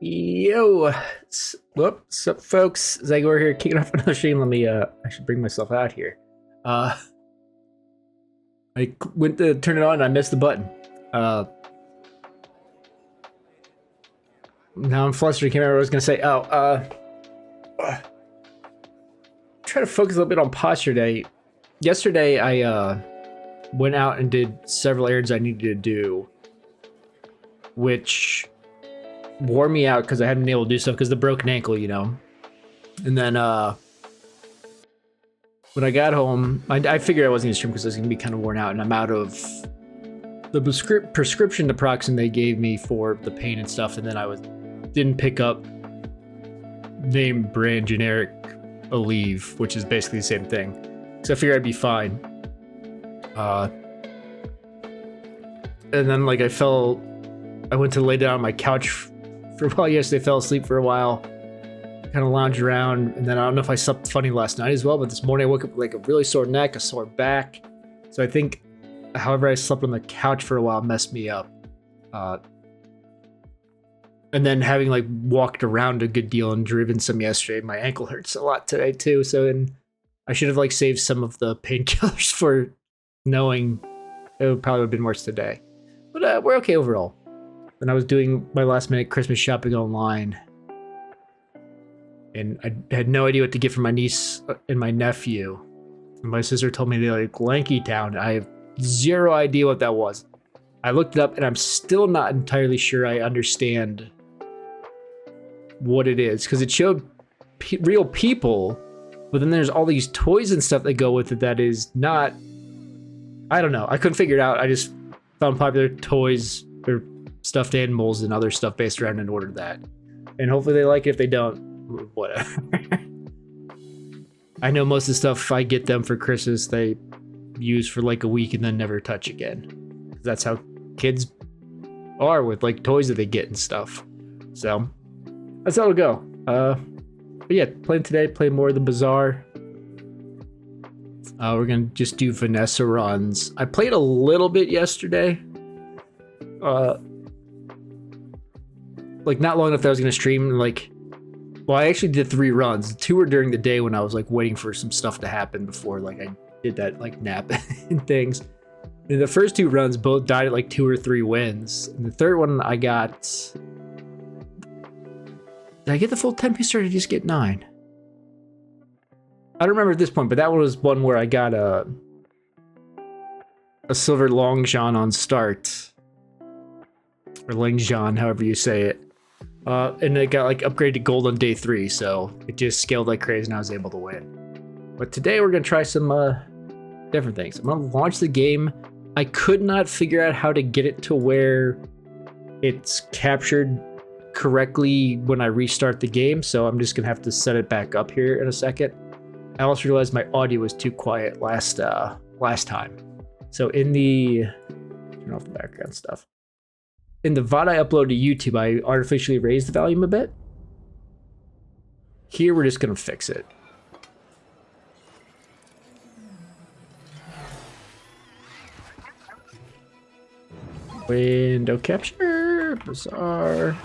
Yo, what's up, folks? Zagor here, kicking off another stream. I should bring myself out here. I went to turn it on and I missed the button. Now I'm flustered. I can't remember what I was gonna say. Try to focus a little bit on posture today. Yesterday, I went out and did several errands I needed to do, which wore me out because I hadn't been able to do stuff because the broken ankle, you know. And then when I got home, I figured I wasn't gonna stream because I was gonna be kind of worn out, and I'm out of the prescription naproxen they gave me for the pain and stuff, and then didn't pick up name brand generic Aleve, which is basically the same thing. So I figured I'd be fine. And then like I went to lay down on my couch for a while yesterday, fell asleep for a while, kind of lounged around, and then I don't know if I slept funny last night as well, but this morning I woke up with like a really sore neck, a sore back. So I think however I slept on the couch for a while messed me up. And then having like walked around a good deal and driven some yesterday, my ankle hurts a lot today too. So I should have like saved some of the painkillers for knowing it would probably have been worse today. But we're okay overall. And I was doing my last minute Christmas shopping online, and I had no idea what to get for my niece and my nephew. And my sister told me they like Lanky Town. I have zero idea what that was. I looked it up and I'm still not entirely sure I understand what it is, because it showed real people, but then there's all these toys and stuff that go with it that is not, I don't know. I couldn't figure it out. I just found popular toys or stuffed animals and other stuff based around and ordered that. And hopefully they like it. If they don't, whatever. I know most of the stuff I get them for Christmas, they use for like a week and then never touch again. That's how kids are with like toys that they get and stuff. So that's how it'll go. But yeah, playing today, play more of the Bazaar. We're gonna just do Vanessa runs. I played a little bit yesterday. Like not long enough that I was gonna stream. Like, well, I actually did 3 runs. 2 were during the day when I was like waiting for some stuff to happen before like I did that like nap and things. And the first 2 runs both died at like 2 or 3 wins. And the third one I got. Did I get the full 10-piece or did I just get 9? I don't remember at this point, but that one was one where I got a silver long john on start. Or Ling John, however you say it. And it got like upgraded to gold on day 3, so it just scaled like crazy and I was able to win. But today we're gonna try some different things. I'm gonna launch the game. I could not figure out how to get it to where it's captured correctly when I restart the game, so I'm just gonna have to set it back up here in a second. I also realized my audio was too quiet last time. So in the turn off the background stuff. In the VOD I upload to YouTube, I artificially raised the volume a bit. Here we're just gonna fix it. Window capture, Bazaar.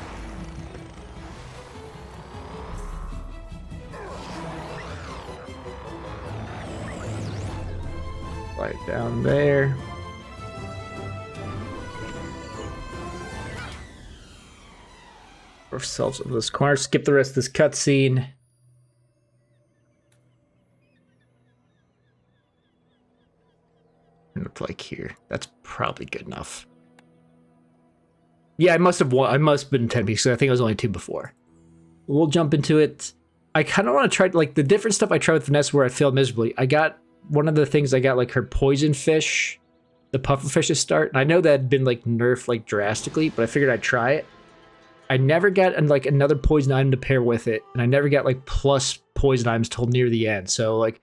Right down there. Ourselves over this corner. Skip the rest of this cutscene. Look like here. That's probably good enough. Yeah, I must have won. I must have been 10 because I think I was only 2 before. We'll jump into it. I kind of want to try like the different stuff I tried with Vanessa where I failed miserably. I got one of the things I got like her poison fish, the puffer fish to start. And I know that had been like nerfed like drastically, but I figured I'd try it. I never got like another poison item to pair with it, and I never got like plus poison items till near the end. So like,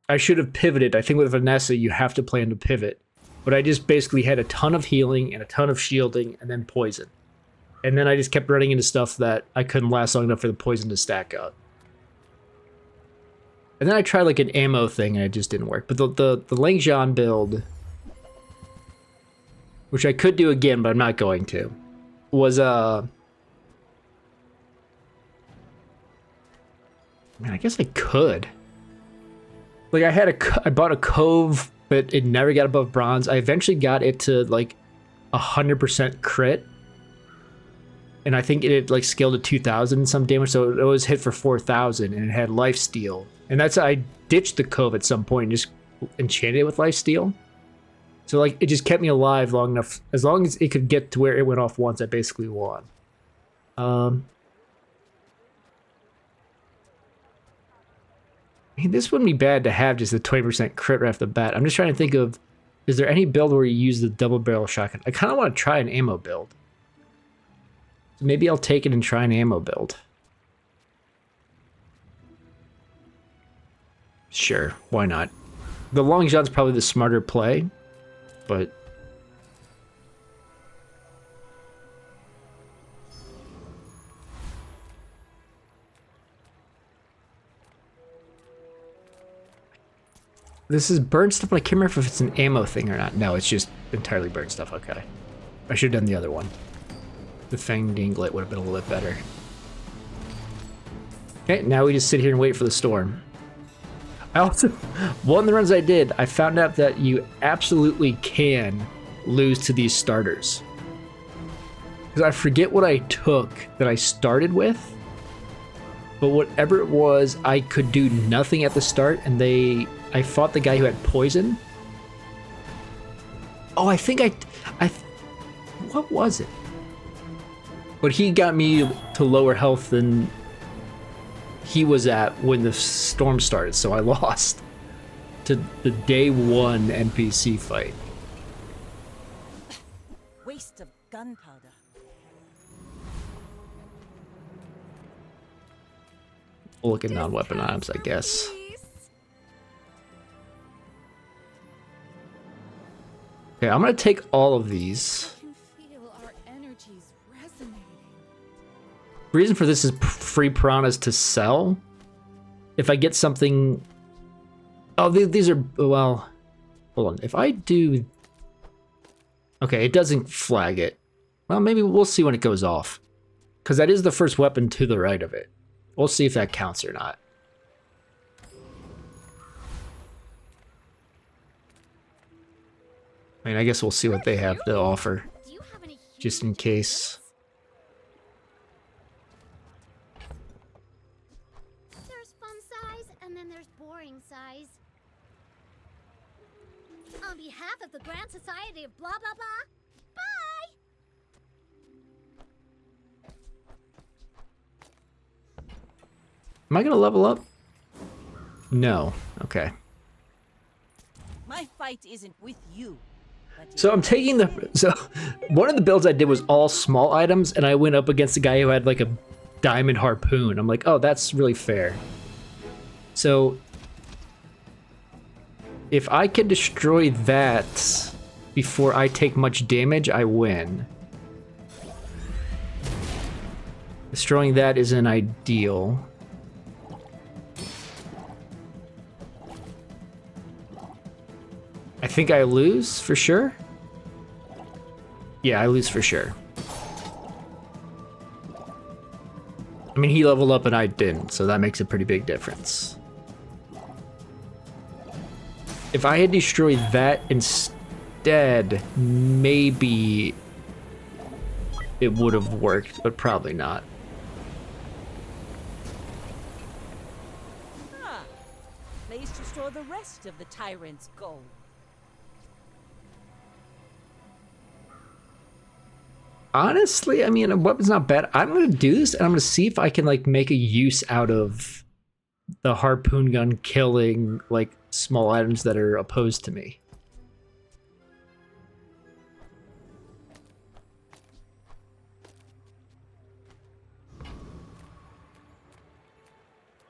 I should have pivoted. I think with Vanessa, you have to plan to pivot, but I just basically had a ton of healing and a ton of shielding, and then poison, and then I just kept running into stuff that I couldn't last long enough for the poison to stack up. And then I tried like an ammo thing, and it just didn't work. But the Ling Jian build, which I could do again, but I'm not going to, was I mean, I guess I could. Like I bought a Cove, but it never got above bronze. I eventually got it to like 100% crit. And I think it had like scaled to 2,000 some damage, so it always hit for 4,000, and it had lifesteal. And that's I ditched the Cove at some point and just enchanted it with lifesteal. So like it just kept me alive long enough. As long as it could get to where it went off once, I basically won. I mean, this wouldn't be bad to have just a 20% crit right off the bat. I'm just trying to think of, is there any build where you use the double barrel shotgun? I kind of want to try an ammo build. So maybe I'll take it and try an ammo build. Sure, why not? The long shot's probably the smarter play, but this is burnt stuff, but I can't remember if it's an ammo thing or not. No, it's just entirely burnt stuff. Okay. I should have done the other one. The Fang Dinglet would have been a little bit better. Okay, now we just sit here and wait for the storm. I also, one of the runs I did, I found out that you absolutely can lose to these starters. Because I forget what I took that I started with, but whatever it was, I could do nothing at the start, and I fought the guy who had poison. Oh, I think what was it? But he got me to lower health than he was at when the storm started, so I lost to the day one NPC fight. Waste of gunpowder. We'll look at non-weapon items, I guess. Okay, I'm gonna take all of these. Reason for this is free piranhas to sell. If I get something, oh, these are, well, hold on. If I do, okay, it doesn't flag it. Well, maybe we'll see when it goes off, because that is the first weapon to the right of it. We'll see if that counts or not. I mean, I guess we'll see what they have to offer, just in case. There's fun size, and then there's boring size. On behalf of the Grand Society of blah blah blah, bye! Am I gonna level up? No. Okay. My fight isn't with you. So I'm taking one of the builds I did was all small items, and I went up against a guy who had like a diamond harpoon. I'm like, oh, that's really fair. So if I can destroy that before I take much damage, I win. Destroying that isn't ideal. I think I lose for sure. Yeah, I lose for sure. I mean, he leveled up and I didn't, so that makes a pretty big difference. If I had destroyed that instead, maybe it would have worked, but probably not. Ah, place to store the rest of the tyrant's gold. Honestly, I mean, a weapon's not bad. I'm gonna do this, and I'm gonna see if I can like make a use out of the harpoon gun killing like small items that are opposed to me.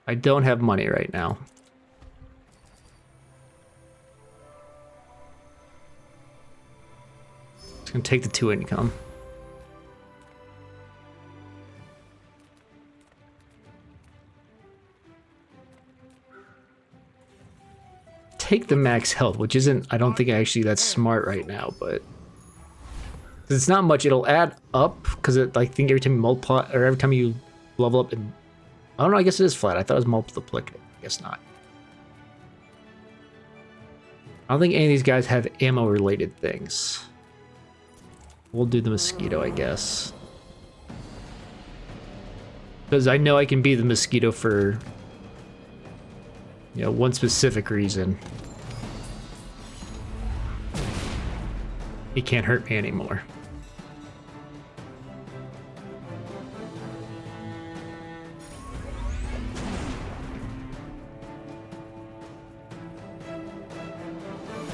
I don't have money right now. Just gonna take the 2 income. Take the max health, which isn't, I don't think actually that's smart right now, but it's not much. It'll add up because I think every time you multiply or every time you level up, it Oh no, I guess it is flat. I thought it was multiplicative. I guess not. I don't think any of these guys have ammo-related things. We'll do the mosquito, I guess. Because I know I can be the mosquito for, you know, one specific reason. He can't hurt me anymore.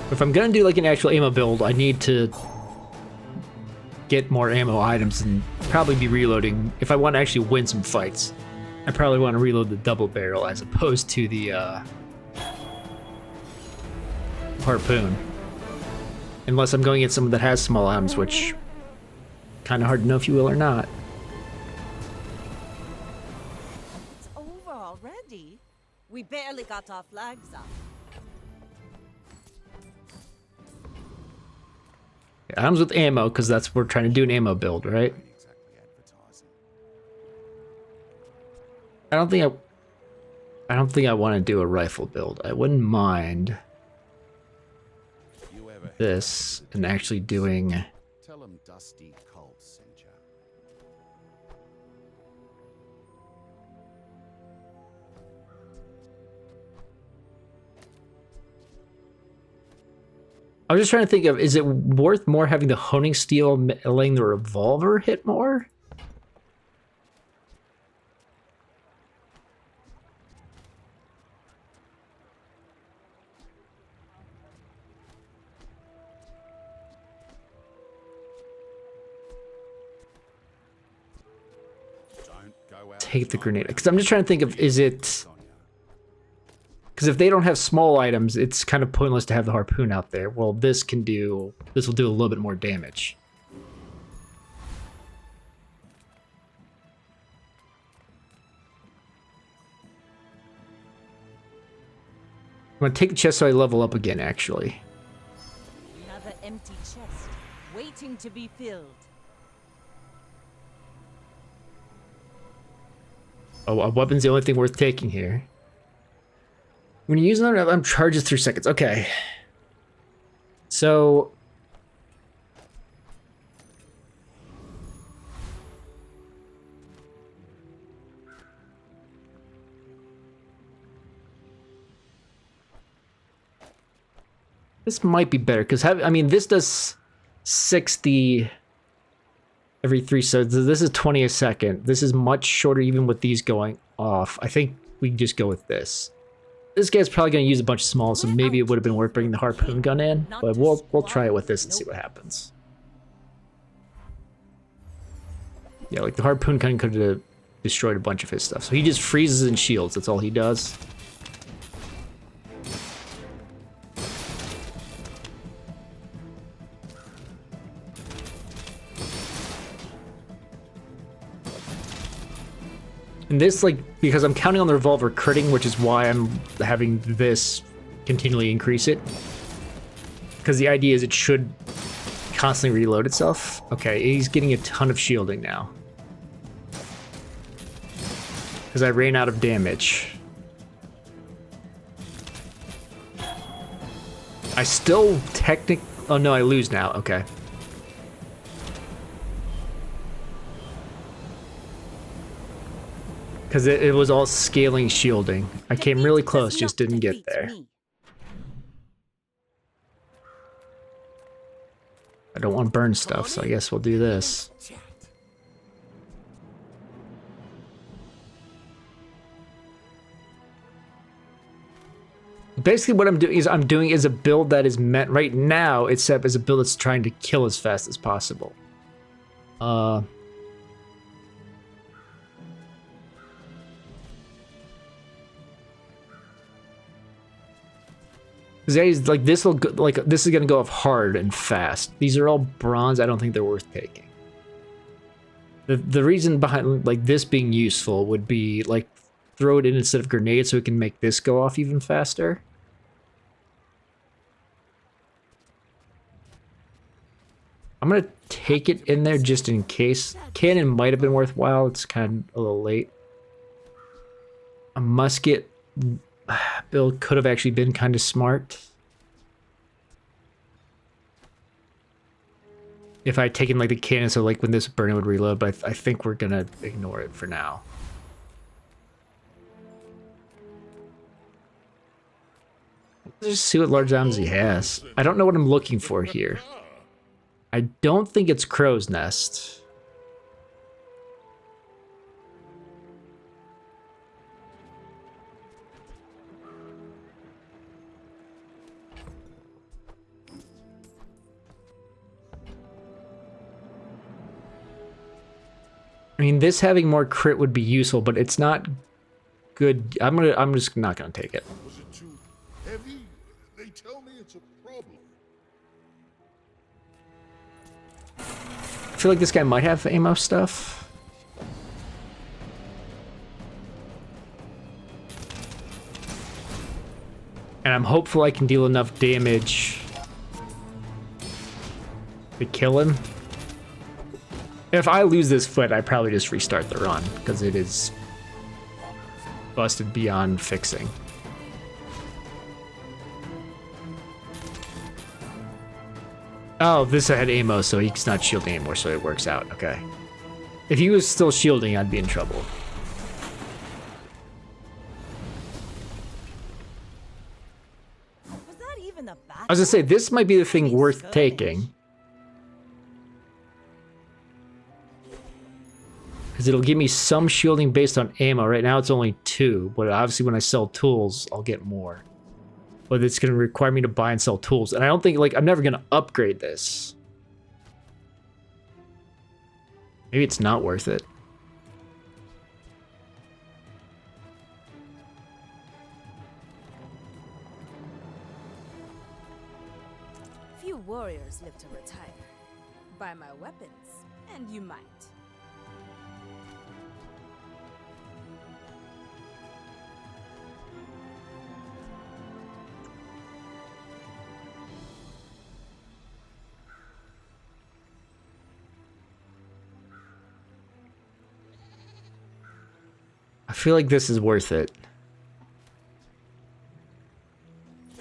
If I'm gonna do like an actual ammo build, I need to get more ammo items and probably be reloading. If I want to actually win some fights, I probably want to reload the double barrel as opposed to the harpoon. Unless I'm going at someone that has small items, which kind of hard to know if you will or not. It's over already. We barely got our flags up. Items with ammo, because that's what we're trying to do an ammo build, right? I don't think I want to do a rifle build. I wouldn't mind this and actually doing. Tell him Dusty Colt sent ya. I was just trying to think of, is it worth more having the honing steel letting the revolver hit more? Don't go out. Take the grenade, because I'm just trying to think of, is it, because if they don't have small items, it's kind of pointless to have the harpoon out there. Well, this will do a little bit more damage. I'm gonna take the chest so I level up again, actually. Another empty chest, waiting to be filled. Oh, a weapon's the only thing worth taking here. When you use another item, charges 3 seconds. Okay. So this might be better because I mean this does 60 every 3 seconds. So this is 20 a second. This is much shorter even with these going off. I think we can just go with this. This guy's probably going to use a bunch of small, so maybe it would have been worth bringing the harpoon gun in, but we'll try it with this and see what happens. Yeah, like the harpoon gun could have destroyed a bunch of his stuff. So he just freezes and shields. That's all he does. And this, like, because I'm counting on the revolver critting, which is why I'm having this continually increase it. Because the idea is it should constantly reload itself. Okay, he's getting a ton of shielding now. Because I ran out of damage. I still oh no, I lose now, okay. Because it was all scaling shielding. I came really close, just didn't get there. I don't want to burn stuff, so I guess we'll do this. Basically what I'm doing is a build that is meant right now, it's set up as a build that's trying to kill as fast as possible. Like this is gonna go off hard and fast. These are all bronze. I don't think they're worth taking. The reason behind like this being useful would be like throw it in instead of grenades so it can make this go off even faster. I'm gonna take it in there just in case. Cannon might have been worthwhile. It's kind of a little late. A musket build could have actually been kind of smart. If I had taken like the cannon, so like when this burn it would reload, but I think we're gonna ignore it for now. Let's just see what large arms he has. I don't know what I'm looking for here. I don't think it's Crow's Nest. I mean, this having more crit would be useful, but it's not good. I'm just not gonna take it. Was it too heavy? They tell me it's a problem. I feel like this guy might have ammo stuff. And I'm hopeful I can deal enough damage to kill him. If I lose this foot, I probably just restart the run, because it is busted beyond fixing. Oh, this had ammo, so he's not shielding anymore, so it works out. Okay. If he was still shielding, I'd be in trouble. Was that even a battle? I was gonna say, this might be the thing worth taking. Because it'll give me some shielding based on ammo. Right now it's only 2, but obviously when I sell tools, I'll get more. But it's going to require me to buy and sell tools. And I don't think, like, I'm never going to upgrade this. Maybe it's not worth it. Few warriors live to retire. Buy my weapons, and you might. I feel like this is worth it.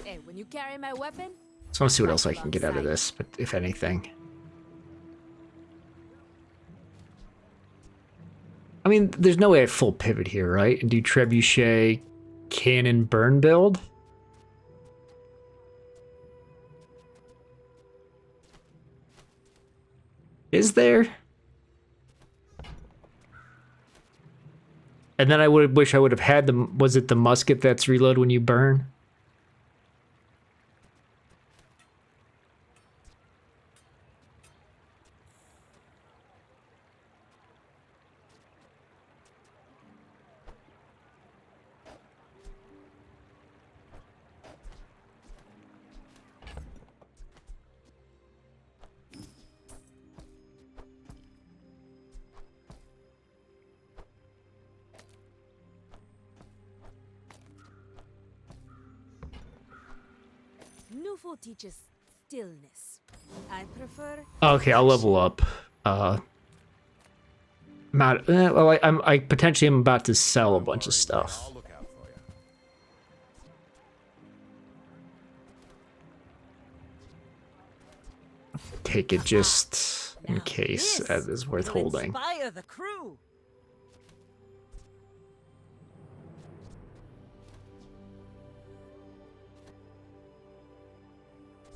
Hey, when you carry my weapon, So I want to see what else I can get out of this, but if anything. I mean, there's no way I full pivot here, right? And do trebuchet, cannon, burn build? Is there? And then I would wish I would have had the, was it the musket that's reload when you burn? Nufo teaches stillness. I prefer. Okay, I'll level up. Not, well, I potentially am about to sell a bunch of stuff. I'll look out for you. Take it just in Now case this as is worth will holding. Inspire the crew.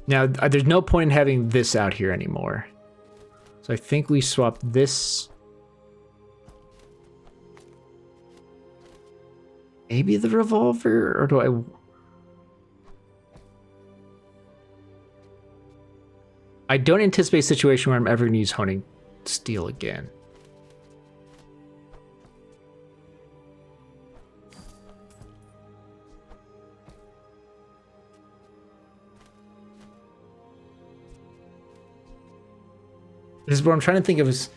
Now, there's no point in having this out here anymore. So I think we swap this. Maybe the revolver, or do I don't anticipate a situation where I'm ever going to use honing steel again. This is what I'm trying to think of is,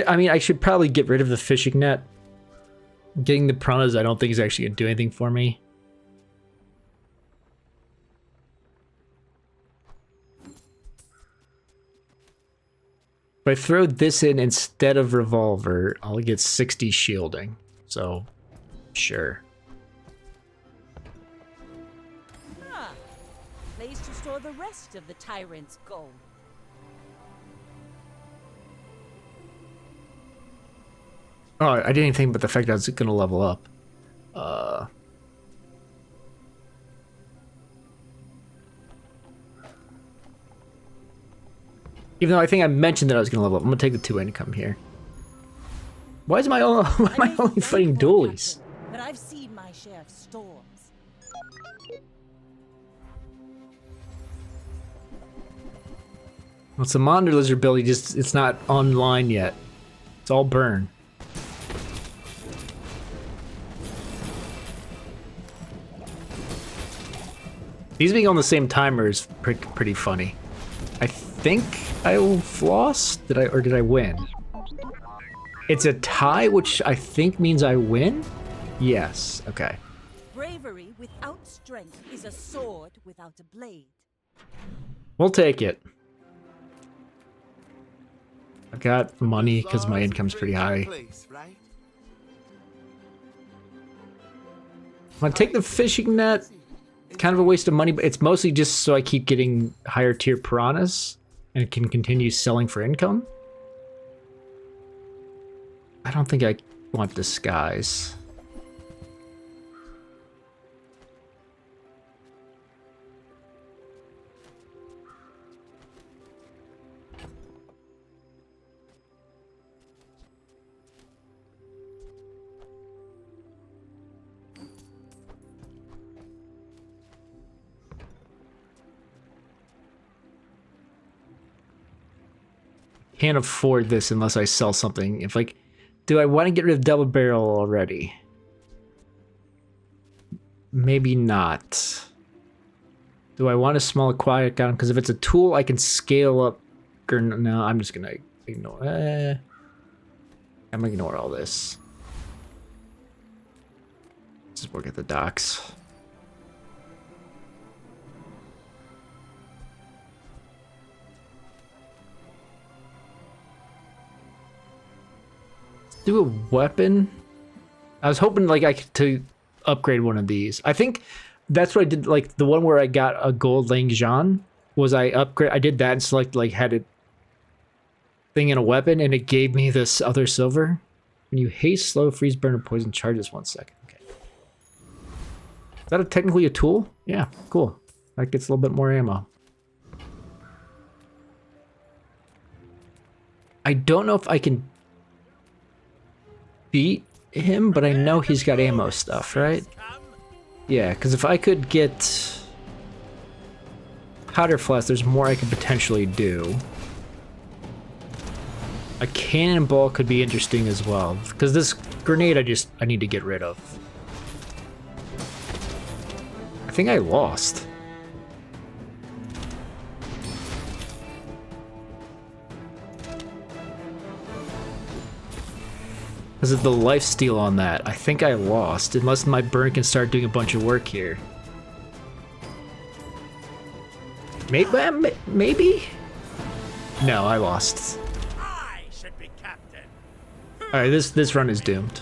I mean, I should probably get rid of the fishing net. Getting the piranhas, I don't think is actually going to do anything for me. If I throw this in instead of revolver, I'll get 60 shielding. So, sure. rest of the tyrant's gold. Oh, I didn't even think about the fact that I was gonna level up. Even though I think I mentioned that I was gonna level up, I'm gonna take the 2 income here. Why is my own, why am I only fighting dualies? But I've seen my share of storms. Well, it's a Monitor Lizard build, it's not online yet. It's all burn. These being on the same timer is pretty funny. I think I lost? Did I win? It's a tie, which I think means I win? Yes, okay. Bravery without strength is a sword without a blade. We'll take it. I got money because my income's pretty high. I'm gonna take the fishing net. It's kind of a waste of money, but it's mostly just so I keep getting higher tier piranhas and can continue selling for income. I don't think I want disguise. Can't afford this unless I sell something. If like, do I want to get rid of double barrel already? Maybe not. Do I want a small aquatic gun? Because if it's a tool, I can scale up. Or no, I'm just gonna ignore. I'm gonna ignore all this. Just work at the docks. Do a weapon. I was hoping like I could to upgrade one of these. I think that's what I did. Like the one where I got a gold Lang Jean was I did that and select like had it thing in a weapon and it gave me this other silver. When you haste, slow, freeze, burn, or poison charges 1 second. Okay. Is that technically a tool? Yeah, cool. That gets a little bit more ammo. I don't know if I can beat him, but I know he's got ammo stuff, right? Yeah, because if I could get powder flask, there's more I could potentially do. A cannonball could be interesting as well, because this grenade I need to get rid of. I think I lost. Because of the lifesteal on that, I think I lost, unless my burn can start doing a bunch of work here. Maybe? No, I lost. I should be captain. Alright, this run is doomed.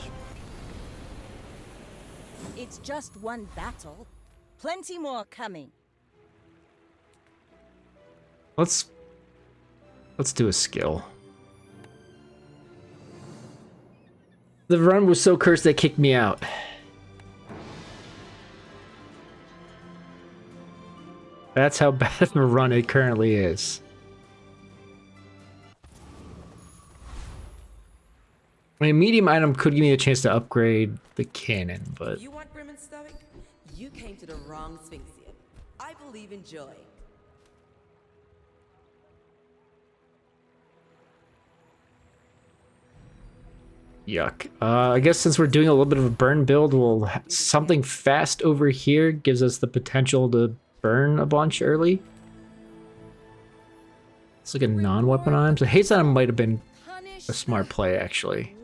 It's just one battle. Plenty more coming. Let's do a skill. The run was so cursed they kicked me out. That's how bad of a run it currently is. I mean, a medium item could give me a chance to upgrade the cannon, but... You want Brim and Stoic? You came to the wrong Sphinxian. I believe in joy. Yuck. I guess since we're doing a little bit of a burn build, something fast over here gives us the potential to burn a bunch early. Let's look at non-weapon items. I hate that it might have been a smart play, actually.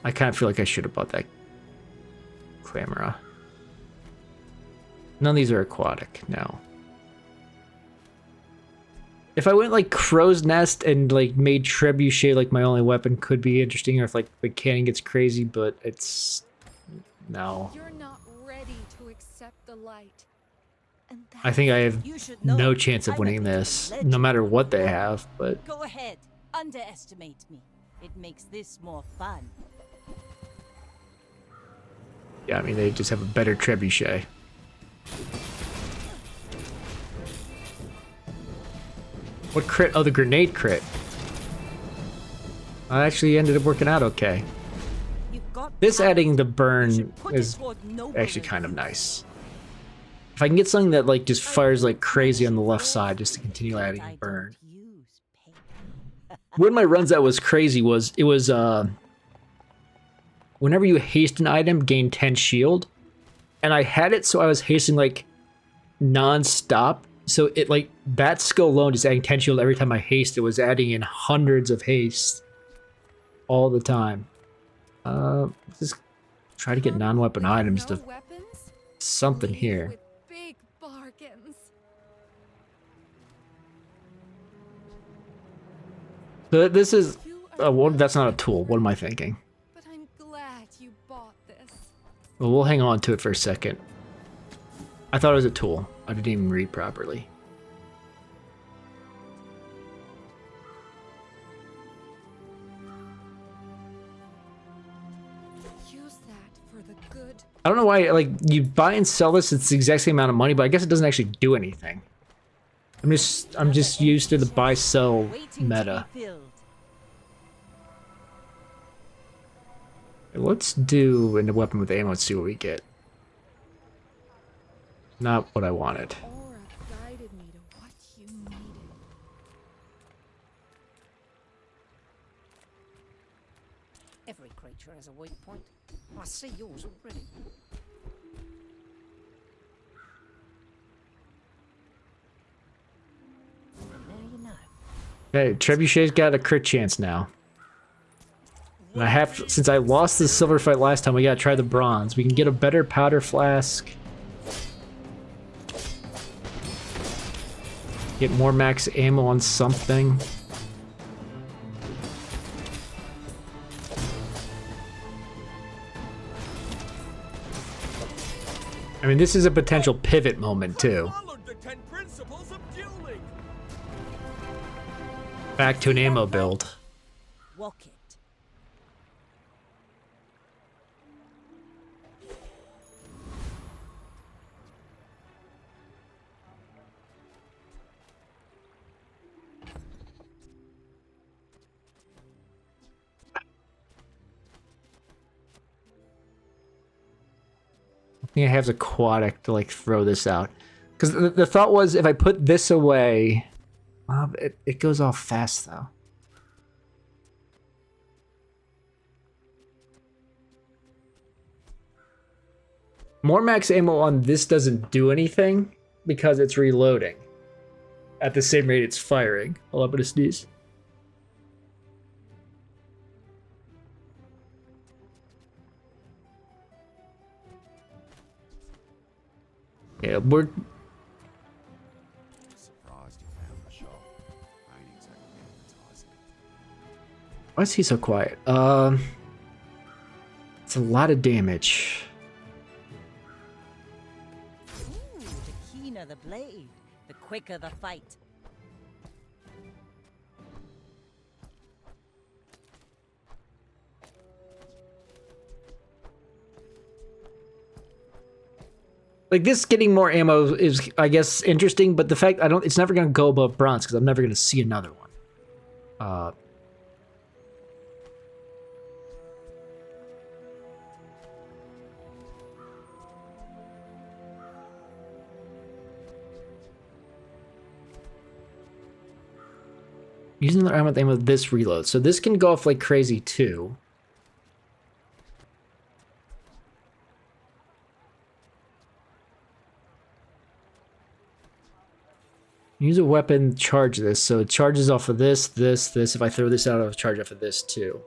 I kind of feel like I should have bought that camera. None of these are aquatic, no. If I went like Crow's Nest and like made Trebuchet like my only weapon could be interesting, or if like the cannon gets crazy, but it's no. You're not ready to accept accept the light. And I think I have You should know. no chance of I'm a winning bit of a this, no legend. matter what they have, but Go ahead, underestimate me. It makes this more fun. yeah, I mean, they just have a better trebuchet. What crit? Oh, the grenade crit. I actually ended up working out okay. You've got This talent. adding the You burn should put it is toward nobler actually kind of use. nice. If I can get something that like just fires like crazy on the left side just to continue But adding I burn. don't use pain. One of my runs that was crazy was whenever you haste an item, gain 10 shield. And I had it so I was hasting like non-stop. So it like that skill alone just adding 10 shield every time I haste, it was adding in hundreds of haste all the time. Just try to get non-weapon items to something here. With big bargains. So this is that's not a tool. What am I thinking? But I'm glad you bought this. Well, we'll hang on to it for a second. I thought it was a tool. I didn't even read properly. Use that for the good. I don't know why, like, you buy and sell this, it's the exact same amount of money, but I guess it doesn't actually do anything. I'm just used to the buy-sell Waiting to meta. be filled. Let's do a weapon with ammo and see what we get. Not what I wanted. Aura guided me to what you needed. Every creature has a weak point. I see yours already. Now you know. Okay, Trebuchet's got a crit chance now. And I have, since I lost the silver fight last time, we gotta try the bronze. We can get a better powder flask. Get more max ammo on something. I mean, this is a potential pivot moment, too. Followed the 10 principles of dueling. Back to an ammo build. Walk it. I think I have aquatic to like throw this out, because the thought was if I put this away, it goes off fast though. More max ammo on this doesn't do anything because it's reloading at the same rate it's firing. Hold up, I'm gonna sneeze. Yeah, we're Surprised you found the shop. I ain't exactly advertising it. why is he so quiet? It's a lot of damage. Ooh, the keener the blade, the quicker the fight. Like this getting more ammo is, I guess, interesting, but the fact it's never gonna go above bronze because I'm never gonna see another one. Using the ammo with this reload, so this can go off like crazy too. Use a weapon, charge this, so it charges off of this, this, this. If I throw this out, it'll charge off of this too.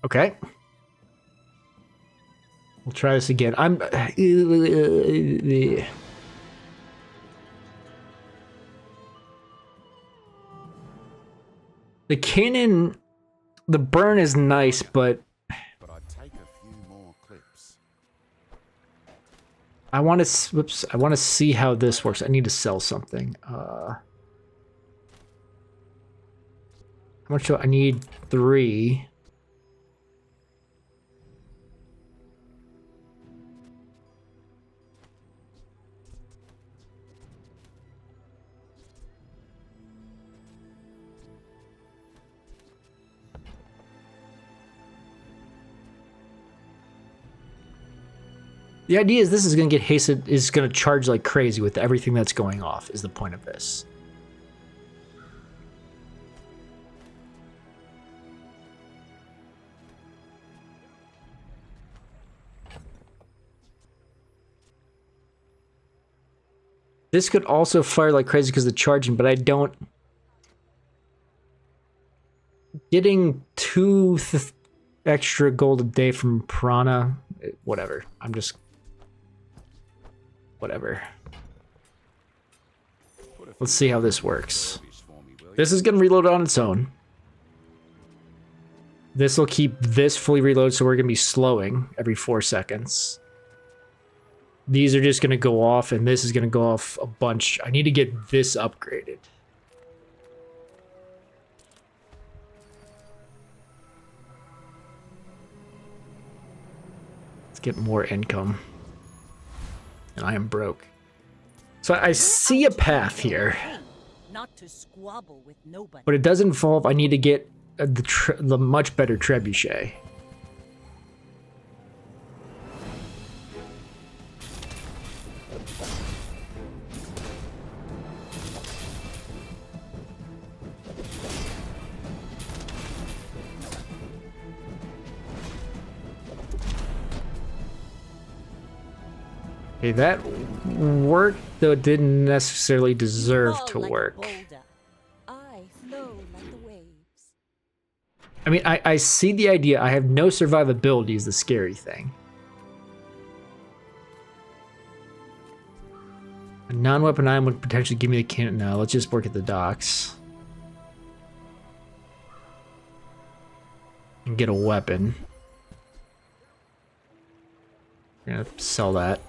Okay. We'll try this again. I'm... The cannon, the burn is nice, but I'd take a few more clips. I want to. Whoops! I want to see how this works. I need to sell something. How much do I need? 3. The idea is this is going to get hasted, is going to charge like crazy with everything that's going off, is the point of this. This could also fire like crazy because of the charging, but I don't... Getting 2 extra gold a day from Prana, whatever. I'm just... Whatever. Let's see how this works. This is going to reload on its own. This will keep this fully reloaded, so we're going to be slowing every 4 seconds. These are just going to go off, and this is going to go off a bunch. I need to get this upgraded. Let's get more income. And I am broke. So I see a path here. Not to squabble with nobody. But it does involve I need to get the much better trebuchet. Okay, that worked, though it didn't necessarily deserve to work. I flow like the waves. I mean, I see the idea. I have no survivability is the scary thing. A non-weapon item would potentially give me the cannon. No, let's just work at the docks. And get a weapon. We're gonna sell that.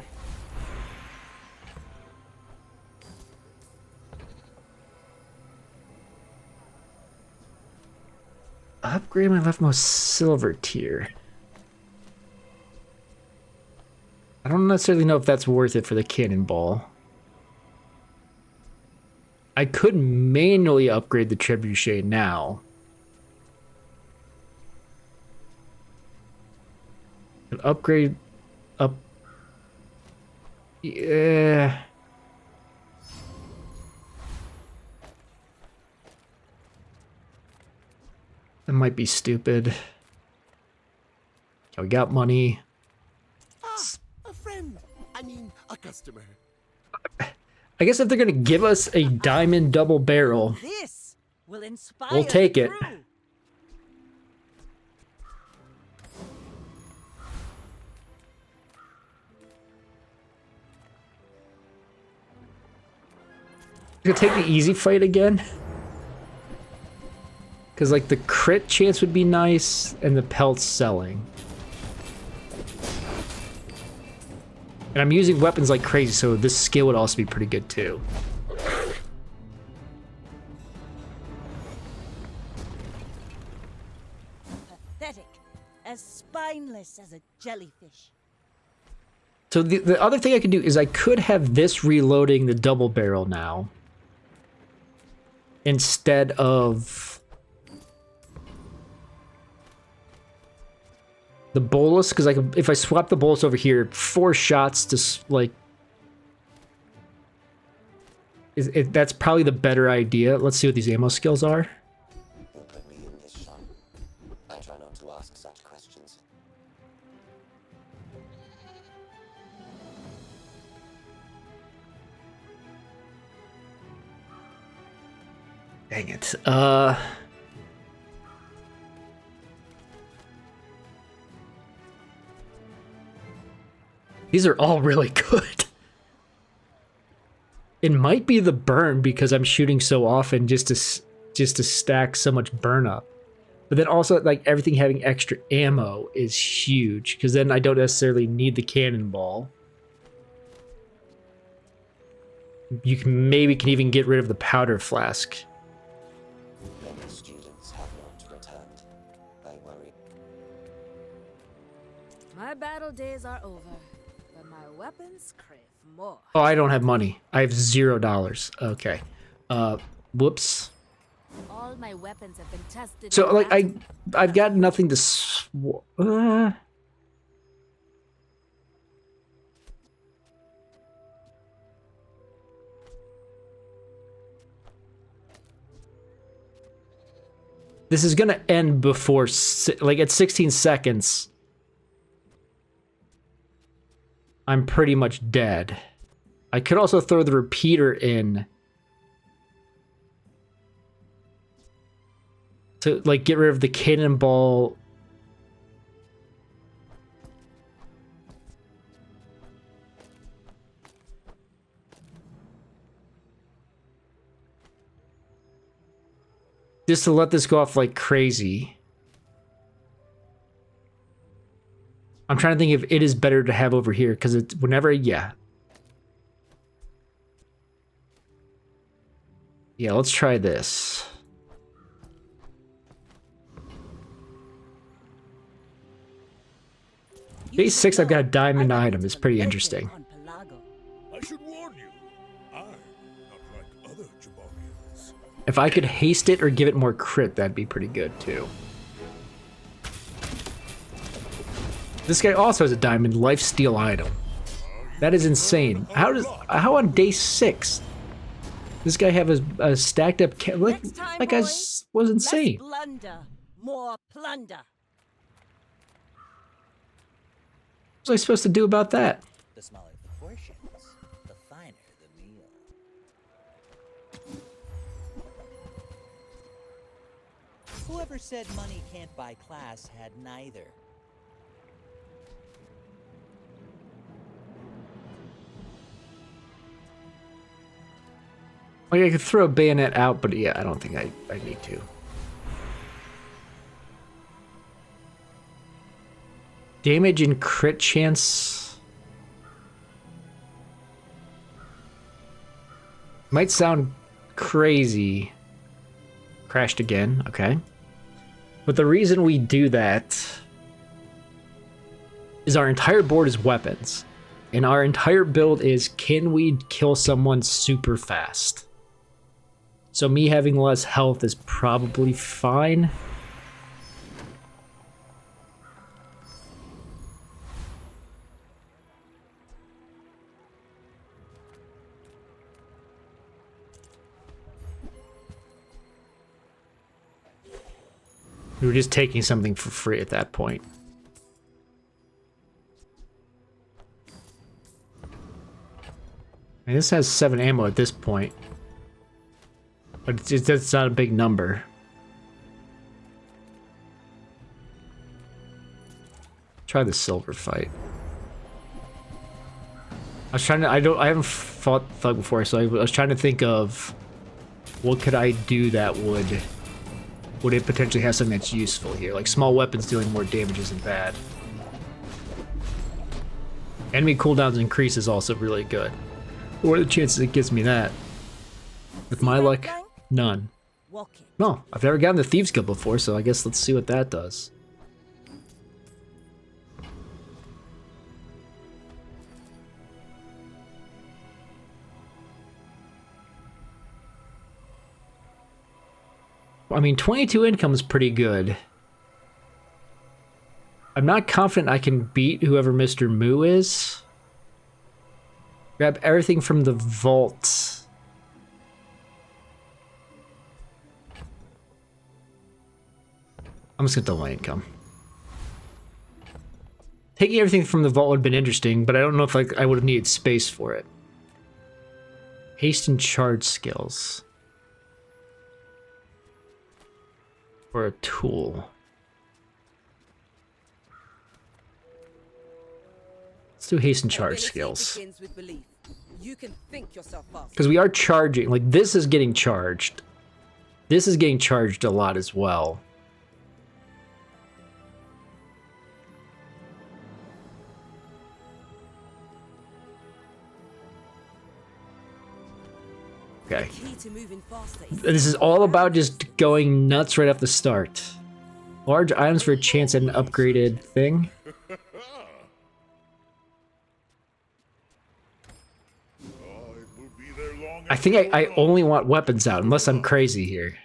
Upgrade my leftmost silver tier. I don't necessarily know if that's worth it for the cannonball. I could manually upgrade the trebuchet now. Could upgrade up. Yeah. That might be stupid. Okay, we got money. A friend. I mean, a customer. I guess if they're gonna give us a diamond double barrel, This will inspire we'll take the it. crew. Gonna take the easy fight again. Because, like, the crit chance would be nice, and the pelt's selling. And I'm using weapons like crazy, so this skill would also be pretty good, too. Pathetic, as spineless as a jellyfish. So the other thing I could do is I could have this reloading the double barrel now. Instead of... the bolus, because if I swap the bolus over here, 4 shots to like, that's probably the better idea. Let's see what these ammo skills are. You put me in this shop. I try not to ask such questions. Dang it. These are all really good. It might be the burn because I'm shooting so often just to stack so much burn up. But then also, like, everything having extra ammo is huge because then I don't necessarily need the cannonball. You can even get rid of the powder flask. Many students have not returned. I worry. My battle days are over, but my weapons crave more. Oh, I don't have money. I have $0. Okay. Whoops. All my weapons have been tested. So, in like, battle. I've got nothing to This is gonna end before, like, at 16 seconds. I'm pretty much dead. I could also throw the repeater in to, like, get rid of the cannonball. Just to let this go off like crazy. I'm trying to think if it is better to have over here, because it's whenever, yeah. Yeah, let's try this. Day 6, I've got a diamond item. It's pretty interesting. I should warn you, I'm not like other Jabarians. If I could haste it or give it more crit, that'd be pretty good too. This guy also has a diamond lifesteal item. That is insane. How on day 6 this guy have a stacked up that guy was insane. Less blunder, more plunder. What was I supposed to do about that? The smaller the portions, the finer the meal. Whoever said money can't buy class had neither. Like, I could throw a bayonet out, but yeah, I don't think I need to. Damage and crit chance. Might sound crazy. Crashed again, okay. But the reason we do that is our entire board is weapons. And our entire build is, can we kill someone super fast? So me having less health is probably fine. We were just taking something for free at that point. I mean, this has 7 ammo at this point. But it's not a big number. Try the silver fight. I was trying to, I haven't fought Thug before, so I was trying to think of what could I do that would it potentially have something that's useful here? Like, small weapons dealing more damage isn't bad. Enemy cooldowns increase is also really good. What are the chances it gives me that? With my luck, none. No, I've never gotten the Thieves Guild before, so I guess let's see what that does. I mean, 22 income is pretty good. I'm not confident I can beat whoever Mr. Moo is. Grab everything from the vault. I'm just gonna delay income. Taking everything from the vault would have been interesting, but I don't know if I would have needed space for it. Haste and charge skills. Or a tool. Let's do hasten charge Ability skills. begins with belief. You can think yourself fast. Because we are charging, like this is getting charged. This is getting charged a lot as well. Okay. Key to moving faster is This is all about just going nuts right off the start. Large items for a chance at an upgraded thing. I think I only want weapons out, unless I'm crazy here.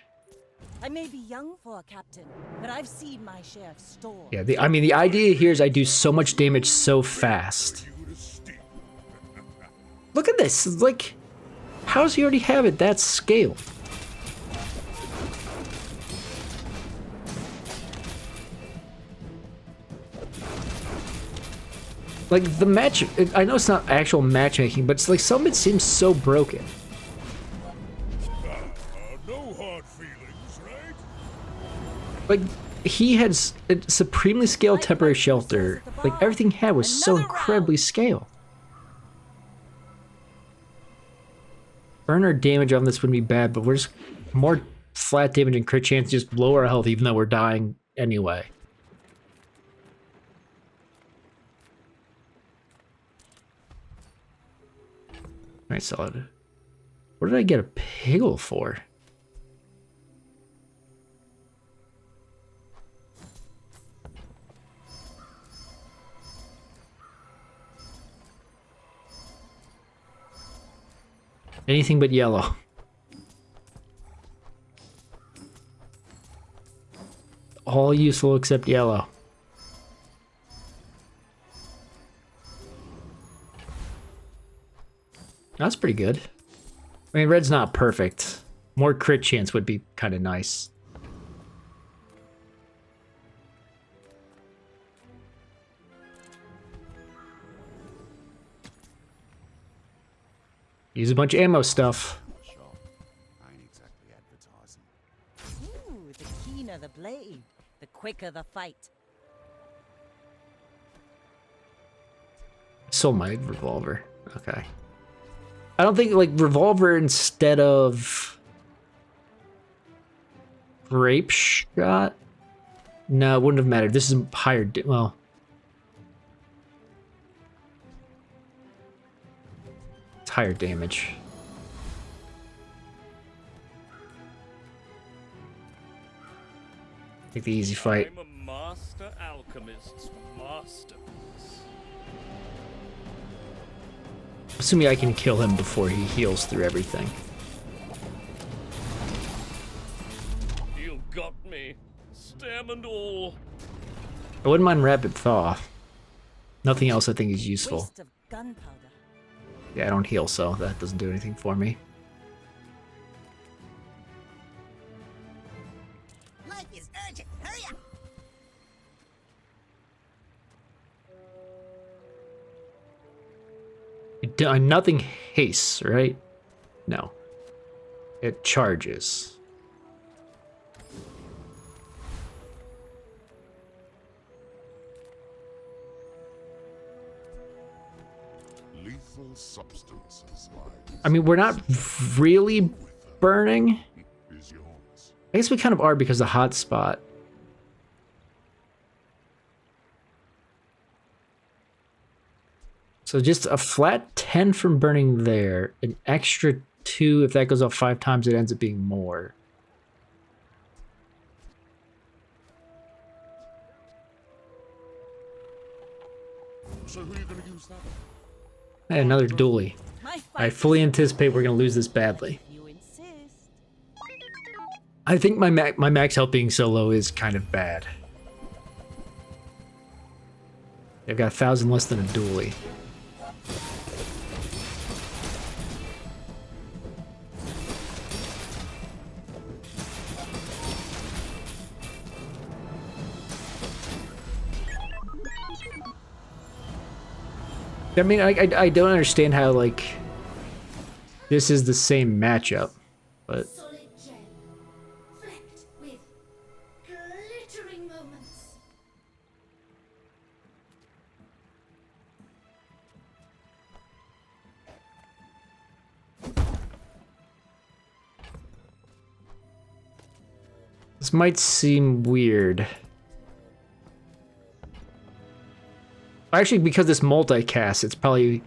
I may be young for a captain, but I've seen my share of stores. Yeah, I mean, the idea here is I do so much damage so fast. Look at this, it's like, how does he already have it that scale? Like, the match, I know it's not actual matchmaking, but it's like some of it seems so broken. No hard feelings, right? Like, he had a supremely scaled temporary shelter. Like, everything he had was so incredibly scaled. Burner damage on this wouldn't be bad, but we're just more flat damage and crit chance, just lower our health even though we're dying anyway. Alright, solid. What did I get a piggle for? Anything but yellow. All useful except yellow. That's pretty good. I mean, red's not perfect. More crit chance would be kind of nice. Use a bunch of ammo stuff. Shop. I ain't exactly advertising. Ooh, the keener the blade, the quicker the fight. Sold my revolver. Okay. I don't think, like, revolver instead of grape shot? No, it wouldn't have mattered. This is higher, well. It's higher damage. Take the easy fight. I'm a master alchemist's masterpiece. Assuming I can kill him before he heals through everything. You got me, stem and all. I wouldn't mind rapid thaw. Nothing else I think is useful. Waste of gunpowder. Yeah, I don't heal, so that doesn't do anything for me. Life is urgent. Hurry up. Nothing hastes, right? No. It charges. Lethal substances I mean, we're not really burning. is yours. I guess we kind of are because of the hot spot. So just a flat 10 from burning there, an extra 2 if that goes off 5 times, it ends up being more. So who are you gonna use that on? Hey, another dually. I fully anticipate we're gonna lose this badly. You insist. I think my max health being so low is kind of bad. I've got 1,000 less than a dually. I mean, I don't understand how, like, this is the same matchup, but... Solid gem, flecked with glittering moments. This might seem weird. Actually, because it's multicast, it's probably...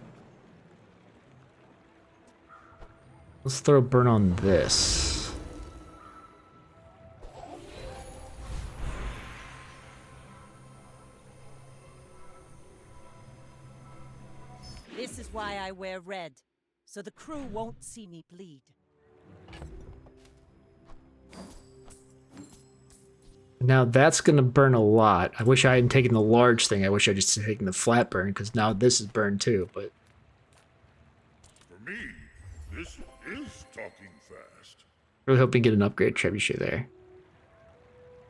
Let's throw burn on this. This is why I wear red, so the crew won't see me bleed. Now that's gonna burn a lot. I wish I hadn't taken the large thing. I wish I just taken the flat burn, because now this is burned too, but... For me, this is talking fast. Really hoping to get an upgrade trebuchet there.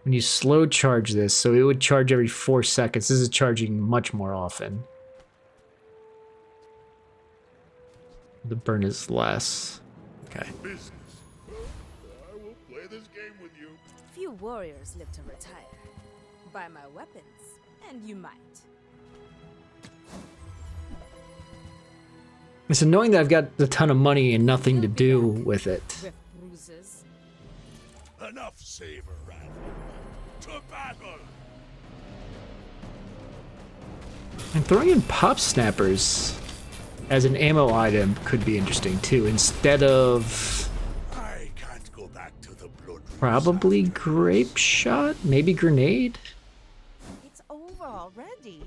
When you slow charge this, so it would charge every 4 seconds. This is charging much more often. The burn is less. Okay. Business. I will play this game with you. Few warriors live to retire. Buy my weapons, and you might. It's annoying that I've got a ton of money and nothing to do with it. With bruises. Enough saber rattling. To battle. And throwing in pop snappers as an ammo item could be interesting too, instead of I can't go back to the blood. probably grape shot, maybe grenade. It's over already.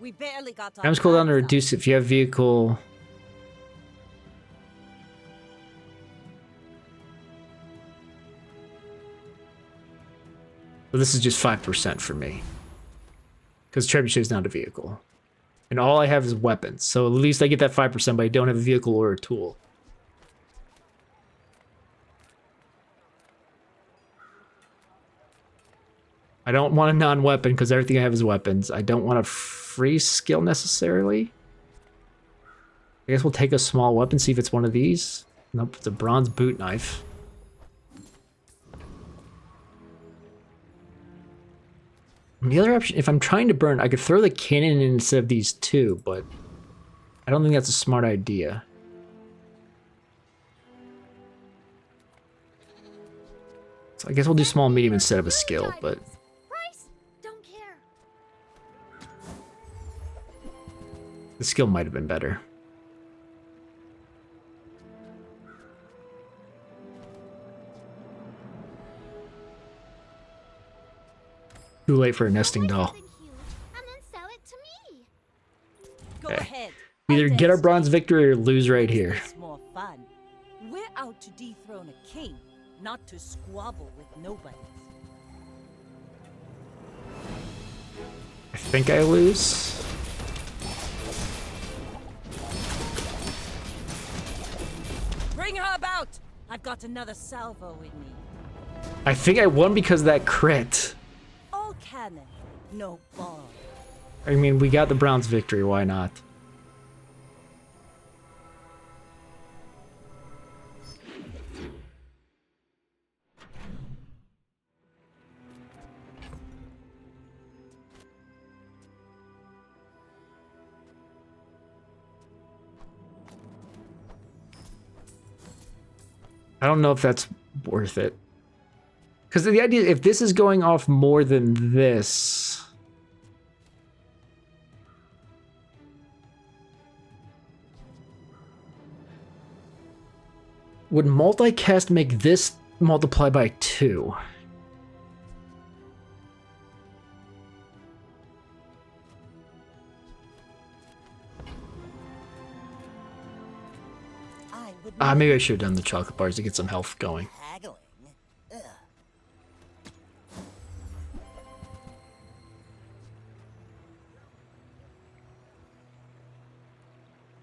We barely got our Times cooldown to hands reduce if you have vehicle. So this is just 5% for me, because trebuchet is not a vehicle. And all I have is weapons, so at least I get that 5%, but I don't have a vehicle or a tool. I don't want a non-weapon, because everything I have is weapons. I don't want a free skill, necessarily. I guess we'll take a small weapon, see if it's one of these. Nope, it's a bronze boot knife. And the other option, if I'm trying to burn, I could throw the cannon in instead of these two, but I don't think that's a smart idea. So I guess we'll do small and medium instead of a skill, but Price? Don't care. the skill might have been better. Too late for a nesting doll. Something huge, and then sell it to me. Go Okay. ahead. Either I'll get our dance bronze with victory or lose right you. here. It's more fun. We're out to dethrone a king, not to squabble with nobody. I think I lose. Bring her about! I've got another salvo in me. I think I won because of that crit. All cannon, no ball. I mean, we got the bronze victory, why not? I don't know if that's worth it. Because the idea, if this is going off more than this... Would multicast make this multiply by 2? Maybe I should have done the chocolate bars to get some health going. Haggling. Ugh.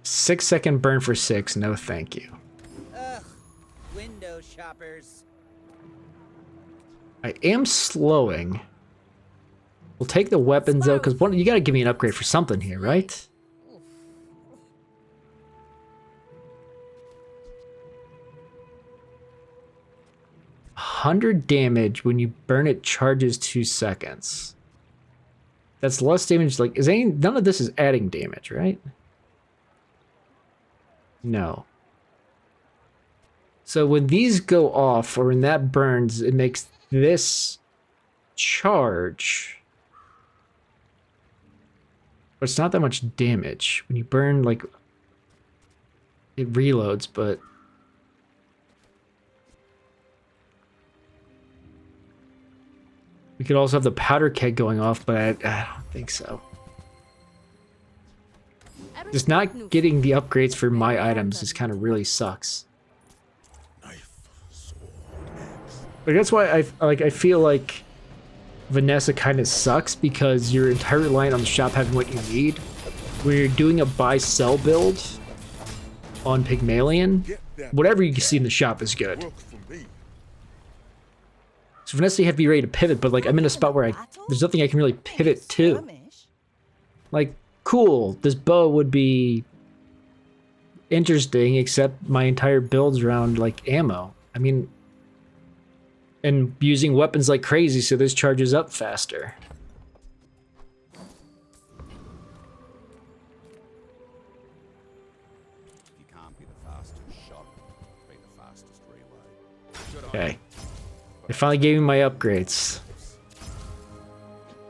6-second burn for 6, no thank you. Ugh. Window shoppers. I am slowing. We'll take the weapons though, because you gotta give me an upgrade for something here, right? $100 damage when you burn it charges 2 seconds. That's less damage. Like, none of this is adding damage, right? No. So when these go off, or when that burns, it makes this charge. But it's not that much damage. When you burn, like, it reloads, but... We could also have the powder keg going off, but I don't think so. Just not getting the upgrades for my items just kind of really sucks. But that's why I feel like Vanessa kind of sucks, because you're entirely reliant on the shop having what you need. When you're doing a buy-sell build on Pygmalion, whatever you can see in the shop is good. So Vanessa, you have to be ready to pivot, but like I'm in a spot where there's nothing I can really pivot to. Like, cool, this bow would be interesting, except my entire build's around like ammo. I mean, and using weapons like crazy, so this charges up faster. You can't be the fastest shot, be the fastest reload. Okay. They finally gave me my upgrades.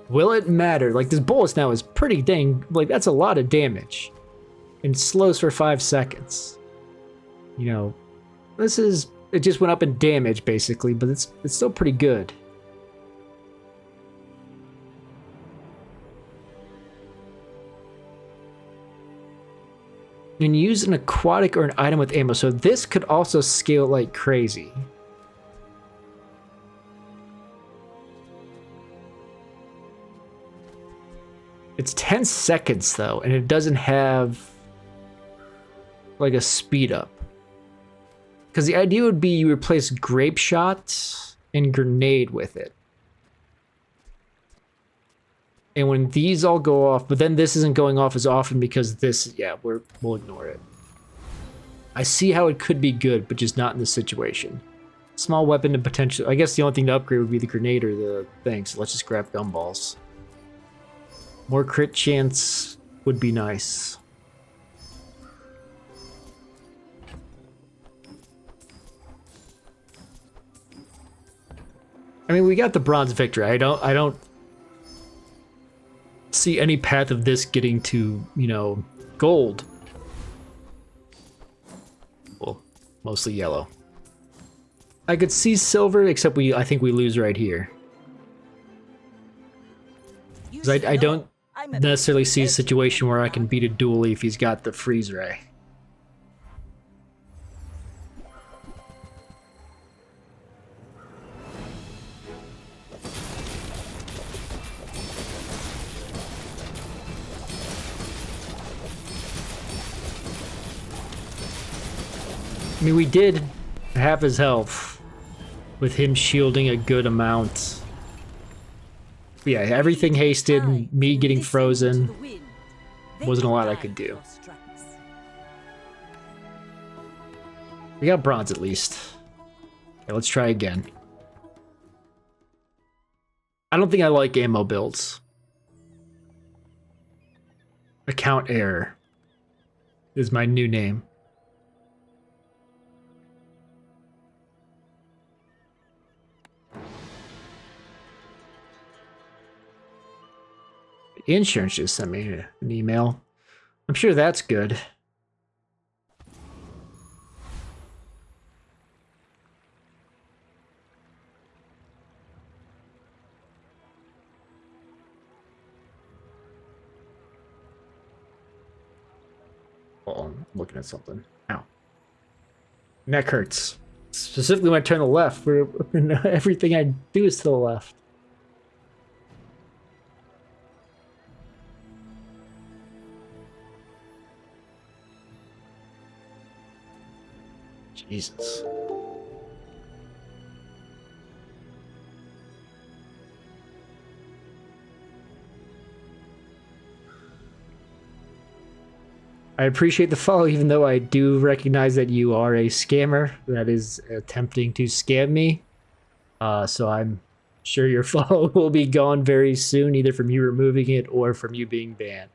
Will it matter? Like, this bolus now is pretty dang, like, that's a lot of damage. And slows for 5 seconds. You know, this is, it just went up in damage, basically, but it's still pretty good. And use an aquatic or an item with ammo, so this could also scale like crazy. It's 10 seconds though, and it doesn't have like a speed up. Because the idea would be you replace grape shot and grenade with it. And when these all go off, but then this isn't going off as often because this, yeah, we'll ignore it. I see how it could be good, but just not in this situation. Small weapon to potential. I guess the only thing to upgrade would be the grenade or the thing, so let's just grab gumballs. More crit chance would be nice. I mean, we got the bronze victory. I don't see any path of this getting to, you know, gold. Well, mostly yellow. I could see silver, except I think we lose right here. Because I don't necessarily see a situation where I can beat a dually if he's got the freeze ray. I mean, we did half his health with him shielding a good amount. But yeah, everything hasted, me getting frozen. Wasn't a lot I could do. We got bronze at least. Okay, let's try again. I don't think I like ammo builds. Account error is my new name. Insurance just sent me an email. I'm sure that's good. Oh, I'm looking at something. Ow. Neck hurts. Specifically when I turn to the left, where everything I do is to the left. Jesus. I appreciate the follow, even though I do recognize that you are a scammer that is attempting to scam me. So I'm sure your follow will be gone very soon, either from you removing it or from you being banned.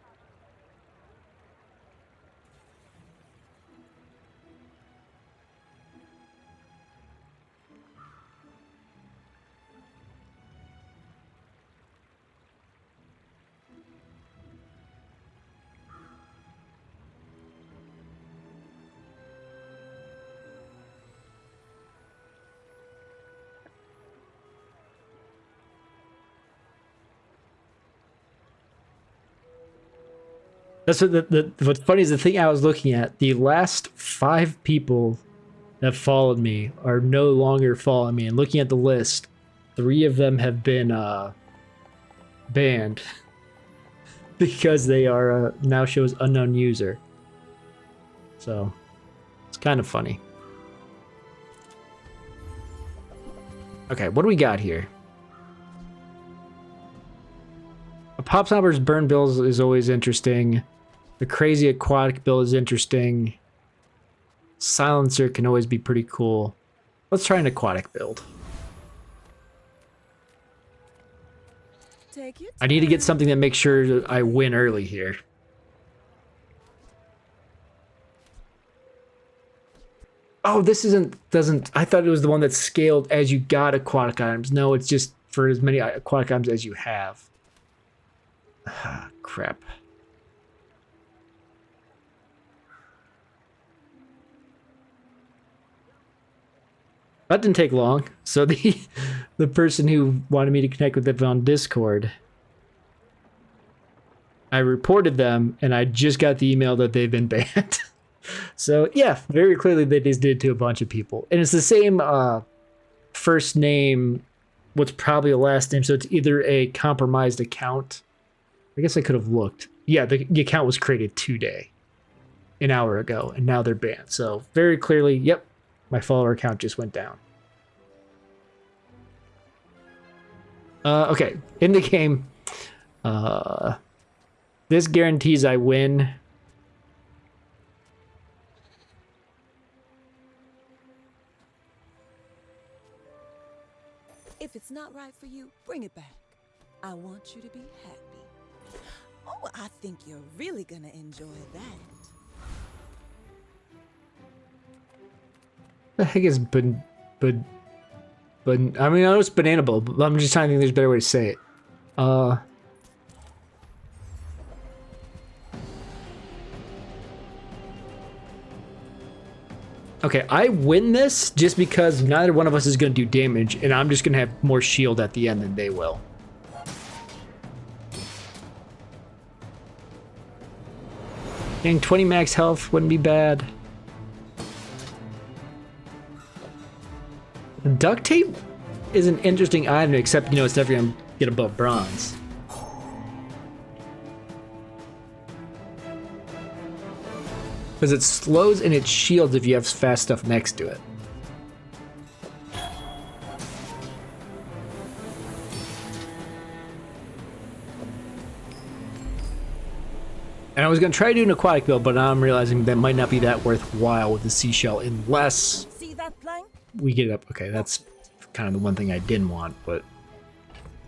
That's what what's funny is the thing I was looking at. The last 5 people that followed me are no longer following me. And looking at the list, 3 of them have been banned because they are now shows unknown user. So it's kind of funny. Okay, what do we got here? A Pop Stomper's burn build is always interesting. The crazy aquatic build is interesting. Silencer can always be pretty cool. Let's try an aquatic build. I need to get something that makes sure I win early here. Oh, this doesn't, I thought it was the one that scaled as you got aquatic items. No, it's just for as many aquatic items as you have. Ah, crap. That didn't take long. So the person who wanted me to connect with them on Discord, I reported them and I just got the email that they've been banned. So yeah, very clearly they just did it to a bunch of people. And it's the same first name, what's probably a last name. So it's either a compromised account. I guess I could have looked. Yeah, the account was created today, an hour ago, and now they're banned. So very clearly, yep, my follower count just went down. Okay, in the game, this guarantees I win. If it's not right for you, bring it back. I want you to be happy. Oh, I think you're really gonna enjoy that. The heck is I mean, I know it's banana boat, but I'm just trying to think there's a better way to say it. Okay, I win this just because neither one of us is going to do damage, and I'm just going to have more shield at the end than they will. Getting 20 max health wouldn't be bad. Duct tape is an interesting item, except, you know, it's never going to get above bronze. Because it slows and it shields if you have fast stuff next to it. And I was going to try to do an aquatic build, but now I'm realizing that might not be that worthwhile with the seashell unless See that plank? we get it up. Okay, that's kind of the one thing I didn't want, but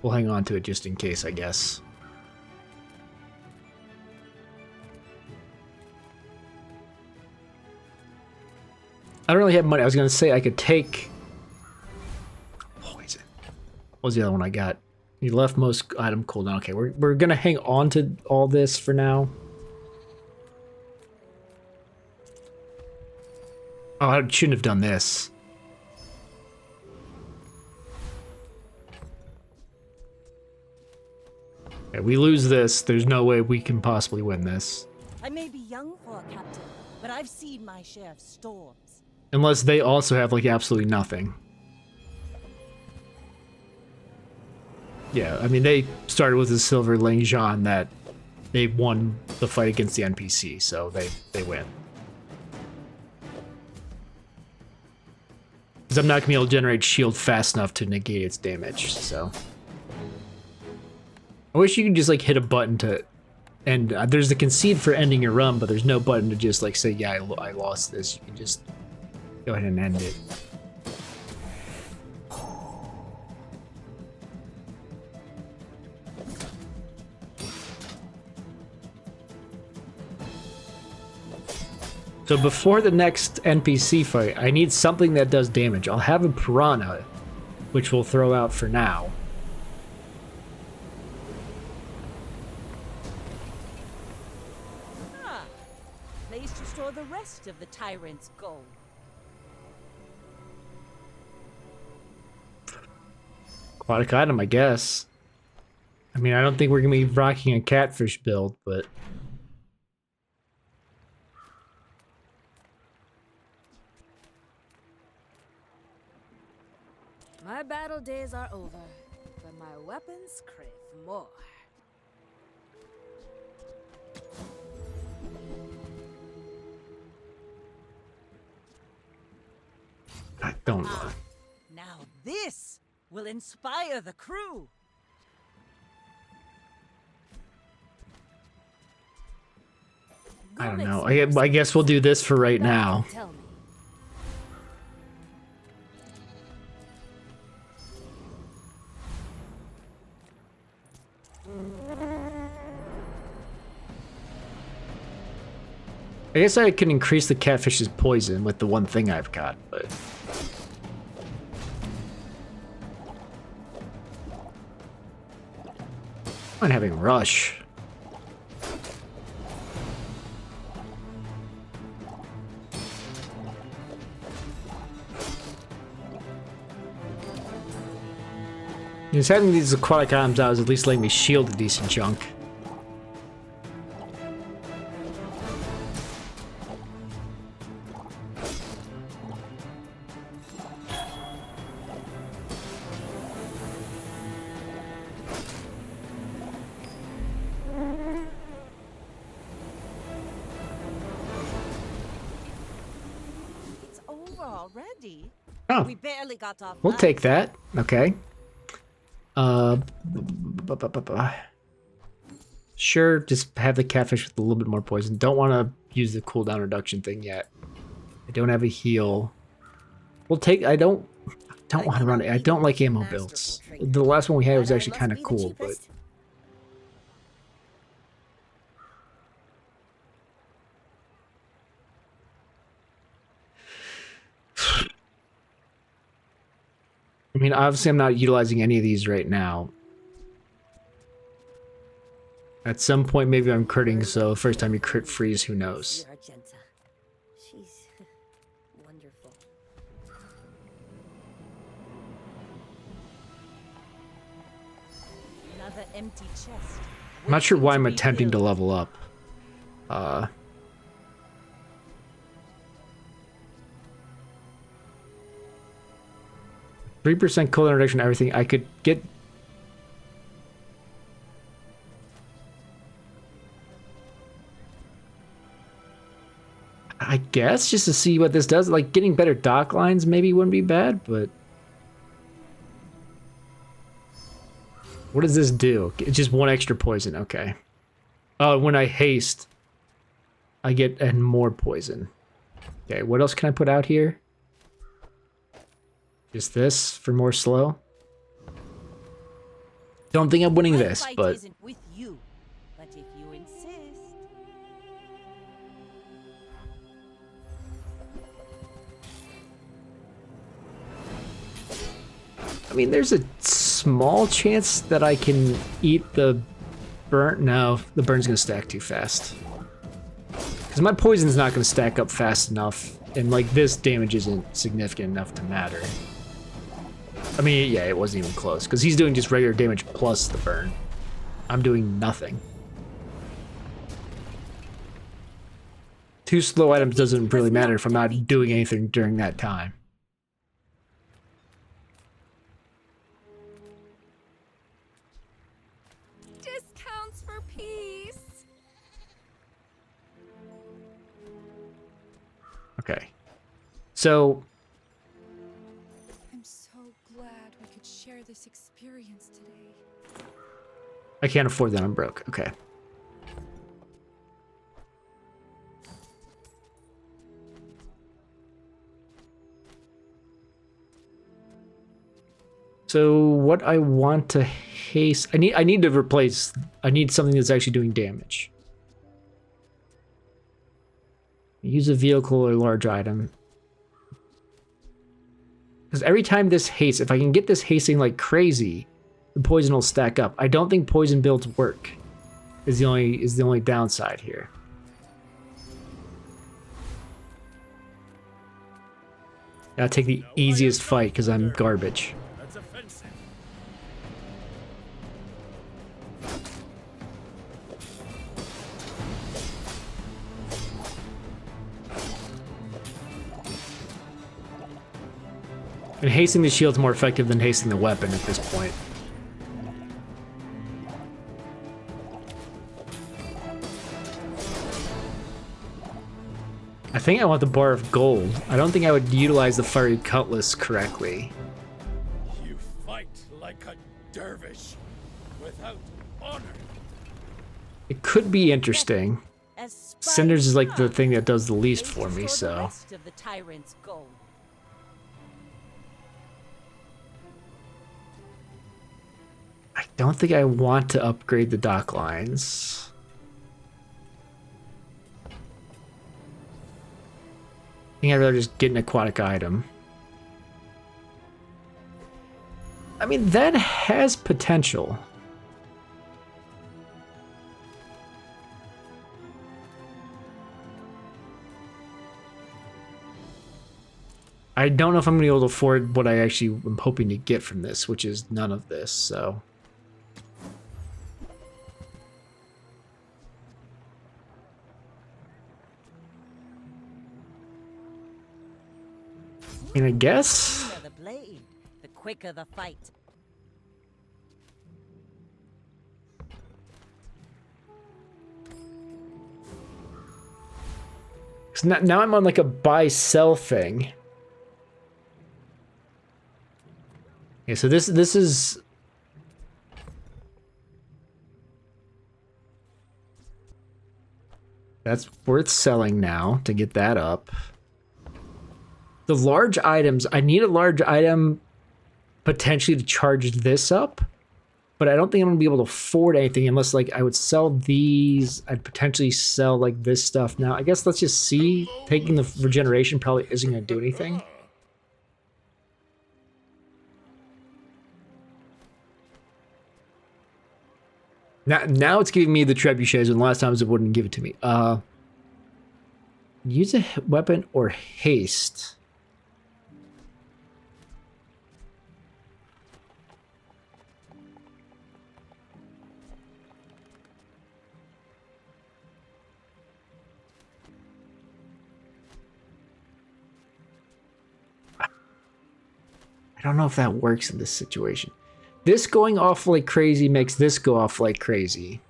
we'll hang on to it just in case, I guess. I don't really have money. I was going to say I could take... Poison. What was the other one I got? You left most item cooldown. Okay, we're going to hang on to all this for now. Oh, I shouldn't have done this. Okay, we lose this. There's no way we can possibly win this. I may be young for a captain, but I've seen my share of storms. Unless they also have, like, absolutely nothing. Yeah, I mean, they started with a silver Ling Zhan that they won the fight against the NPC, so they win. Because I'm not going to be able to generate shield fast enough to negate its damage, so... I wish you could just, like, hit a button to end... there's the concede for ending your run, but there's no button to just, like, say, yeah, I lost this. You can just go ahead and end it. So before the next NPC fight, I need something that does damage. I'll have a piranha, which we'll throw out for now. Ah, place to store the rest of the tyrant's gold. Aquatic item, I guess. I mean, I don't think we're going to be rocking a catfish build, but... My battle days are over, but my weapons crave more. I don't know. Now this will inspire the crew. I don't know. I guess we'll do this for right now. Tell me. I guess I can increase the catfish's poison with the one thing I've got, but... I'm having rush. Just having these aquatic items out is at least letting me shield a decent chunk. It's over already. Oh. We barely got off. We'll take that. Okay. Sure, just have the catfish with a little bit more poison. Don't want to use the cooldown reduction thing yet. I don't have a heal. We'll take. I don't want to run it. I don't like ammo builds. The last one we had was actually kind of cool, but. I mean, obviously I'm not utilizing any of these right now. At some point, maybe I'm critting, so first time you crit freeze, who knows? She's wonderful. Another empty chest. I'm not sure why I'm attempting to level up. 3% cooldown reduction, everything. I could get. I guess just to see what this does. Like getting better dock lines maybe wouldn't be bad, but. What does this do? It's just one extra poison. Okay. Oh, when I haste, I get and more poison. Okay, what else can I put out here? Just this for more slow. Don't think I'm winning this, but Isn't with you, but if you insist. I mean, there's a small chance that I can eat the burn. No, the burn's gonna stack too fast. Because my poison's not gonna stack up fast enough, and like this damage isn't significant enough to matter. I mean, yeah, it wasn't even close, because he's doing just regular damage plus the burn. I'm doing nothing. 2 slow items doesn't really matter if I'm not doing anything during that time. Discounts for peace. Okay. So... I'm so glad we could share this experience today. I can't afford that, I'm broke. Okay. So what I want to haste, I need to replace, I need something that's actually doing damage. Use a vehicle or large item. Because every time this haste, if I can get this hasting like crazy, the poison will stack up. I don't think poison builds work. Is the only downside here. Gotta take the easiest fight because I'm garbage. That's offensive. And hasting the shield's more effective than hasting the weapon at this point. I think I want the bar of gold. I don't think I would utilize the fiery cutlass correctly. You fight like a dervish without honor. It could be interesting. Cinders is like the thing that does the least for me, so. The rest of the tyrant's gold. I don't think I want to upgrade the dock lines. I think I'd rather just get an aquatic item. I mean, that has potential. I don't know if I'm going to be able to afford what I actually am hoping to get from this, which is none of this, so. I mean, I guess. The sooner the blade, the quicker the fight. So now I'm on like a buy-sell thing. Okay, so this is. That's worth selling now to get that up. The large items, I need a large item potentially to charge this up, but I don't think I'm gonna be able to afford anything unless like I would sell these. I'd potentially sell like this stuff now. I guess let's just see. Taking the regeneration probably isn't gonna do anything. Now it's giving me the trebuchets, and last times it wouldn't give it to me. Use a weapon or haste. I don't know if that works in this situation. This going off like crazy makes this go off like crazy.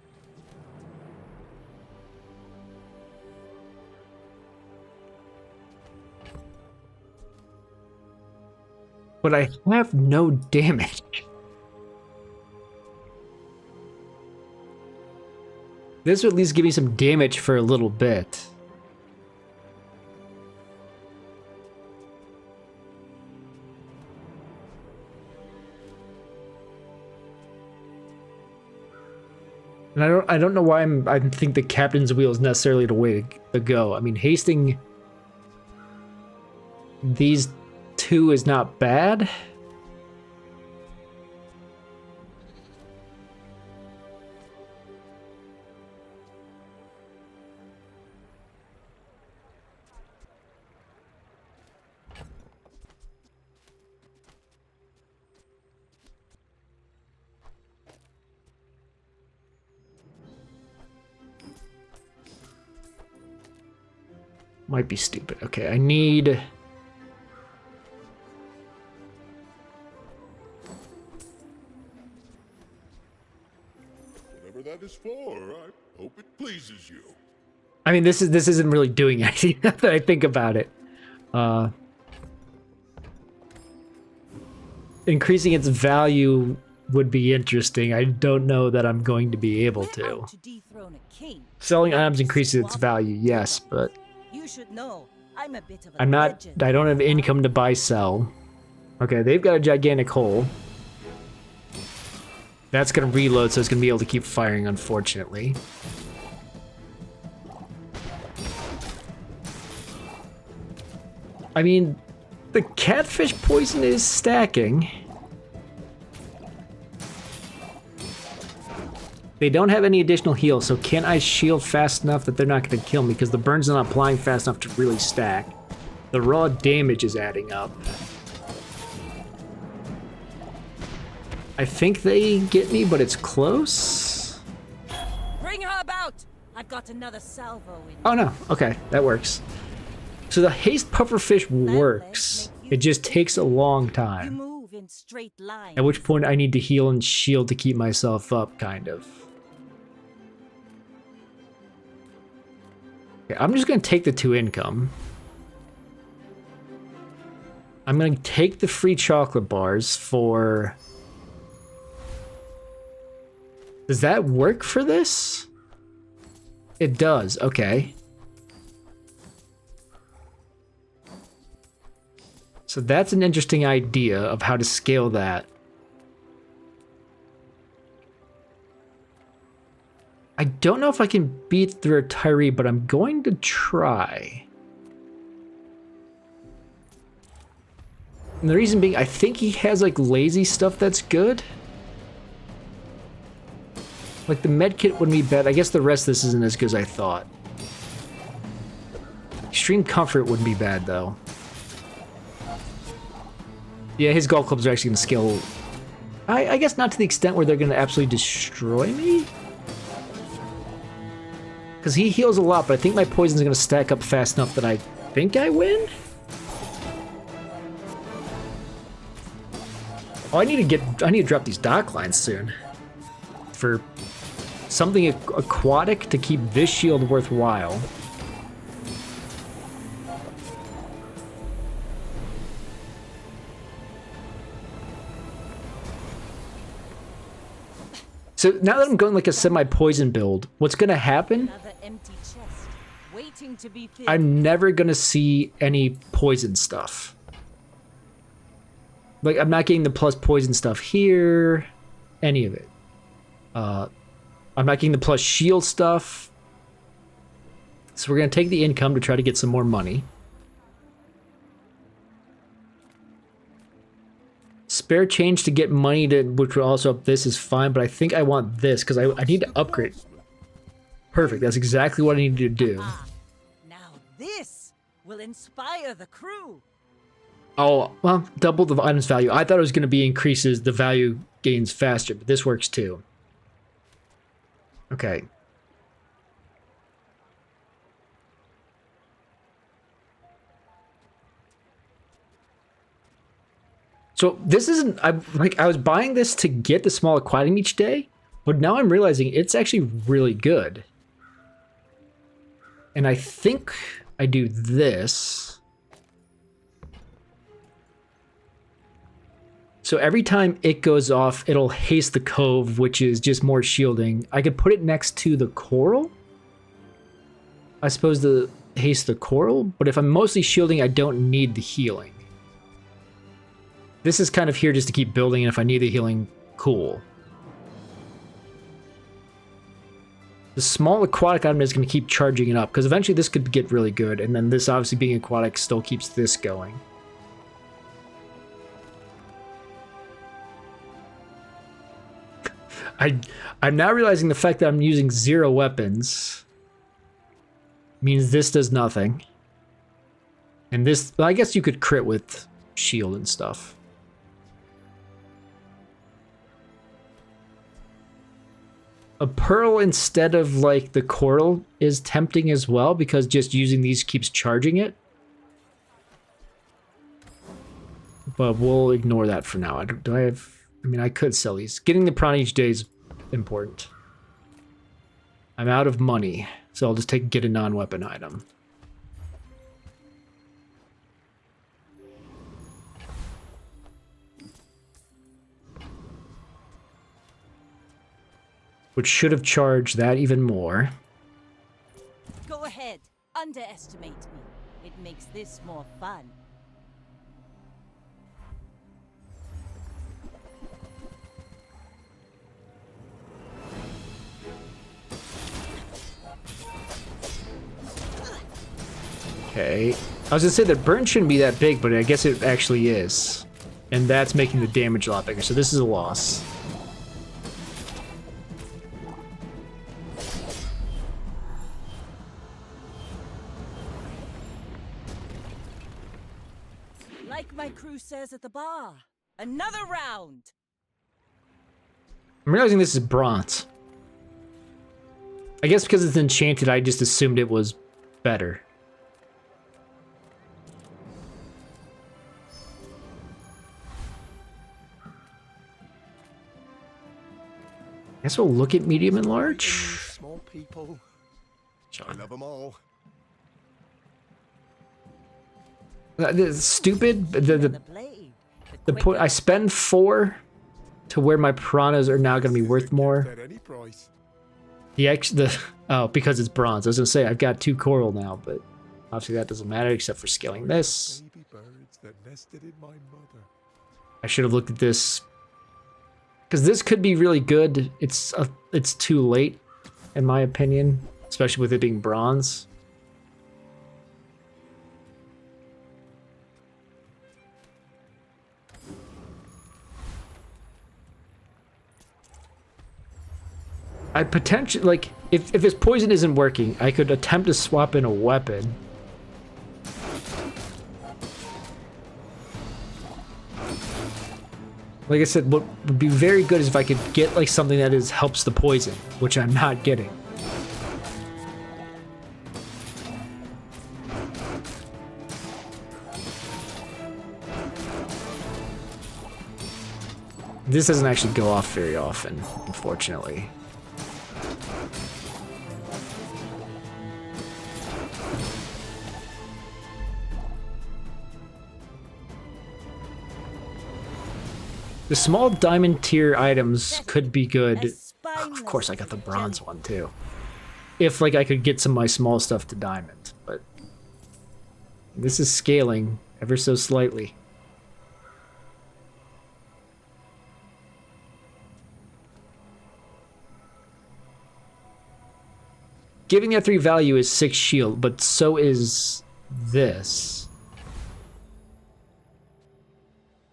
But I have no damage. This would at least give me some damage for a little bit. And I don't know why I think the captain's wheel is necessarily the way to go. I mean, hasting these two is not bad. Might be stupid. Okay, I need... Whatever that is for, I hope it pleases you. I mean, this isn't really doing anything now that I think about it. Increasing its value would be interesting. I don't know that I'm going to be able to. Selling items increases its value, yes, but You should know, I'm a bit of a I'm not. legend. I don't have income to buy sell. Okay, they've got a gigantic hole. That's gonna reload, so it's gonna be able to keep firing, unfortunately. I mean, the catfish poison is stacking. They don't have any additional heal, so can I shield fast enough that they're not going to kill me? Because the burn's not applying fast enough to really stack. The raw damage is adding up. I think they get me, but it's close. Bring her about! I've got another salvo in. Oh no, okay, that works. So the haste pufferfish works. It just takes a long You time. move in straight lines. At which point I need to heal and shield to keep myself up, kind of. Okay, I'm just gonna take the 2 income. I'm gonna take the free chocolate bars for... Does that work for this? It does, okay. So that's an interesting idea of how to scale that. I don't know if I can beat the retiree, but I'm going to try. And the reason being, I think he has like lazy stuff that's good. Like the medkit wouldn't be bad. I guess the rest of this isn't as good as I thought. Extreme comfort wouldn't be bad though. Yeah, his golf clubs are actually gonna scale. I guess not to the extent where they're gonna absolutely destroy me. Because he heals a lot, but I think my poison's gonna stack up fast enough that I think I win? Oh, I need to drop these dock lines soon. For something aquatic to keep this shield worthwhile. So now that I'm going like a semi-poison build, what's gonna happen? Another empty chest, waiting to be filled. I'm never gonna see any poison stuff. Like, I'm not getting the plus poison stuff here, any of it. I'm not getting the plus shield stuff. So we're gonna take the income to try to get some more money. Spare change to get money to, which will also up this is fine, but I think I want this because I need to upgrade. Perfect, that's exactly what I need to do. Now this will inspire the crew. Oh, well, double the item's value. I thought it was going to be increases the value gains faster, but this works too. Okay. So this isn't, I was buying this to get the small aquarium each day, but now I'm realizing it's actually really good. And I think I do this. So every time it goes off, it'll haste the cove, which is just more shielding. I could put it next to the coral. I suppose to haste the coral, but if I'm mostly shielding, I don't need the healing. This is kind of here just to keep building, and if I need the healing, cool. The small aquatic item is going to keep charging it up, because eventually this could get really good, and then this obviously being aquatic still keeps this going. I'm now realizing the fact that I'm using 0 weapons means this does nothing. And this, well, I guess you could crit with shield and stuff. A pearl instead of like the coral is tempting as well because just using these keeps charging it. But we'll ignore that for now. I mean, I could sell these. Getting the prawn each day is important. I'm out of money, so I'll just get a non-weapon item. Which should have charged that even more. Go ahead, underestimate me. It makes this more fun. Okay. I was gonna say the burn shouldn't be that big, but I guess it actually is. And that's making the damage a lot bigger, so this is a loss. Like my crew says at the bar, another round. I'm realizing this is bronze. I guess because it's enchanted, I just assumed it was better. guess we'll look at medium and large. Small people. John. I love them all. Stupid. The point I spend 4 to where my piranhas are now going to be worth more. At any price. Oh, because it's bronze. I was going to say I've got 2 coral now, but obviously that doesn't matter except for scaling this. Baby birds that nested in my mother. I should have looked at this because this could be really good. It's too late, in my opinion, especially with it being bronze. I potentially, like, if his poison isn't working, I could attempt to swap in a weapon. Like I said, what would be very good is if I could get, like, something that helps the poison, which I'm not getting. This doesn't actually go off very often, unfortunately. The small diamond tier items could be good. Of course, I got the bronze one too. If, like, I could get some of my small stuff to diamond, but this is scaling ever so slightly. Giving that 3 value is 6 shield, but so is this.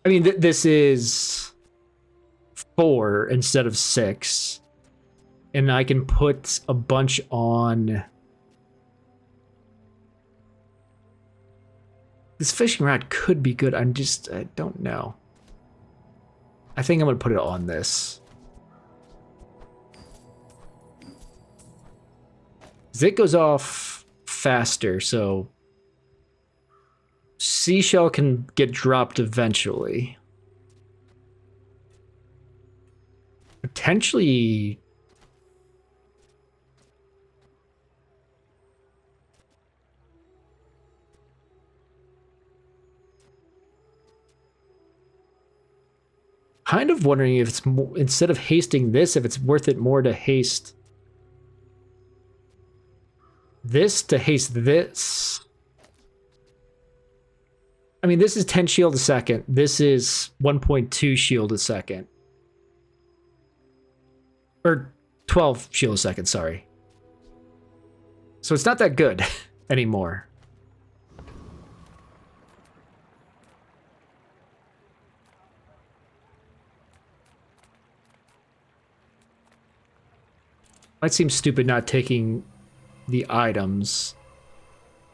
I mean, this is 4 instead of 6. And I can put a bunch on... This fishing rod could be good. I don't know. I think I'm going to put it on this. It goes off faster, so... Seashell can get dropped eventually. Potentially... Kind of wondering if it's more, instead of hasting this, if it's worth it more to haste this to haste this. I mean, this is 10 shield a second. This is 1.2 shield a second. Or 12 shield a second, sorry. So it's not that good anymore. Might seem stupid not taking the items.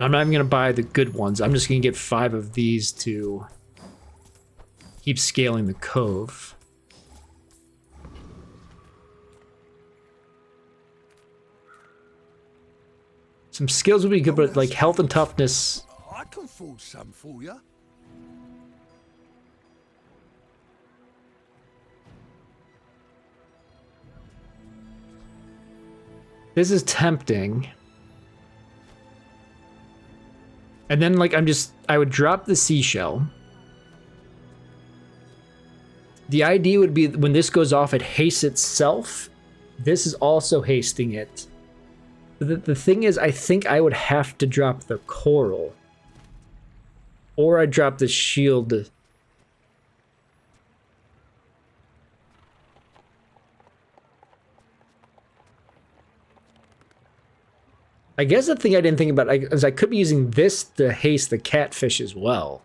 I'm not even going to buy the good ones. I'm just going to get 5 of these to keep scaling the cove. Some skills would be good, but like health and toughness. I can forge some for you. This is tempting. And then, like, I would drop the seashell. The idea would be when this goes off, it hastes itself. This is also hasting it. The thing is, I think I would have to drop the coral. Or I drop the shield. I guess the thing I didn't think about is I could be using this to haste the catfish as well.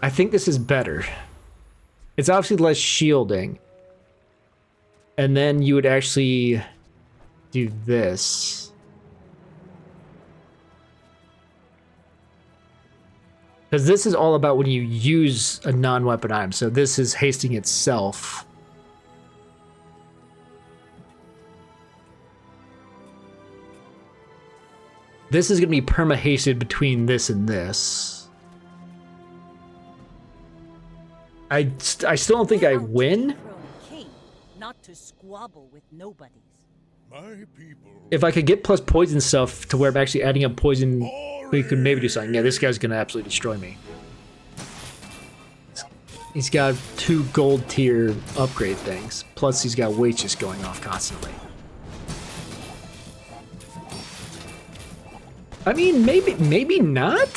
I think this is better. It's obviously less shielding. And then you would actually do this. Because this is all about when you use a non-weapon item. So this is hasting itself. This is going to be perma-hasted between this and this. I still don't think I win. Not to squabble with nobodies. My people. If I could get plus poison stuff to where I'm actually adding up poison, we could maybe do something. Yeah, this guy's gonna absolutely destroy me. He's got 2 gold tier upgrade things. Plus he's got weights just going off constantly. I mean, maybe not?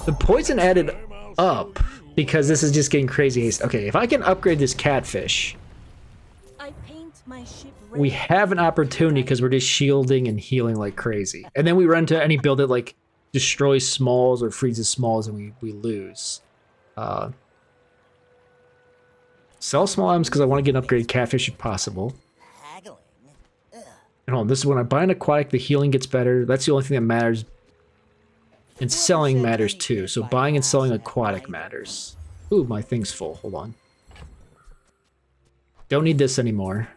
The poison added up because this is just getting crazy haste. Okay, if I can upgrade this catfish, we have an opportunity because we're just shielding and healing like crazy. And then we run to any build that like destroys smalls or freezes smalls and we lose. Sell small items because I want to get an upgraded catfish if possible. And hold on, this is when I buy an aquatic, the healing gets better. That's the only thing that matters. And selling matters too, so buying and selling aquatic matters. Ooh, my thing's full, hold on. Don't need this anymore.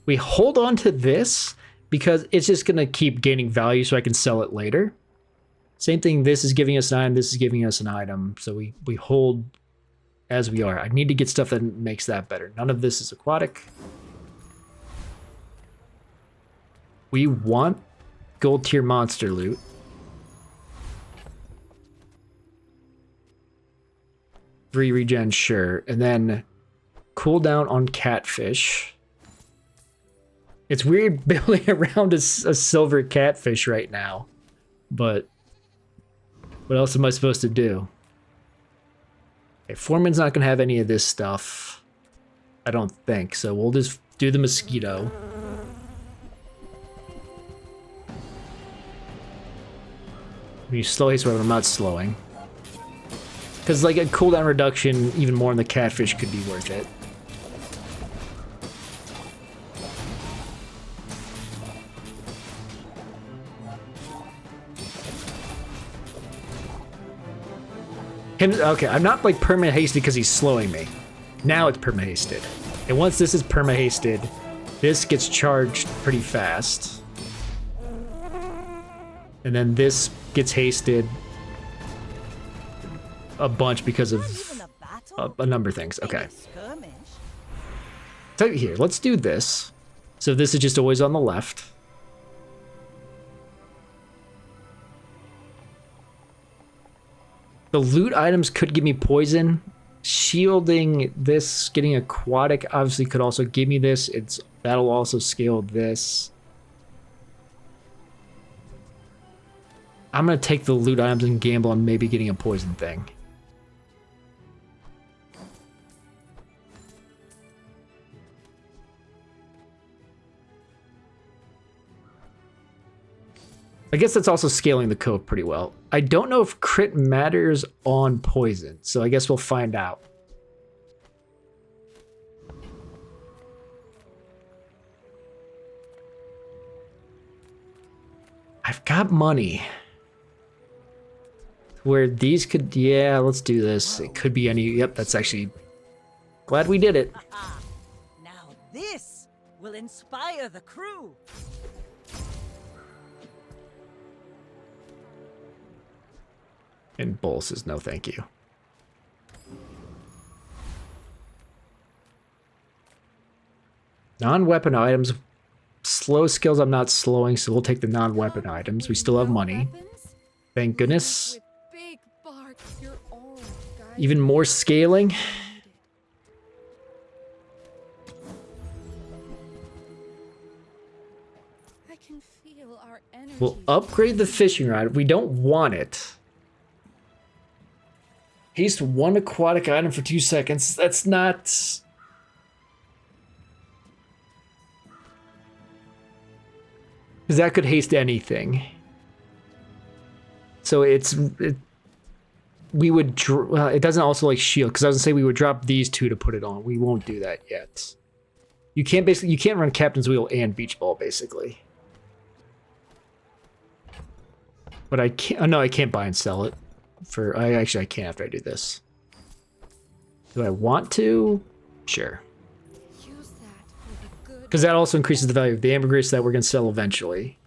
We hold on to this because it's just gonna keep gaining value so I can sell it later. Same thing, this is giving us an item, this is giving us an item, so we hold as we are. I need to get stuff that makes that better. None of this is aquatic. We want gold tier monster loot. Three regen, sure. And then cooldown on catfish. It's weird building around a silver catfish right now, but what else am I supposed to do? Okay, Foreman's not going to have any of this stuff. I don't think. So we'll just do the mosquito. When you slow haste, whatever, I'm not slowing. Because like a cooldown reduction, even more in the catfish could be worth it. Okay, I'm not like perma hasted because he's slowing me. Now it's perma hasted. And once this is perma hasted, this gets charged pretty fast. And then this gets hasted a bunch because of a number of things. Okay. So here, let's do this. So this is just always on the left. The loot items could give me poison. Shielding this, getting aquatic obviously could also give me this. That'll also scale this. I'm gonna take the loot items and gamble on maybe getting a poison thing. I guess that's also scaling the cove pretty well. I don't know if crit matters on poison, so I guess we'll find out. I've got money. Where these could, yeah, let's do this. It could be any, yep, that's actually, glad we did it. Now this will inspire the crew. And Bull says no thank you. Non-weapon items. Slow skills I'm not slowing, so we'll take the non-weapon items. We still have money. Thank goodness. Even more scaling. We'll upgrade the fishing rod. We don't want it. Haste one aquatic item for 2 seconds. That's not... Because that could haste anything. So we would well, it doesn't also like shield, because I was gonna say we would drop these two to put it on. We won't do that yet. You can't run Captain's Wheel and Beach Ball basically. But I can't. Oh, no, I can't buy and sell it. I can't after I do this. Do I want to? Sure. Because that also increases the value of the ambergris that we're gonna sell eventually.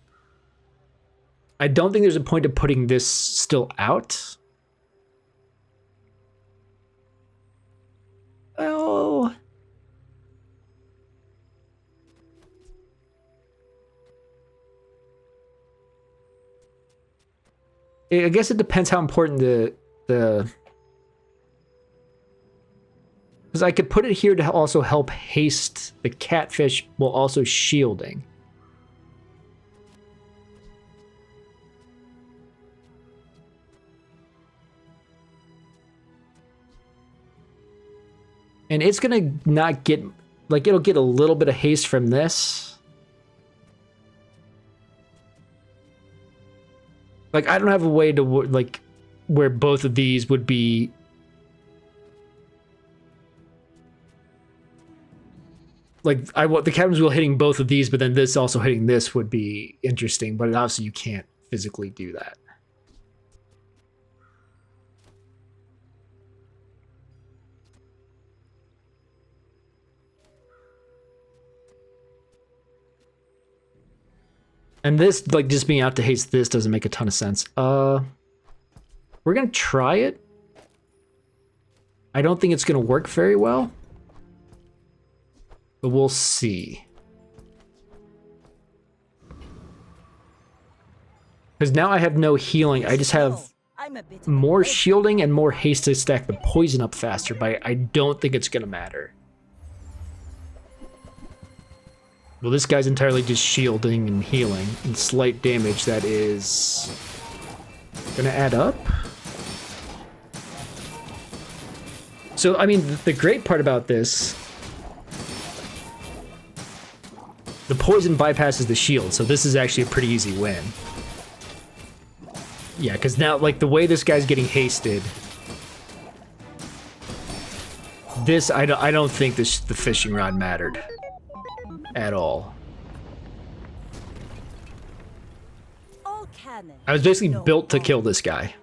I don't think there's a point of putting this still out. Oh. I guess it depends how important the because I could put it here to also help haste the catfish while also shielding. And it's gonna not get, like, it'll get a little bit of haste from this. Like, I don't have a way to, like, where both of these would be... Like, I want the Captain's Wheel hitting both of these, but then this also hitting this would be interesting, but obviously you can't physically do that. And this, like, just being out to haste this doesn't make a ton of sense. We're gonna try it. I don't think it's gonna work very well. But we'll see. Because now I have no healing, I just have more shielding and more haste to stack the poison up faster, but I don't think it's gonna matter. Well, this guy's entirely just shielding and healing, and slight damage that is gonna add up. So, I mean, the great part about this, the poison bypasses the shield, so this is actually a pretty easy win. Yeah, because now, like, the way this guy's getting hasted, this, I don't think the fishing rod mattered at all. I was basically built to kill this guy.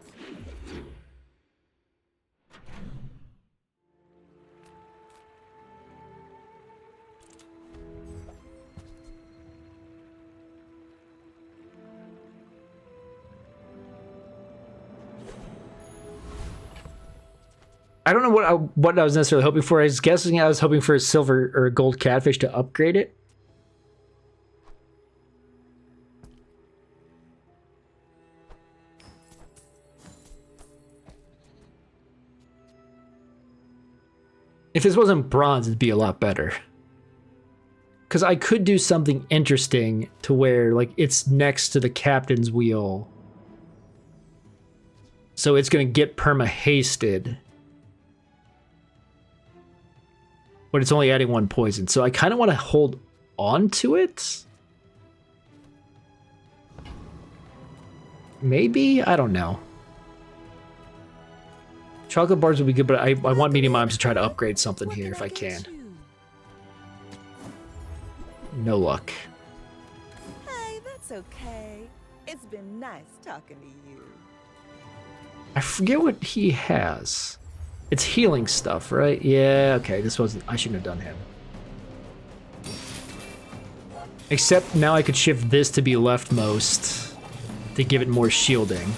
I don't know what I was necessarily hoping for. I was guessing I was hoping for a silver or a gold catfish to upgrade it. If this wasn't bronze, it'd be a lot better. Because I could do something interesting to where, like, it's next to the Captain's Wheel. So it's going to get perma-hasted. But it's only adding one poison. So I kind of want to hold on to it. Maybe? I don't know. Chocolate bars would be good, but I want medium arms to try to upgrade something here if I can. No luck. Hey, that's okay. It's been nice talking to you. I forget what he has. It's healing stuff, right? Yeah, okay, this wasn't... I shouldn't have done him. Except now I could shift this to be leftmost to give it more shielding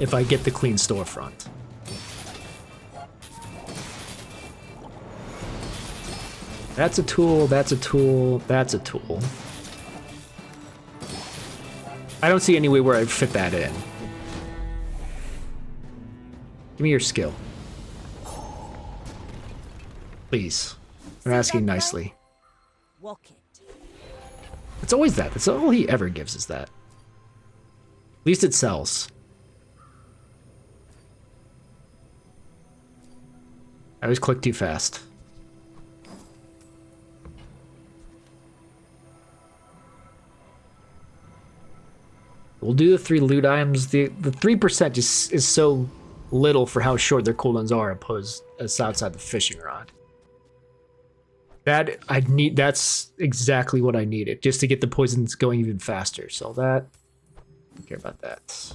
if I get the clean storefront. That's a tool, that's a tool, that's a tool. I don't see any way where I'd fit that in. Give me your skill. Please. I'm asking nicely. Walk it. It's always that. That's all he ever gives is that. At least it sells. I always click too fast. We'll do the 3 loot items. The 3% just is so little for how short their cooldowns are opposed as outside the fishing rod. That's exactly what I needed, just to get the poisons going even faster. So that, I don't care about that.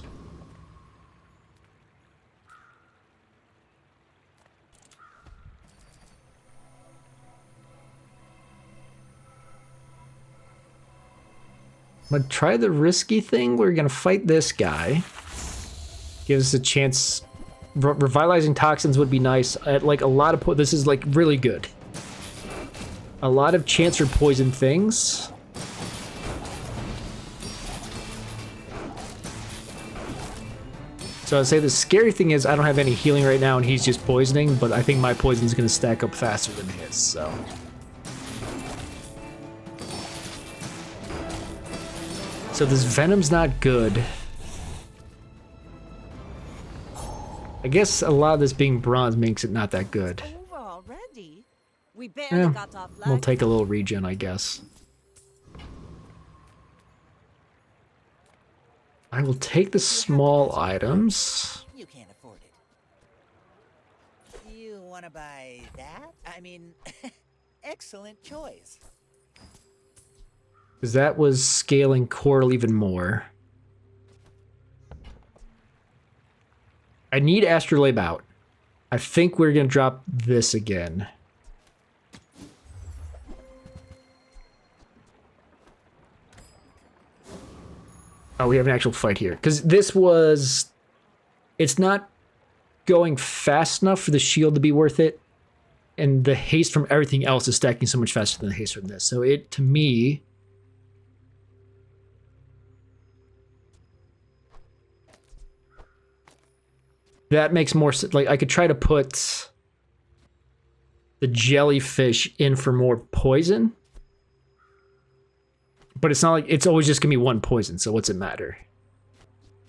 I'm gonna try the risky thing. We're gonna fight this guy. Gives us a chance. Revitalizing toxins would be nice. At like a lot of this is like really good. A lot of chance for poison things. So I'd say the scary thing is I don't have any healing right now and he's just poisoning, but I think my poison is going to stack up faster than his, so. So this venom's not good. I guess a lot of this being bronze makes it not that good. Over already? We barely got off We'll take a little regen, I guess. I will take the small items. You can't afford it. You want to buy that? I mean, excellent choice. Because that was scaling coral even more. I need Astrolabe out. I think we're going to drop this again. Oh, we have an actual fight here. Because this was... It's not going fast enough for the shield to be worth it. And the haste from everything else is stacking so much faster than the haste from this. So it, to me... That makes more sense. Like, I could try to put the jellyfish in for more poison. But it's not like it's always just gonna be one poison, so what's it matter?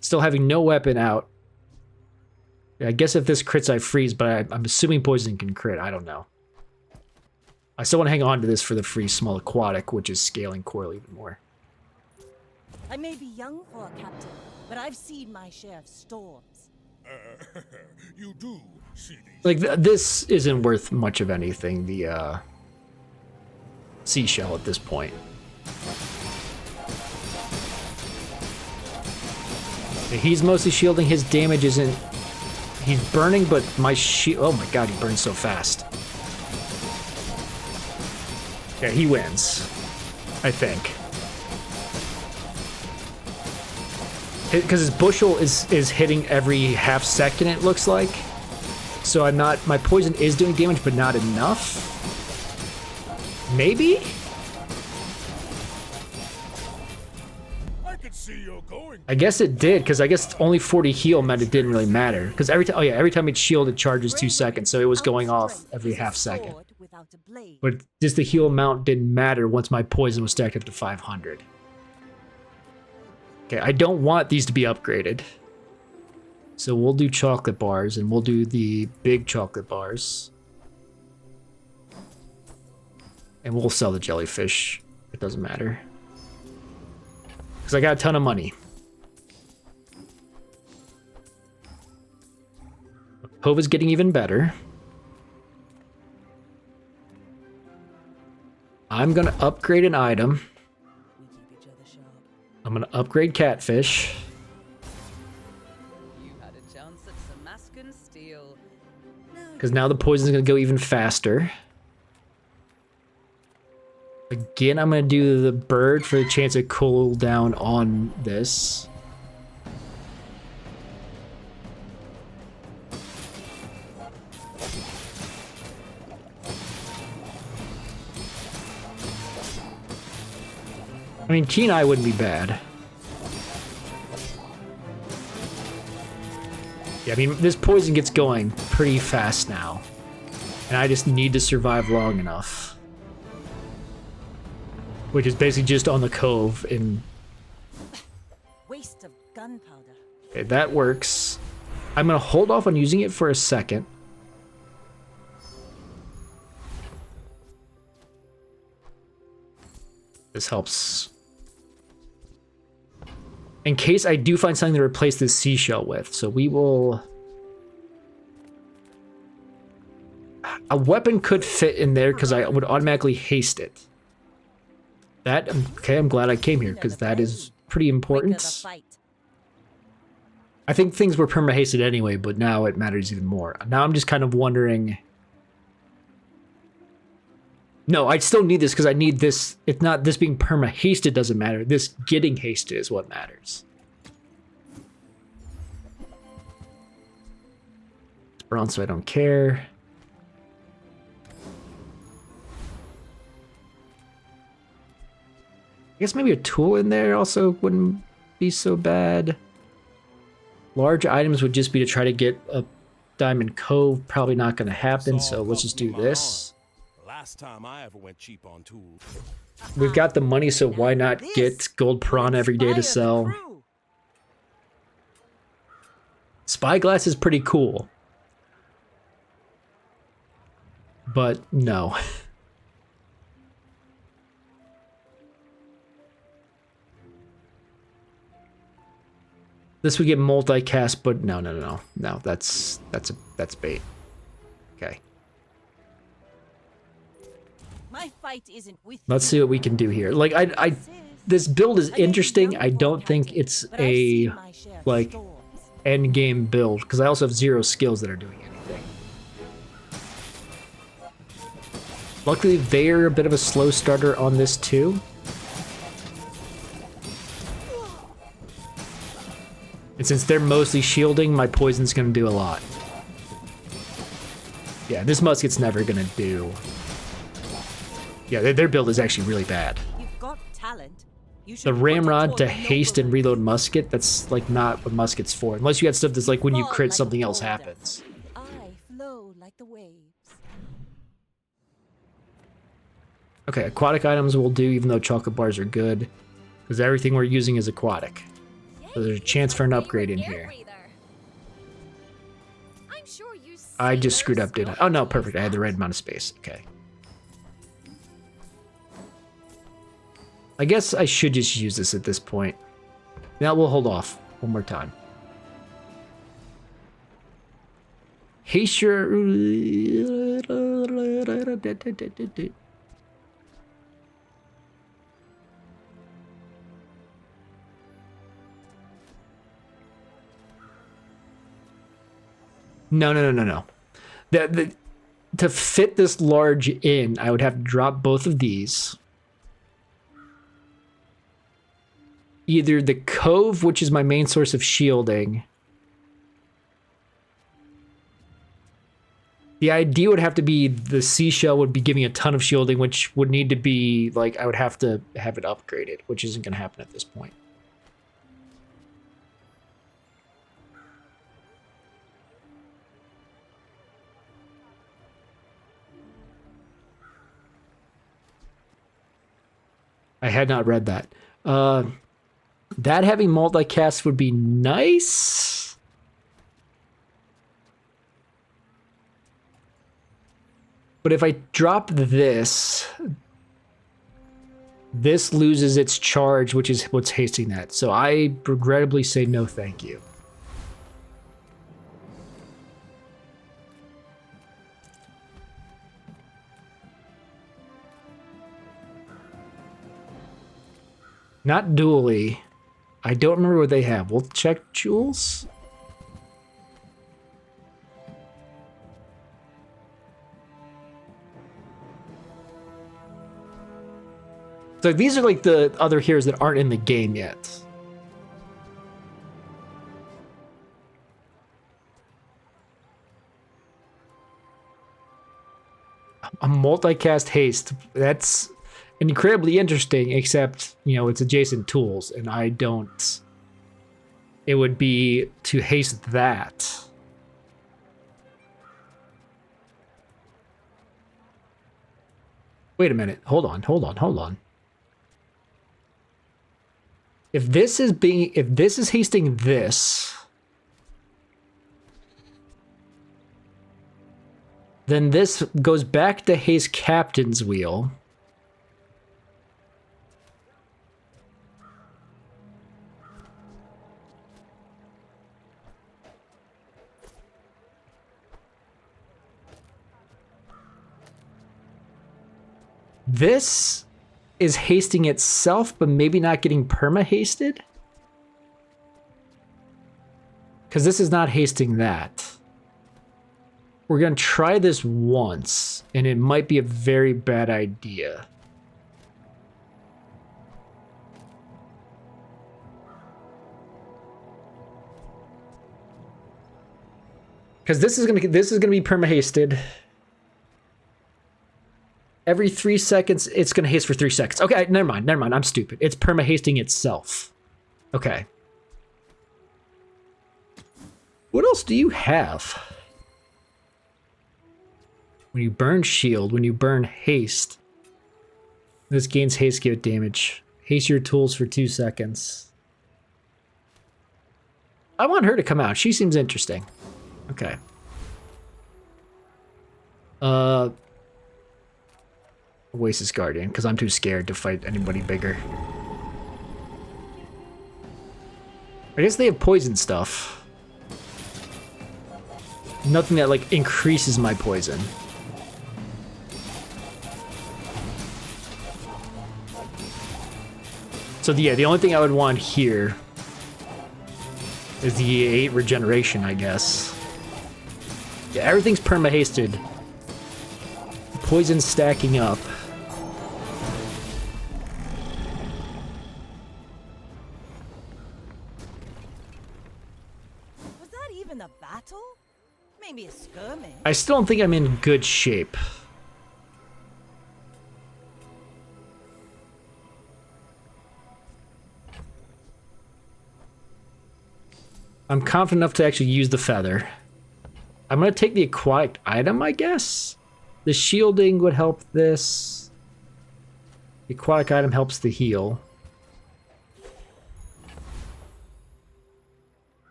Still having no weapon out. I guess if this crits, I freeze, but I'm assuming poison can crit. I don't know. I still want to hang on to this for the free small aquatic, which is scaling coral even more. I may be young for a captain, but I've seen my share of storms. You do see these. Like, this isn't worth much of anything, the seashell at this point. He's mostly shielding, his damage isn't... He's burning, but my shield... Oh my god, he burns so fast. Yeah, he wins. I think. Because his bushel is hitting every half second, it looks like. So I'm not... My poison is doing damage, but not enough? Maybe? I can see you're going. I guess it did, because I guess only 40 heal meant it didn't really matter. Because every time... Oh yeah, every time it shield, it charges 2 seconds, so it was going off every half second. But just the heal amount didn't matter once my poison was stacked up to 500. Okay, I don't want these to be upgraded. So we'll do chocolate bars, and we'll do the big chocolate bars. And we'll sell the jellyfish. It doesn't matter. Because I got a ton of money. Hova's getting even better. I'm going to upgrade an item. I'm going to upgrade catfish. You had a chance at some Mascan steel. Because now the poison's going to go even faster. Again, I'm going to do the bird for the chance of cool down on this. I mean, Keen Eye wouldn't be bad. Yeah, I mean, this poison gets going pretty fast now. And I just need to survive long enough. Which is basically just on the cove in... Waste of gunpowder. Okay, that works. I'm going to hold off on using it for a second. This helps. in case I do find something to replace this seashell with. So we will... A weapon could fit in there because I would automatically haste it. That, okay, I'm glad I came here because that is pretty important. I think things were perma-hasted anyway, but now it matters even more. Now I'm just kind of wondering... No, I still need this because I need this. It's not this being perma-hasted doesn't matter. This getting hasted is what matters. It's bronze, so I don't care. I guess maybe a tool in there also wouldn't be so bad. Large items would just be to try to get a Diamond Cove. Probably not going to happen, so let's just do this. Last time I ever went cheap on tools. We've got the money, so why not get gold prawn every day to sell? Spyglass is pretty cool. But no. This would get multicast, but no, that's bait. Okay. My fight isn't with Let's see what we can do here. Like this build is interesting. I don't think it's a like end game build because I also have 0 skills that are doing anything. Luckily, they're a bit of a slow starter on this too. And since they're mostly shielding, my poison's gonna do a lot. Yeah, this musket's never gonna do. Yeah, their build is actually really bad. You've got talent. The ramrod to haste and reload musket, that's like not what musket's for. Unless you had stuff that's like when you crit, something else happens. I flow like the waves. Okay, aquatic items will do even though chocolate bars are good. Because everything we're using is aquatic. So there's a chance for an upgrade in here. I just screwed up, didn't I? Oh no, perfect. I had the right amount of space. Okay. I guess I should just use this at this point. Now we'll hold off one more time. Haste your... No. To fit this large in, I would have to drop both of these. Either the cove, which is my main source of shielding. The idea would have to be the seashell would be giving a ton of shielding, which would need to be, like, I would have to have it upgraded, which isn't going to happen at this point. I had not read that. That having multicast would be nice. But if I drop this, this loses its charge, which is what's hasting that. So I regrettably say no thank you. Not dually. I don't remember what they have. We'll check jewels. So these are like the other heroes that aren't in the game yet. A multicast haste. That's incredibly interesting, except, you know, it's adjacent tools, and I don't... It would be to haste that. Wait a minute. Hold on. If this is hasting this, then this goes back to haste Captain's Wheel. This is hasting itself, but maybe not getting perma-hasted? Because this is not hasting that. We're going to try this once, and it might be a very bad idea. Because this is gonna be perma-hasted. Every 3 seconds, it's gonna haste for 3 seconds. Okay, never mind. I'm stupid. It's perma-hasting itself. Okay. What else do you have? When you burn shield, when you burn haste, this gains haste give damage. Haste your tools for 2 seconds. I want her to come out. She seems interesting. Okay. Oasis Guardian, because I'm too scared to fight anybody bigger. I guess they have poison stuff. Nothing that, like, increases my poison. So, yeah, the only thing I would want here is the 8 regeneration, I guess. Yeah, everything's perma-hasted. Poison stacking up. Was that even a battle? Maybe a skirmish. I still don't think I'm in good shape. I'm confident enough to actually use the feather. I'm going to take the aquatic item, I guess? The shielding would help this. The aquatic item helps the heal.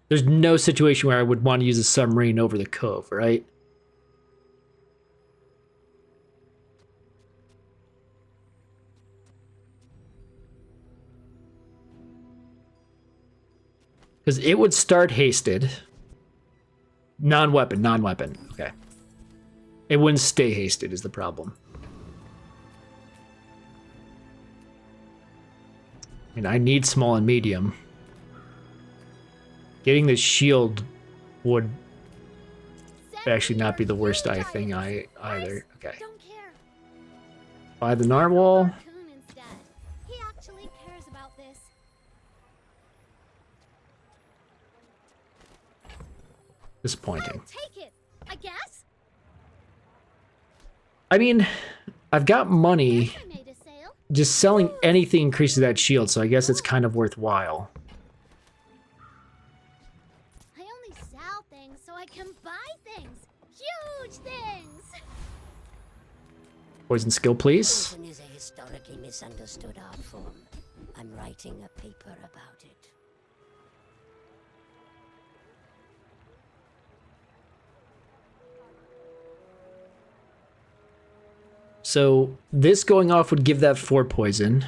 There's no situation where I would want to use a submarine over the cove, right? Because it would start hasted. Non-weapon. Okay. It wouldn't stay hasted is the problem. I mean, I need small and medium. Getting the shield would actually not be the worst thing either. Okay. Buy the narwhal. He actually cares about this. Disappointing. Take it, I guess. I mean, I've got money. Just selling anything increases that shield, so I guess it's kind of worthwhile. I only sell things so I can buy things. Huge things. Poison skill, please. Poison is a historically misunderstood art form. I'm writing a paper about it. So this going off would give that 4 poison.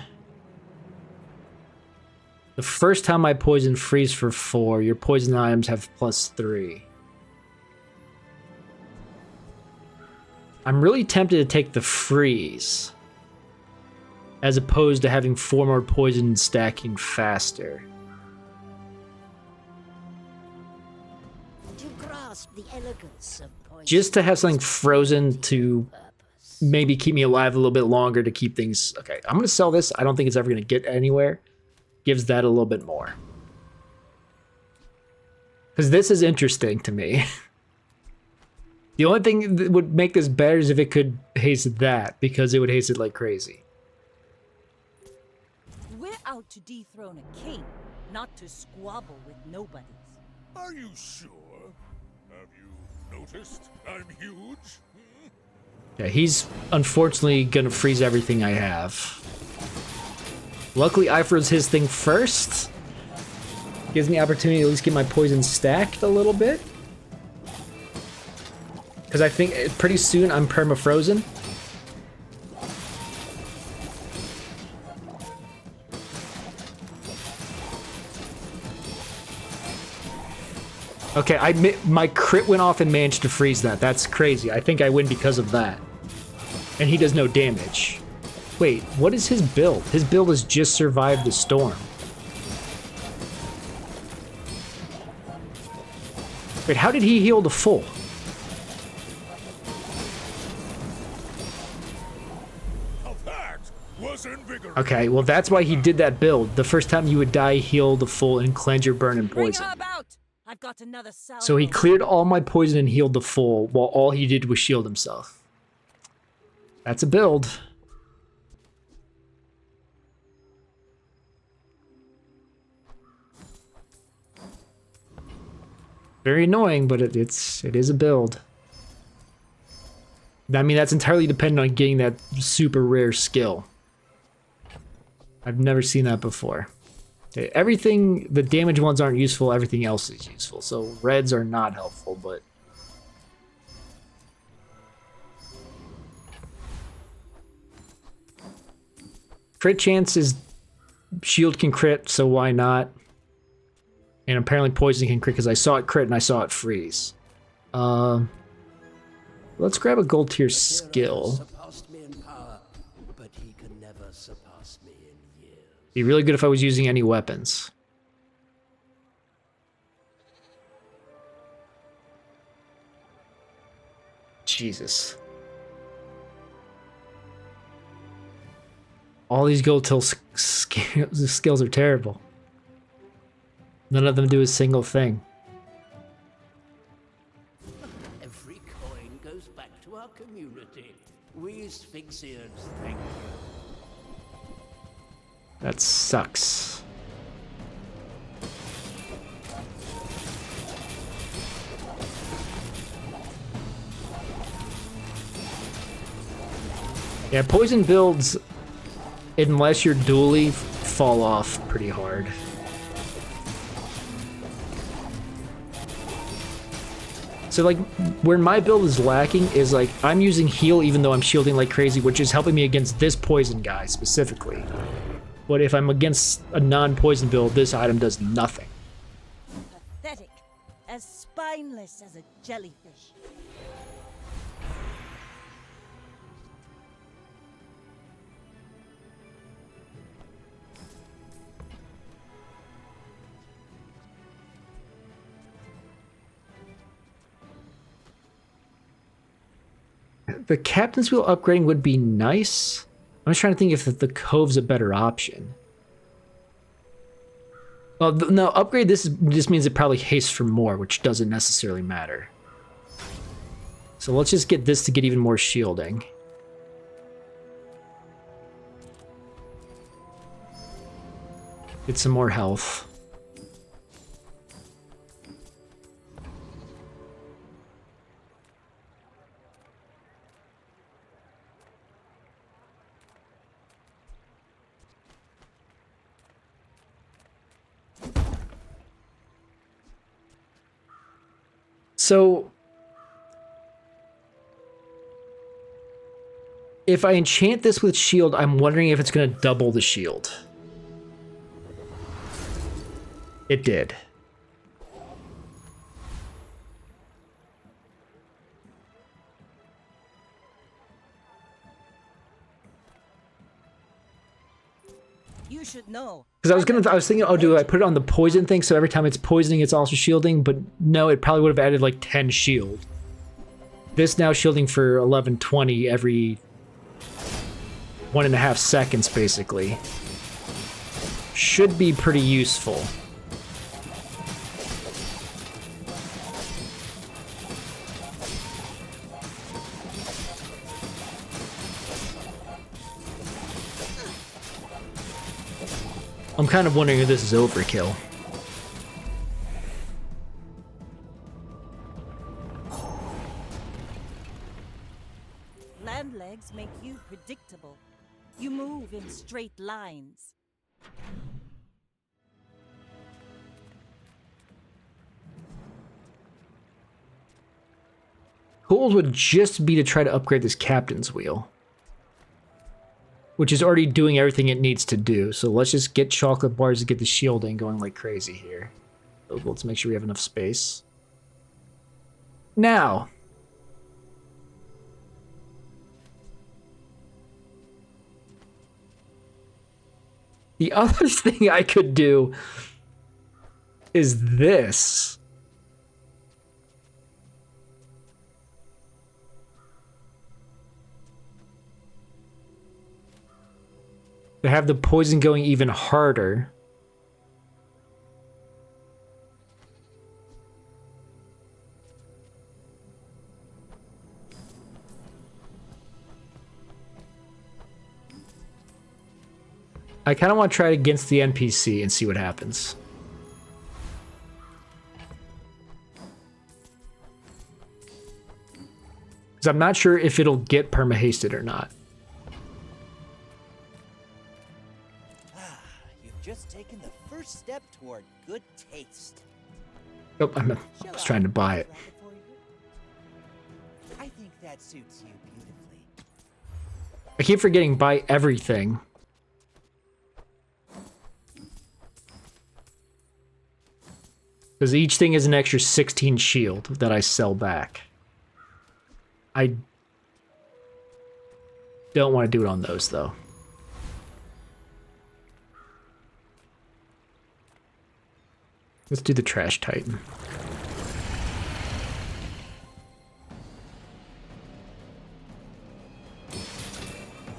The first time I poison freeze for 4, your poison items have +3. I'm really tempted to take the freeze, as opposed to having 4 more poison stacking faster. To grasp the elegance of poison. Just to have something frozen to maybe keep me alive a little bit longer to keep things... Okay, I'm going to sell this. I don't think it's ever going to get anywhere. Gives that a little bit more. Because this is interesting to me. The only thing that would make this better is if it could haste that, because it would haste it like crazy. We're out to dethrone a king, not to squabble with nobodies. Are you sure? Have you noticed I'm huge? Yeah, he's unfortunately gonna freeze everything I have. Luckily, I froze his thing first. Gives me opportunity to at least get my poison stacked a little bit. Because I think pretty soon I'm perma-frozen. Okay, my crit went off and managed to freeze that. That's crazy. I think I win because of that. And he does no damage. Wait, what is his build? His build has just survived the storm. Wait, how did he heal the full? Okay, well that's why he did that build. The first time you would die, heal the full and cleanse your burn and poison. I've got another salvo. So he cleared all my poison and healed the full, while all he did was shield himself. That's a build. Very annoying, but it is a build. I mean, that's entirely dependent on getting that super rare skill. I've never seen that before. Okay, everything, the damage ones aren't useful, everything else is useful. So reds are not helpful, but... Crit chance is... Shield can crit, so why not? And apparently poison can crit because I saw it crit and I saw it freeze. Let's grab a gold tier skill. Be really good if I was using any weapons. Jesus. All these gold tier skills are terrible. None of them do a single thing. Every coin goes back to our community. We Sphinxians thank you. That sucks. Yeah, poison builds, unless you're dually, fall off pretty hard. So like, where my build is lacking is like, I'm using heal even though I'm shielding like crazy, which is helping me against this poison guy specifically. But if I'm against a non-poison build, this item does nothing. Pathetic. As spineless as a jellyfish. The captain's wheel upgrading would be nice. I'm just trying to think if the cove's a better option. Well, no, upgrade this just means it probably hastes for more, which doesn't necessarily matter. So let's just get this to get even more shielding. Get some more health. So, if I enchant this with shield, I'm wondering if it's going to double the shield. It did. You should know. Because I was thinking, oh, do I put it on the poison thing so every time it's poisoning, it's also shielding? But no, it probably would have added like 10 shield. This now shielding for 1120 every 1.5 seconds, basically. Should be pretty useful. I'm kind of wondering if this is overkill. Land legs make you predictable. You move in straight lines. Goals would just be to try to upgrade this captain's wheel, which is already doing everything it needs to do. So let's just get chocolate bars to get the shielding going like crazy here. Let's make sure we have enough space. Now, The other thing I could do is this. To have the poison going even harder. I kind of want to try it against the NPC and see what happens. Because I'm not sure if it'll get perma-hasted or not. You've just taken the first step toward good taste. Oh, I was trying to buy it. I think that suits you beautifully. I keep forgetting buy everything. Because each thing is an extra 16 shield that I sell back. I don't want to do it on those, though. Let's do the Trash Titan.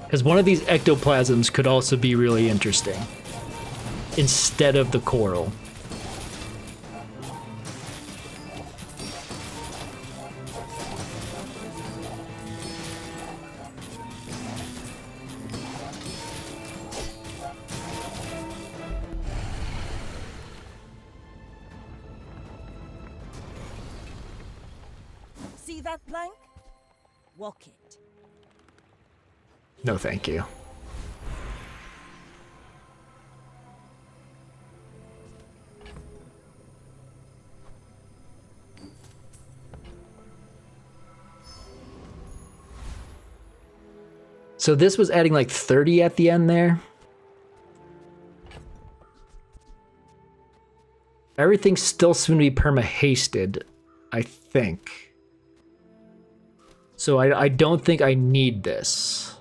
Because one of these ectoplasms could also be really interesting. Instead of the coral. See that plank? Walk it. No, thank you. So this was adding like 30 at the end there. Everything's still soon to be perma-hasted, I think. So I don't think I need this.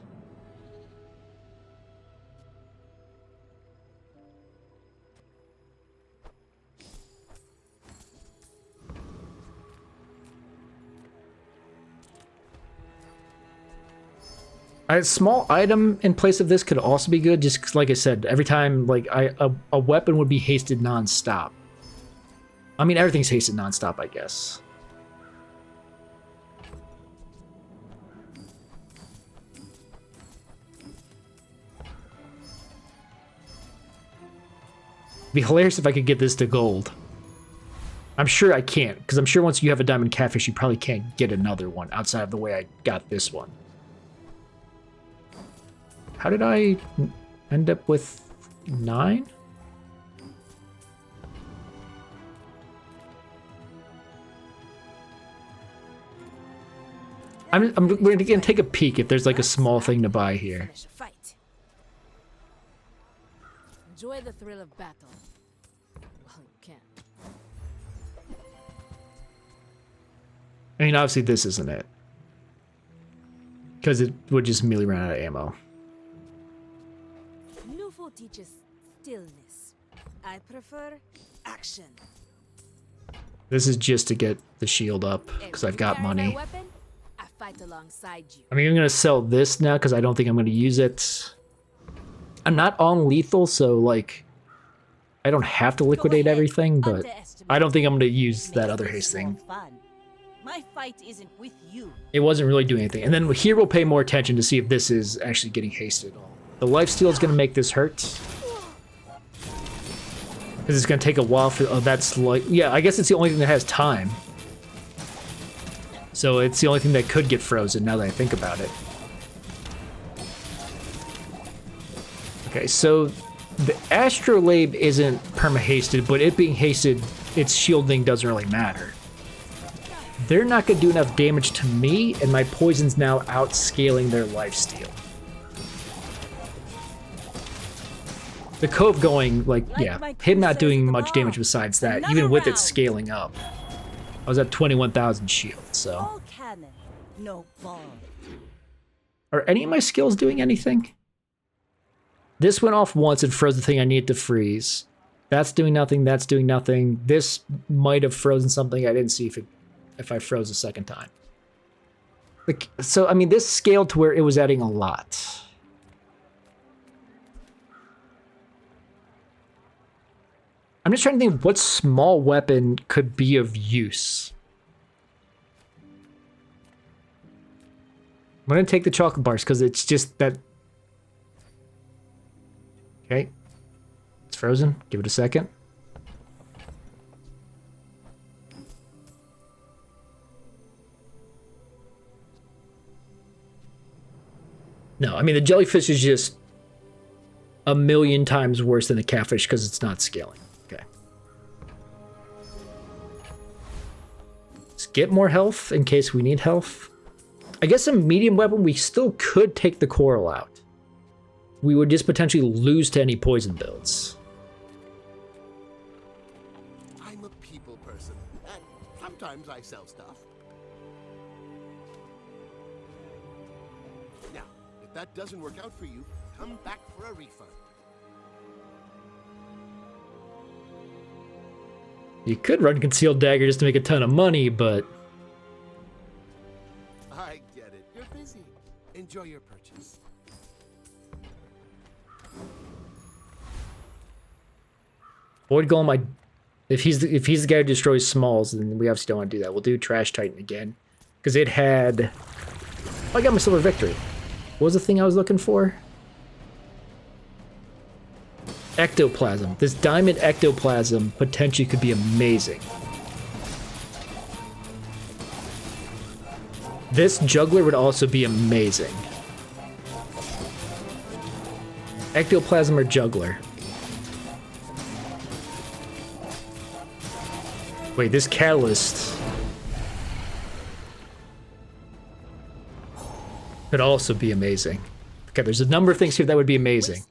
A small item in place of this could also be good, just 'cause, like I said, every time like a weapon would be hasted non-stop. I mean, everything's hasted non-stop, I guess. It'd be hilarious if I could get this to gold. I'm sure I can't, because I'm sure once you have a diamond catfish, you probably can't get another one outside of the way I got this one. How did I end up with 9? I'm going to take a peek if there's like a small thing to buy here. Finish a fight. Enjoy the thrill of battle. Well, you can. I mean, obviously this isn't it. Because it would just immediately run out of ammo. Lufo teaches stillness. I prefer action. This is just to get the shield up, because I've got money. Weapon, I fight alongside you. I mean, I'm going to sell this now, because I don't think I'm going to use it. I'm not on lethal, so, like, I don't have to liquidate everything, but I don't think I'm going to use that other haste thing. My fight isn't with you. It wasn't really doing anything. And then here we'll pay more attention to see if this is actually getting hasted at all. The lifesteal is going to make this hurt. Because it's going to take a while for... Oh, that's like... Yeah, I guess it's the only thing that has time. So it's the only thing that could get frozen now that I think about it. Okay, so the Astrolabe isn't perma-hasted, but it being hasted, its shielding doesn't really matter. They're not going to do enough damage to me, and my poison's now outscaling their lifesteal. The Cove going, like, yeah, him not doing much damage besides that, even with it scaling up. I was at 21,000 shield, so. All cannon, no bomb. Are any of my skills doing anything? This went off once and froze the thing I needed to freeze. That's doing nothing. That's doing nothing. This might have frozen something. I didn't see if I froze a second time. Like, so, I mean, this scaled to where it was adding a lot. I'm just trying to think what small weapon could be of use. I'm going to take the chocolate bars because it's just that... Okay. It's frozen. Give it a second. No, I mean, the jellyfish is just a million times worse than the catfish because it's not scaling. Okay. Let's get more health in case we need health. I guess a medium weapon, we still could take the coral out. We would just potentially lose to any poison builds. I'm a people person, and sometimes I sell stuff. Now, if that doesn't work out for you, come back for a refund. You could run Concealed Dagger just to make a ton of money, but... I get it. You're busy. Enjoy your purchase. Void Golem, if he's the guy who destroys smalls, then we obviously don't want to do that. We'll do Trash Titan again. Because it had... Oh, I got my silver victory. What was the thing I was looking for? Ectoplasm. This diamond ectoplasm potentially could be amazing. This juggler would also be amazing. Ectoplasm or juggler? Wait, this catalyst could also be amazing. Okay, there's a number of things here that would be amazing.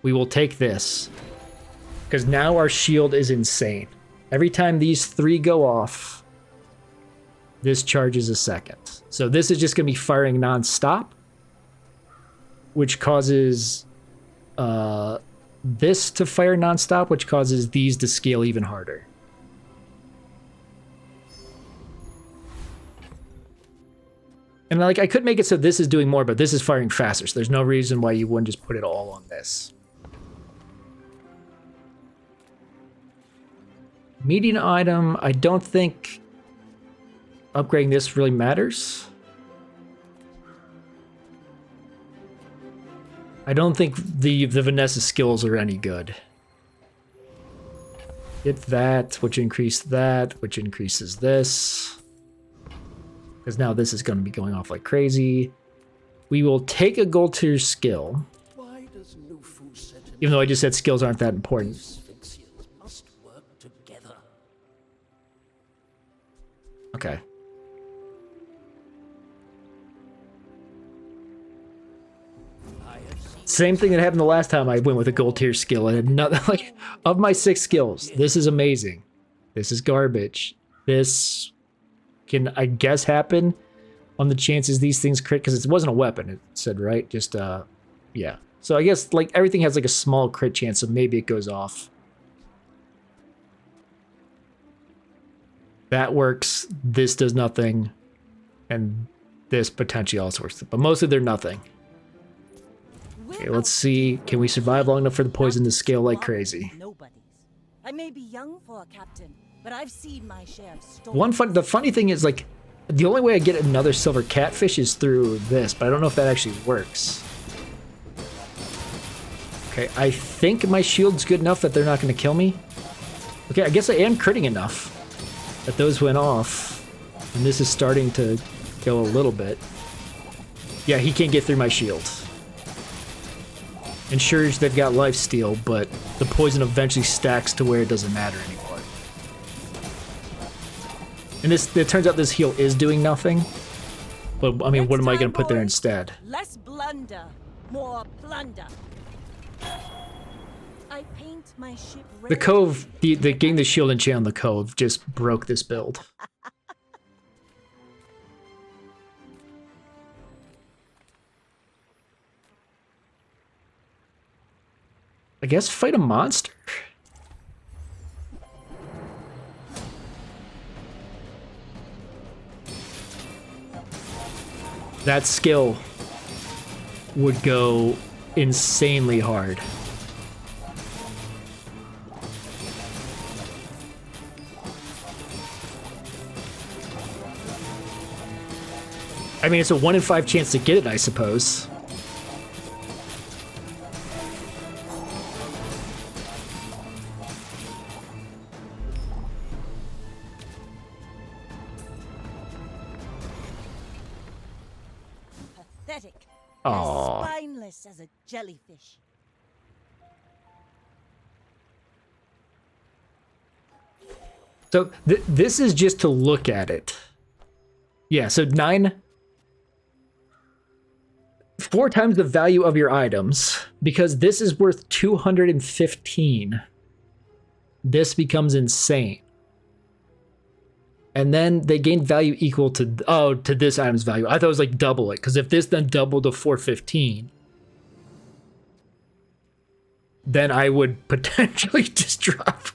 We will take this. Because now our shield is insane. Every time these three go off, this charges a second. So this is just going to be firing non-stop, which causes this to fire non-stop, which causes these to scale even harder. And like, I could make it so this is doing more, but this is firing faster, so there's no reason why you wouldn't just put it all on this. Median item, I don't think upgrading this really matters. I don't think the Vanessa skills are any good. Get that, which increases that, which increases this. Because now this is going to be going off like crazy. We will take a gold tier skill. Why does Nufu set Even though I just said skills aren't that important. Sphinxians must work together. Okay. Same thing that happened the last time I went with a gold tier skill. I had nothing, like, of my 6 skills, this is amazing. This is garbage. This can, I guess, happen on the chances these things crit, because it wasn't a weapon, it said, right? Just, yeah. So I guess, like, everything has, like, a small crit chance, so maybe it goes off. That works. This does nothing. And this potentially also works. But mostly they're nothing. Okay, let's see. Can we survive long enough for the poison to scale like crazy? I may be young for a captain, but I've seen my share of stories. The funny thing is, like, the only way I get another silver catfish is through this, but I don't know if that actually works. Okay, I think my shield's good enough that they're not going to kill me. Okay, I guess I am critting enough that those went off, and this is starting to go a little bit. Yeah, he can't get through my shield. Ensures they've got lifesteal, but the poison eventually stacks to where it doesn't matter anymore. And this, it turns out this heal is doing nothing. But, I mean, what am I going to put there instead? Less blunder, more plunder. I paint my ship The Cove, the getting the shield enchant on the Cove just broke this build. I guess fight a monster? That skill would go insanely hard. I mean, it's a 1 in 5 chance to get it, I suppose. Pathetic. Aww. As spineless as a jellyfish. So this is just to look at it. Yeah, so 4 times the value of your items, because this is worth 215. This becomes insane. And then they gain value equal to, to this item's value. I thought it was like double it, because if this then doubled to 415, then I would potentially just drop.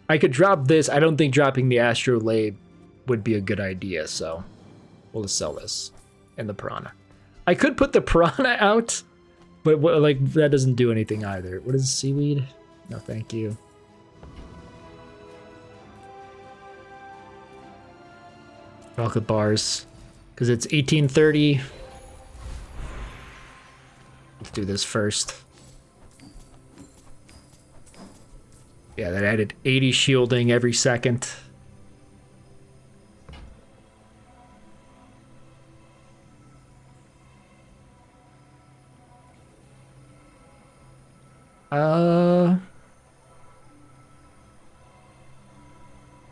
I could drop this. I don't think dropping the astrolabe would be a good idea, so we'll just sell this and the piranha. I could put the piranha out, but like that doesn't do anything either. What is seaweed? No, thank you. Chocolate bars, because it's 1830. Let's do this first. Yeah, that added 80 shielding every second.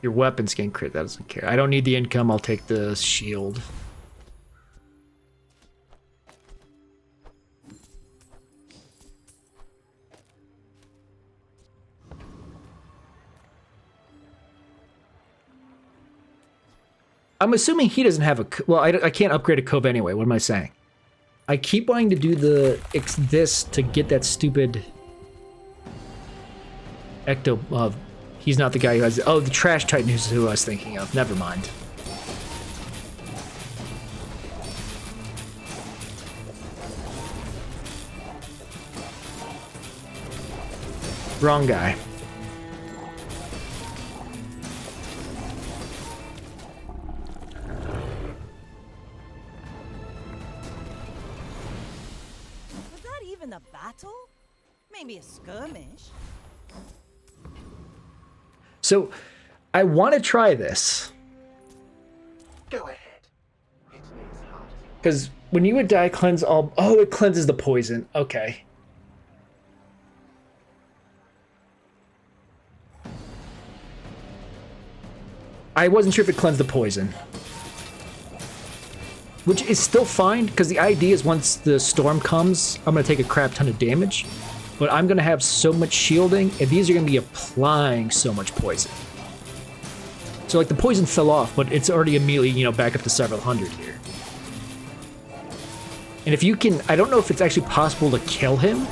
Your weapons gain crit, that doesn't care. I don't need the income, I'll take the shield. I'm assuming he doesn't have a... Well, I can't upgrade a cove anyway. What am I saying? I keep wanting to do this to get that stupid... Ecto... he's not the guy who has... Oh, the Trash Titan is who I was thinking of. Never mind. Wrong guy. A battle? Maybe a skirmish. So, I want to try this. Go ahead. Because when you would die, cleanse all... Oh, it cleanses the poison. Okay. I wasn't sure if it cleansed the poison. Which is still fine, because the idea is once the storm comes, I'm going to take a crap ton of damage. But I'm going to have so much shielding, and these are going to be applying so much poison. So, like, the poison fell off, but it's already immediately, you know, back up to several hundred here. And if you can... I don't know if it's actually possible to kill him.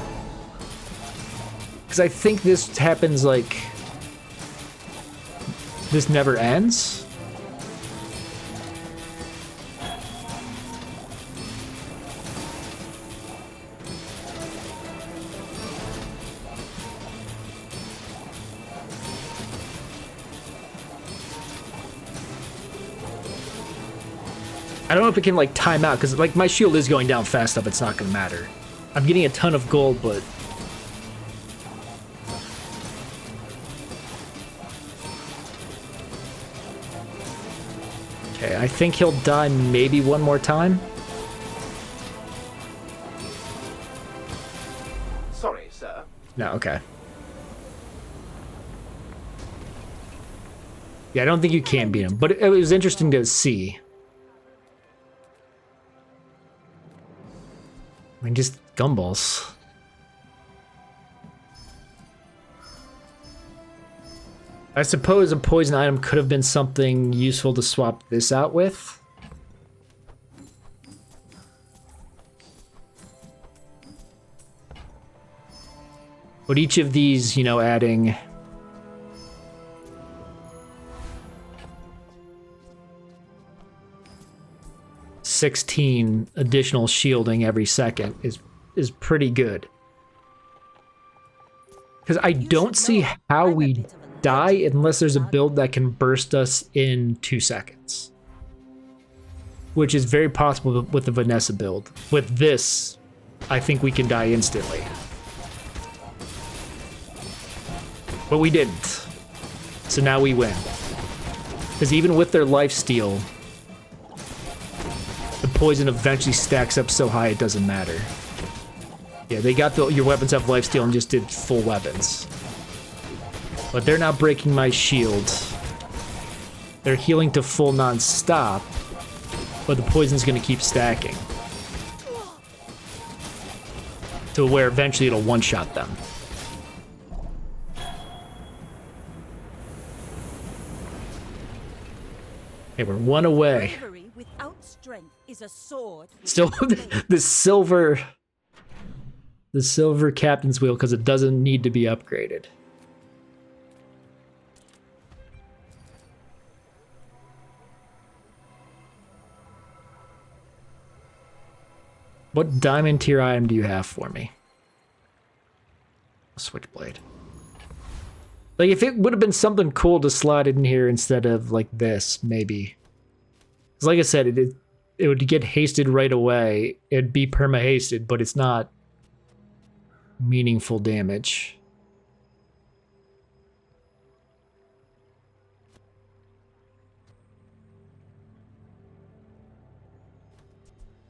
Because I think this happens, like... This never ends. I don't know if it can, like, time out, because, like, my shield is going down fast enough, it's not going to matter. I'm getting a ton of gold, but... Okay, I think he'll die maybe one more time. Sorry, sir. No, okay. Yeah, I don't think you can beat him, but it was interesting to see. I mean, just gumballs. I suppose a poison item could have been something useful to swap this out with. But each of these, you know, adding $16 additional shielding every second is pretty good. Because I don't see how we die unless there's a build that can burst us in 2 seconds. Which is very possible with the Vanessa build. With this, I think we can die instantly. But we didn't. So now we win. Because even with their lifesteal, the poison eventually stacks up so high it doesn't matter. Yeah, they got your weapons have lifesteal and just did full weapons. But they're not breaking my shield. They're healing to full non-stop, but the poison's gonna keep stacking. To where eventually it'll one-shot them. Hey, we're one away. Bravery without strength is a sword. Still, the silver captain's wheel because it doesn't need to be upgraded. What diamond tier item do you have for me? Switchblade. Like, if it would have been something cool to slide in here instead of, like, this, maybe. Because, like I said, it would get hasted right away. It'd be perma-hasted, but it's not meaningful damage.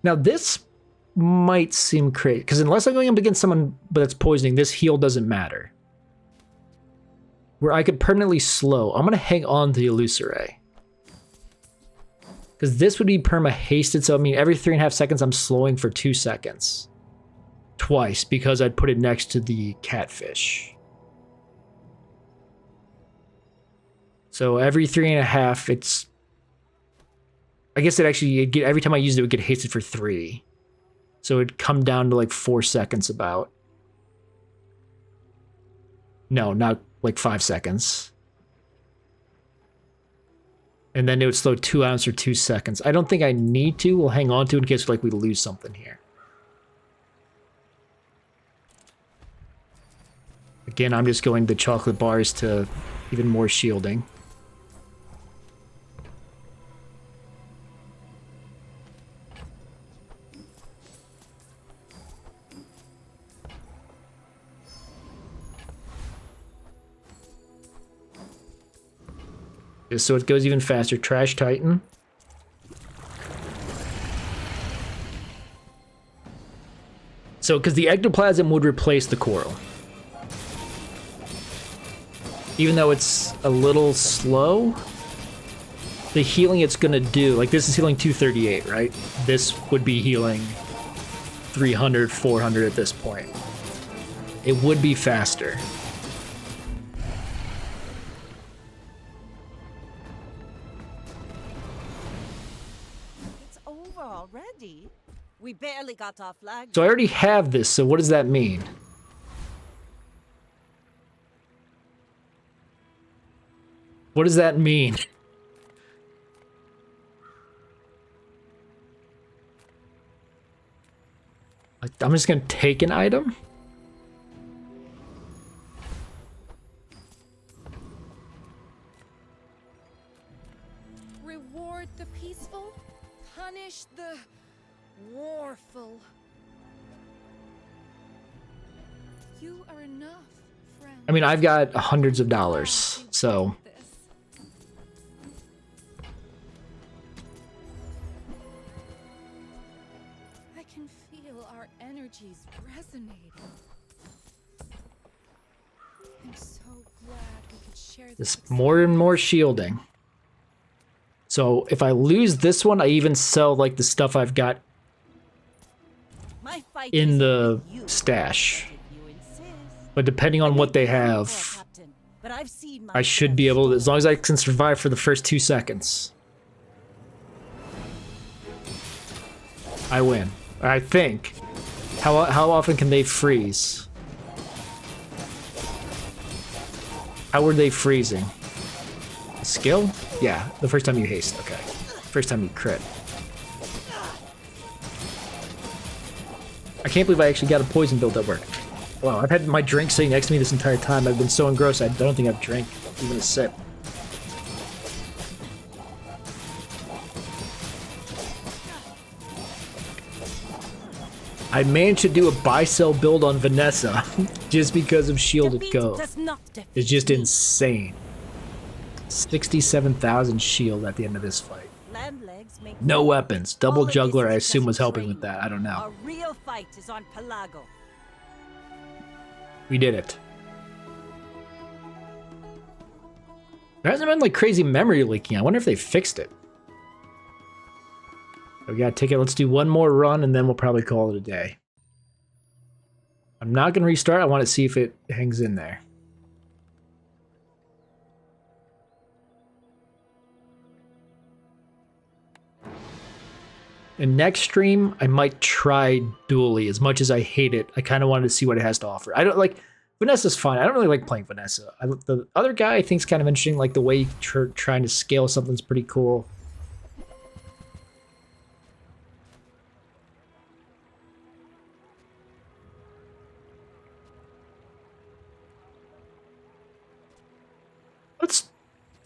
Now, this might seem crazy, because unless I'm going up against someone that's poisoning, this heal doesn't matter. Where I could permanently slow. I'm going to hang on to the Illusoray. Because this would be perma-hasted, so I mean every 3.5 seconds I'm slowing for 2 seconds. Twice, because I'd put it next to the catfish. So every 3.5, it's... I guess it actually, every time I used it, it would get hasted for 3. So it'd come down to like 4 seconds about. No, not like 5 seconds. And then it would slow 2 items for 2 seconds. I don't think I need to. We'll hang on to it in case like we lose something here. Again, I'm just going the chocolate bars to even more shielding. Just so it goes even faster. Trash Titan. So, because the ectoplasm would replace the coral. Even though it's a little slow, the healing it's gonna do, like this is healing 238, right? This would be healing 300, 400 at this point. It would be faster. It's over already. We barely got off lag. So I already have this, so what does that mean? What does that mean? I'm just gonna take an item? Reward the peaceful, punish the warful. You are enough, friend. I mean, I've got hundreds of dollars, so... I can feel our energies resonating. I'm so glad we could share this. Just more and more shielding. So if I lose this one, I even sell like the stuff I've got in the stash. But depending on what they have, I should be able to, as long as I can survive for the first 2 seconds. I win. I think. How often can they freeze? How were they freezing? Skill? Yeah, the first time you haste. Okay. First time you crit. I can't believe I actually got a poison build that worked. Wow, I've had my drink sitting next to me this entire time. I've been so engrossed, I don't think I've drank even a sip. I managed to do a buy-sell build on Vanessa just because of Shielded Cove. It's just insane. 67,000 shield at the end of this fight. No weapons. Double juggler, I assume, was helping with that. I don't know. A real fight is on Pelago. We did it. There hasn't been like crazy memory leaking. I wonder if they fixed it. We got a ticket. Let's do one more run and then we'll probably call it a day. I'm not going to restart. I want to see if it hangs in there. And next stream, I might try Dually. As much as I hate it, I kind of wanted to see what it has to offer. I don't like... Vanessa's fine. I don't really like playing Vanessa. The other guy I think is kind of interesting. Like the way you're trying to scale something's pretty cool. Let's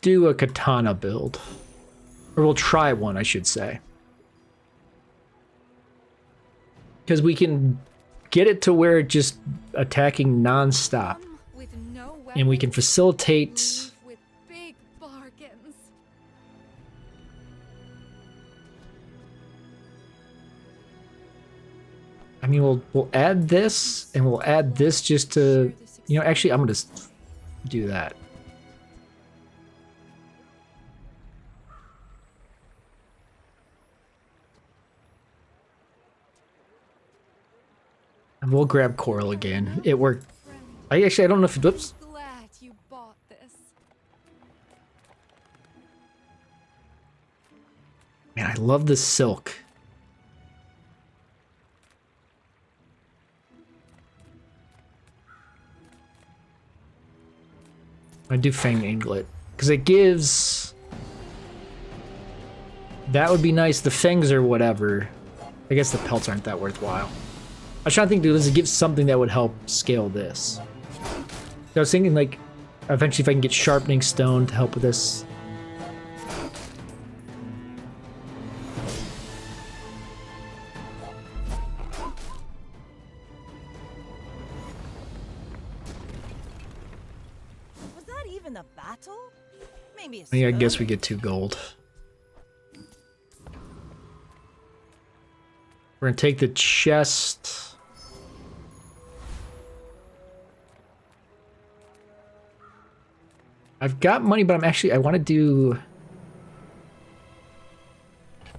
do a katana build. Or we'll try one, I should say. Because we can get it to where it's just attacking non-stop. And we can facilitate... I mean, we'll add this, and we'll add this just to... You know, actually, I'm going to do that. And we'll grab Coral again. It worked. I don't know if it... Whoops. Glad you bought this. Man, I love the silk. I do Fang Anglet. Because it gives... That would be nice. The fangs or whatever. I guess the pelts aren't that worthwhile. I was trying to think, does it give something that would help scale this? I was thinking, like, eventually if I can get Sharpening Stone to help with this. Was that even a battle? Maybe I guess we get 2 gold. We're gonna take the chest. I've got money, but I want to do...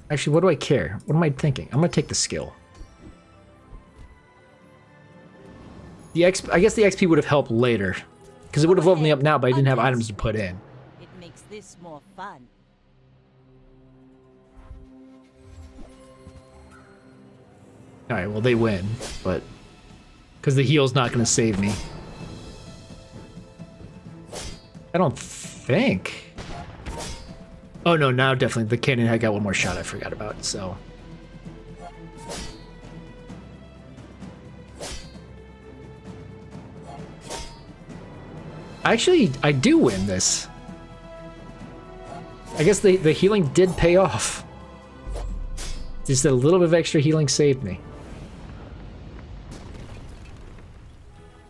Actually, what do I care? What am I thinking? I'm gonna take the skill. The I guess the XP would have helped later. Because it would have leveled me up now, but I didn't have items to put in. It makes this more fun. Alright, well they win, but... Because the heal's not gonna save me. I don't think. Oh no, now definitely. The cannon had got one more shot I forgot about, so. Actually, I do win this. I guess the healing did pay off. Just a little bit of extra healing saved me.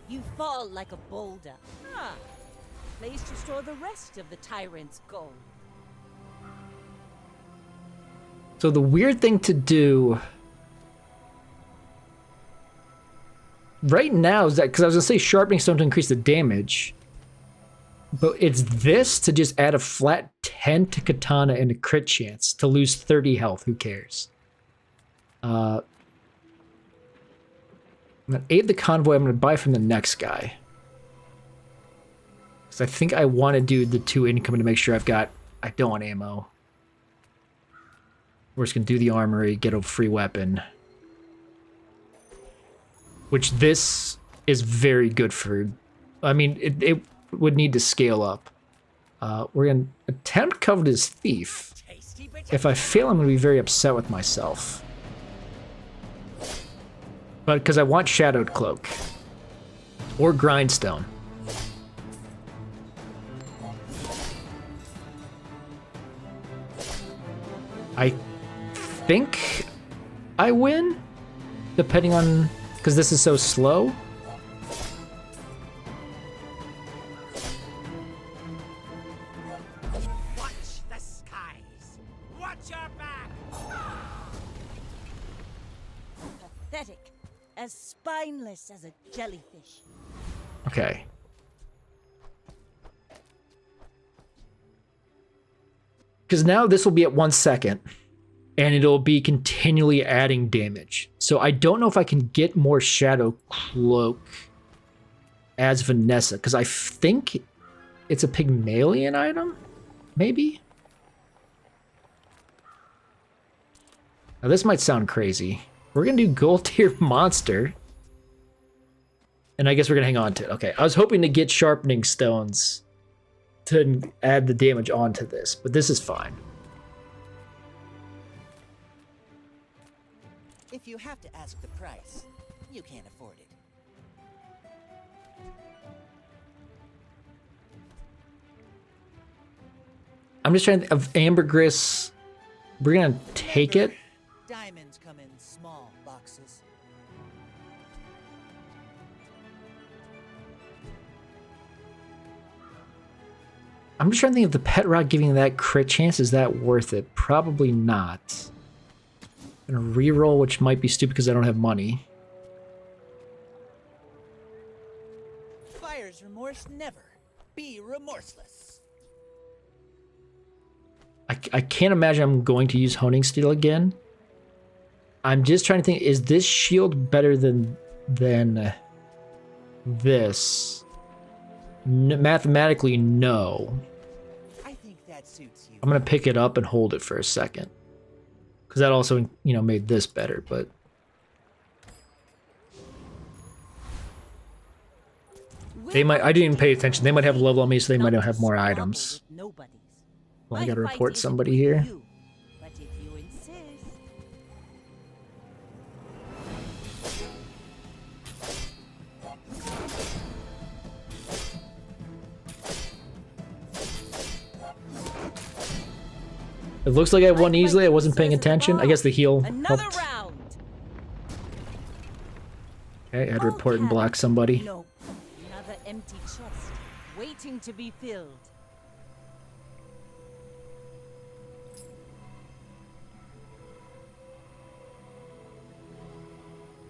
You fall like a boulder. Ah. Place to store the rest of the tyrant's gold. So the weird thing to do right now is that, because I was gonna say Sharpening Stone to increase the damage, but it's this to just add a flat 10 to Katana and a crit chance to lose 30 health. Who cares? I'm gonna aid the convoy. I'm gonna buy from the next guy. I think I want to do the 2 income to make sure I don't want ammo. We're just going to do the armory, get a free weapon. Which this is very good for. I mean, would need to scale up. We're gonna attempt Covetous Thief. If I fail, I'm gonna be very upset with myself. But because I want Shadowed Cloak. Or Grindstone. I think I win, depending on, because this is so slow. Watch the skies. Watch your back. Pathetic. As spineless as a jellyfish. Okay. Because now this will be at 1 second, and it'll be continually adding damage. So I don't know if I can get more Shadow Cloak as Vanessa, because I think it's a Pygmalion item, maybe? Now this might sound crazy. We're gonna do Gold Tier Monster. And I guess we're gonna hang on to it. Okay, I was hoping to get Sharpening Stones to add the damage onto this, but this is fine. If you have to ask the price, you can't afford it. I'm just trying to think of Ambergris. We're gonna take it. Diamonds come in small boxes. I'm just trying to think if the Pet Rock giving that crit chance, is that worth it? Probably not. I'm gonna reroll, which might be stupid because I don't have money. Buyer's remorse never. Be remorseless. I can't imagine I'm going to use Honing Steel again. I'm just trying to think, is this shield better than this? Mathematically, no. I think that suits you. I'm gonna pick it up and hold it for a second, because that also, you know, made this better. But they might. I didn't even pay attention. They might have a level on me, so they might have more items. Well, I gotta report somebody here. But if you insist. It looks like I won easily. I wasn't paying attention. I guess the heal Another helped. round. Okay, I'd report and block somebody. No. Another empty chest, waiting to be filled.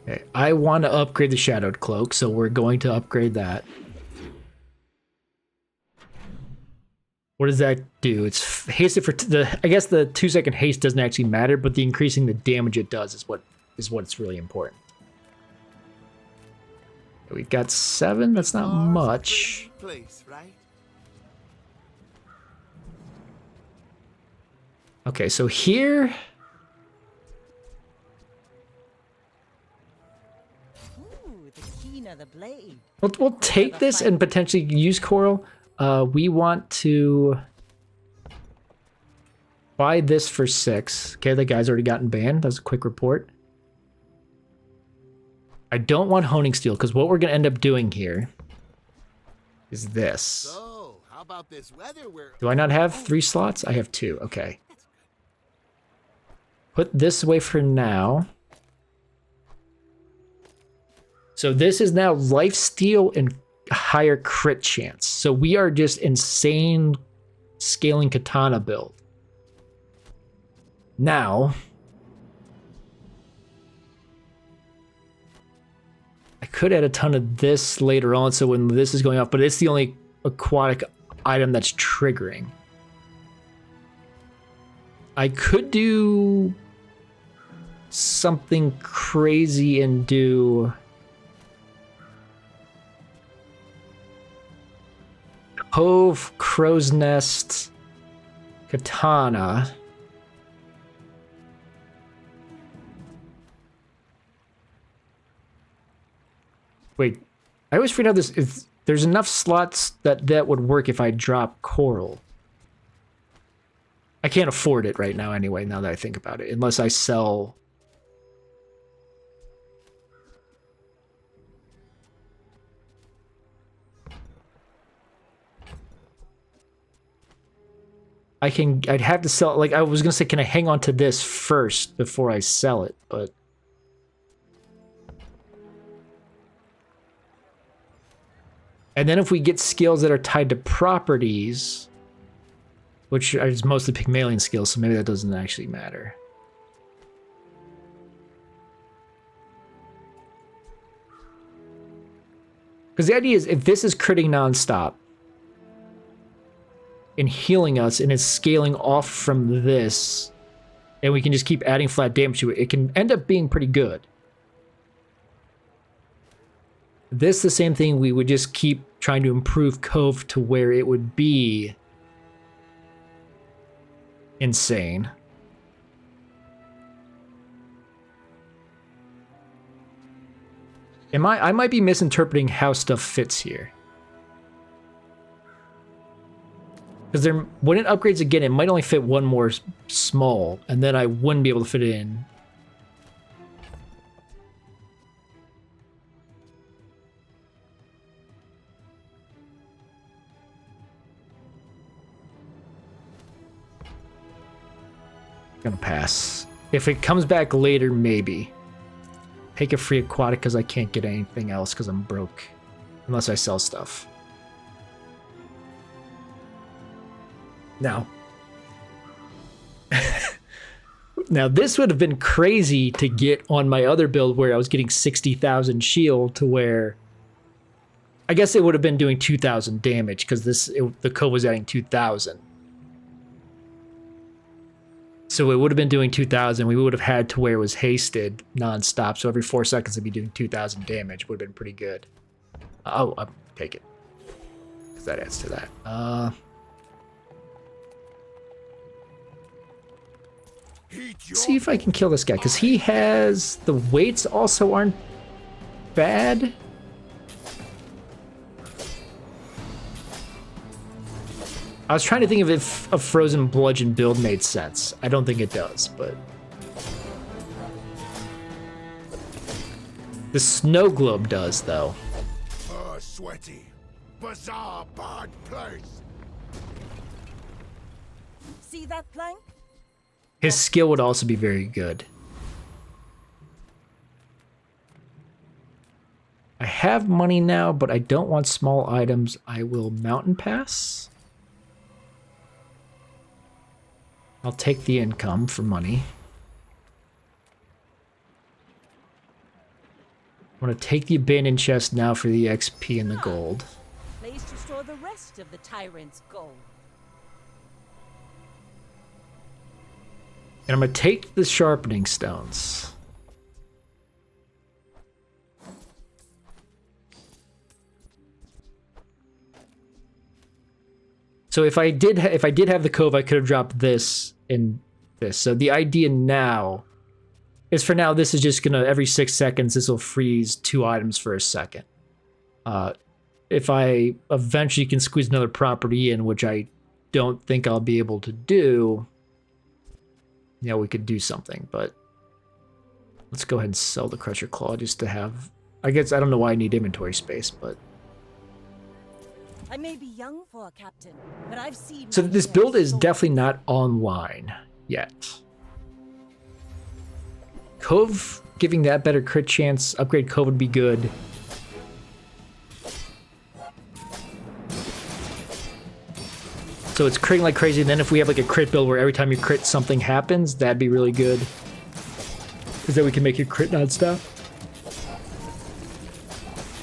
Okay, I want to upgrade the Shadowed Cloak, so we're going to upgrade that. What does that do? It's hasted for I guess the 2-second haste doesn't actually matter, but the increasing the damage it does is what's really important. We got 7. That's not much. Place, right? Okay, so here. Ooh, the keener the blade. We'll take this and potentially use Coral. We want to buy this for 6. Okay, the guy's already gotten banned. That's a quick report. I don't want Honing Steel, because what we're going to end up doing here is this. So, how about this weather where... Do I not have 3 slots? I have 2. Okay. Put this away for now. So this is now lifesteal and higher crit chance. So we are just insane scaling katana build. Now, I could add a ton of this later on, so when this is going off, but it's the only aquatic item that's triggering. I could do something crazy and do Cove, Crow's Nest, Katana. Wait, I always forget how this there's enough slots that would work if I drop coral. I can't afford it right now anyway, now that I think about it, unless I sell... I'd have to sell, like, I was gonna say, can I hang on to this first before I sell it, but... And then if we get skills that are tied to properties, which is mostly Pygmalion skills, so maybe that doesn't actually matter. Because the idea is, if this is critting nonstop and healing us and is scaling off from this, and we can just keep adding flat damage to it, it can end up being pretty good. This, the same thing, we would just keep trying to improve Cove to where it would be insane. I might be misinterpreting how stuff fits here. Because when it upgrades again, it might only fit one more small, and then I wouldn't be able to fit it in. Gonna pass. If it comes back later, maybe. Take a free aquatic because I can't get anything else because I'm broke. Unless I sell stuff. Now. Now this would have been crazy to get on my other build where I was getting 60,000 shield to where... I guess it would have been doing 2,000 damage because the Cove was adding 2,000. So it would have been doing 2,000. We would have had to where it was hasted nonstop. So every 4 seconds it'd be doing 2,000 damage. Would have been pretty good. Oh, I'll take it. Because that adds to that. Let's see if I can kill this guy. Because he has... The weights also aren't bad. I was trying to think of if a Frozen Bludgeon build made sense. I don't think it does, but... The Snow Globe does, though. Sweaty. Bazaar, bad place. See that plank? His skill would also be very good. I have money now, but I don't want small items. I will Mountain Pass. I'll take the income for money. I'm going to take the abandoned chest now for the XP and the gold. Place to store the rest of the tyrant's gold. And I'm going to take the sharpening stones. So if I did have the Cove, I could have dropped this and this. So the idea now is, for now, this is just gonna, every 6 seconds, this will freeze 2 items for a second. If I eventually can squeeze another property in, which I don't think I'll be able to do, yeah, we could do something, but let's go ahead and sell the Crusher Claw just to have, I guess, I don't know why I need inventory space, but. I may be young for a captain, but I've seen... So this build is definitely not online yet. Cove, giving that better crit chance, upgrade Cove would be good. So it's critting like crazy, and then if we have like a crit build where every time you crit something happens, that'd be really good. Because then we can make it crit nonstop.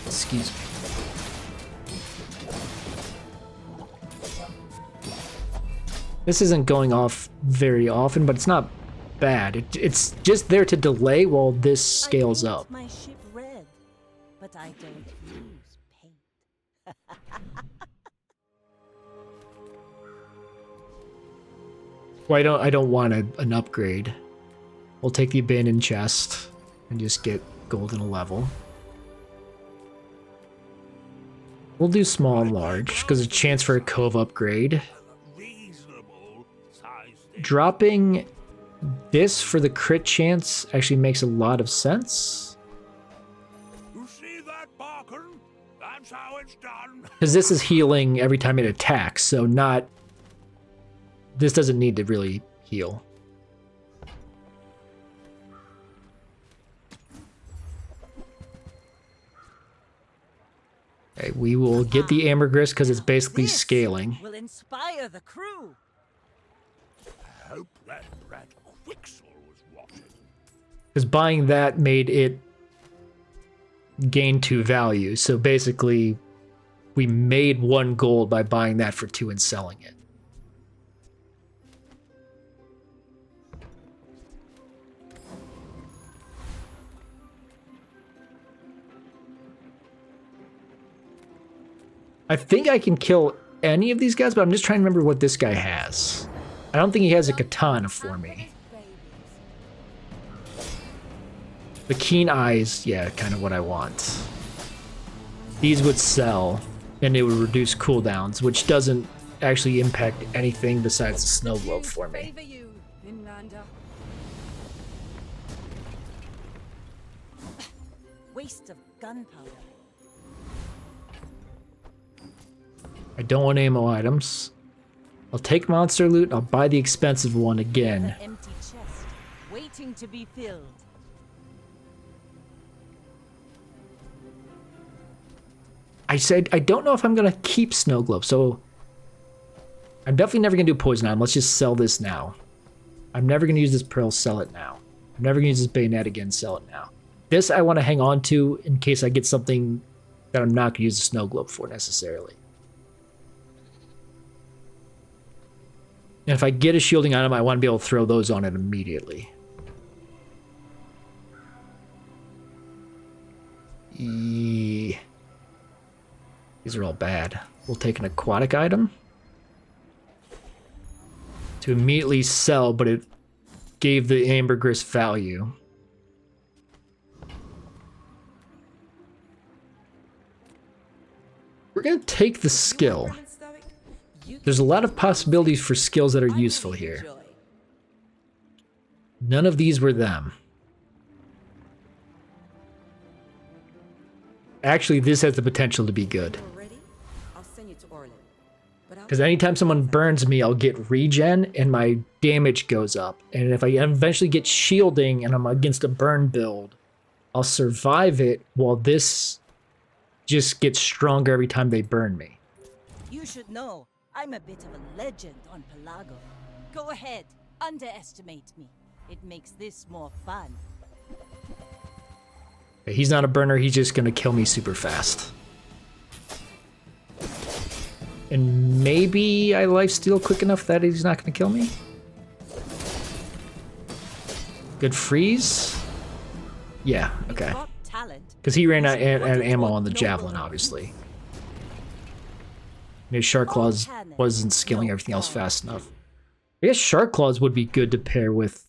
Excuse me. This isn't going off very often, but it's not bad. It's just there to delay while this scales up. My ship red, but I don't use paint. Well, I don't want an upgrade. We'll take the abandoned chest and just get gold in a level. We'll do small and large because a chance for a cove upgrade. Dropping this for the crit chance actually makes a lot of sense. You see that, Barkin? That's how it's done. Because this is healing every time it attacks, so not... This doesn't need to really heal. Okay, we will get the ambergris because it's basically scaling. Will inspire the crew. I hope that brat Quixel was watching. Because buying that made it gain 2 value. So basically, we made 1 gold by buying that for 2 and selling it. I think I can kill any of these guys, but I'm just trying to remember what this guy has. I don't think he has a katana for me. The keen eyes, yeah, kind of what I want. These would sell, and it would reduce cooldowns, which doesn't actually impact anything besides the snow globe for me. Waste of gunpowder. I don't want ammo items. I'll take monster loot. I'll buy the expensive one again. Empty chest, waiting to be filled. I said I don't know if I'm gonna keep snow globe, so I'm definitely never gonna do poison item. Let's just sell this now. I'm never gonna use this pearl. Sell it now. I'm never gonna use this bayonet again. Sell it now. This I want to hang on to in case I get something that I'm not gonna use the snow globe for necessarily. And if I get a shielding item, I want to be able to throw those on it immediately. These are all bad. We'll take an aquatic item to immediately sell, but it gave the ambergris value. We're going to take the skill. There's a lot of possibilities for skills that are useful here. None of these were them. Actually, this has the potential to be good. Because anytime someone burns me, I'll get regen and my damage goes up. And if I eventually get shielding and I'm against a burn build, I'll survive it while this just gets stronger every time they burn me. You should know. I'm a bit of a legend on Pelago. Go ahead, underestimate me. It makes this more fun. He's not a burner, he's just gonna kill me super fast. And maybe I lifesteal quick enough that he's not gonna kill me? Good freeze? Yeah, okay. Because he ran out of ammo on the javelin, obviously. His Shark Claws wasn't scaling everything else fast enough. I guess Shark Claws would be good to pair with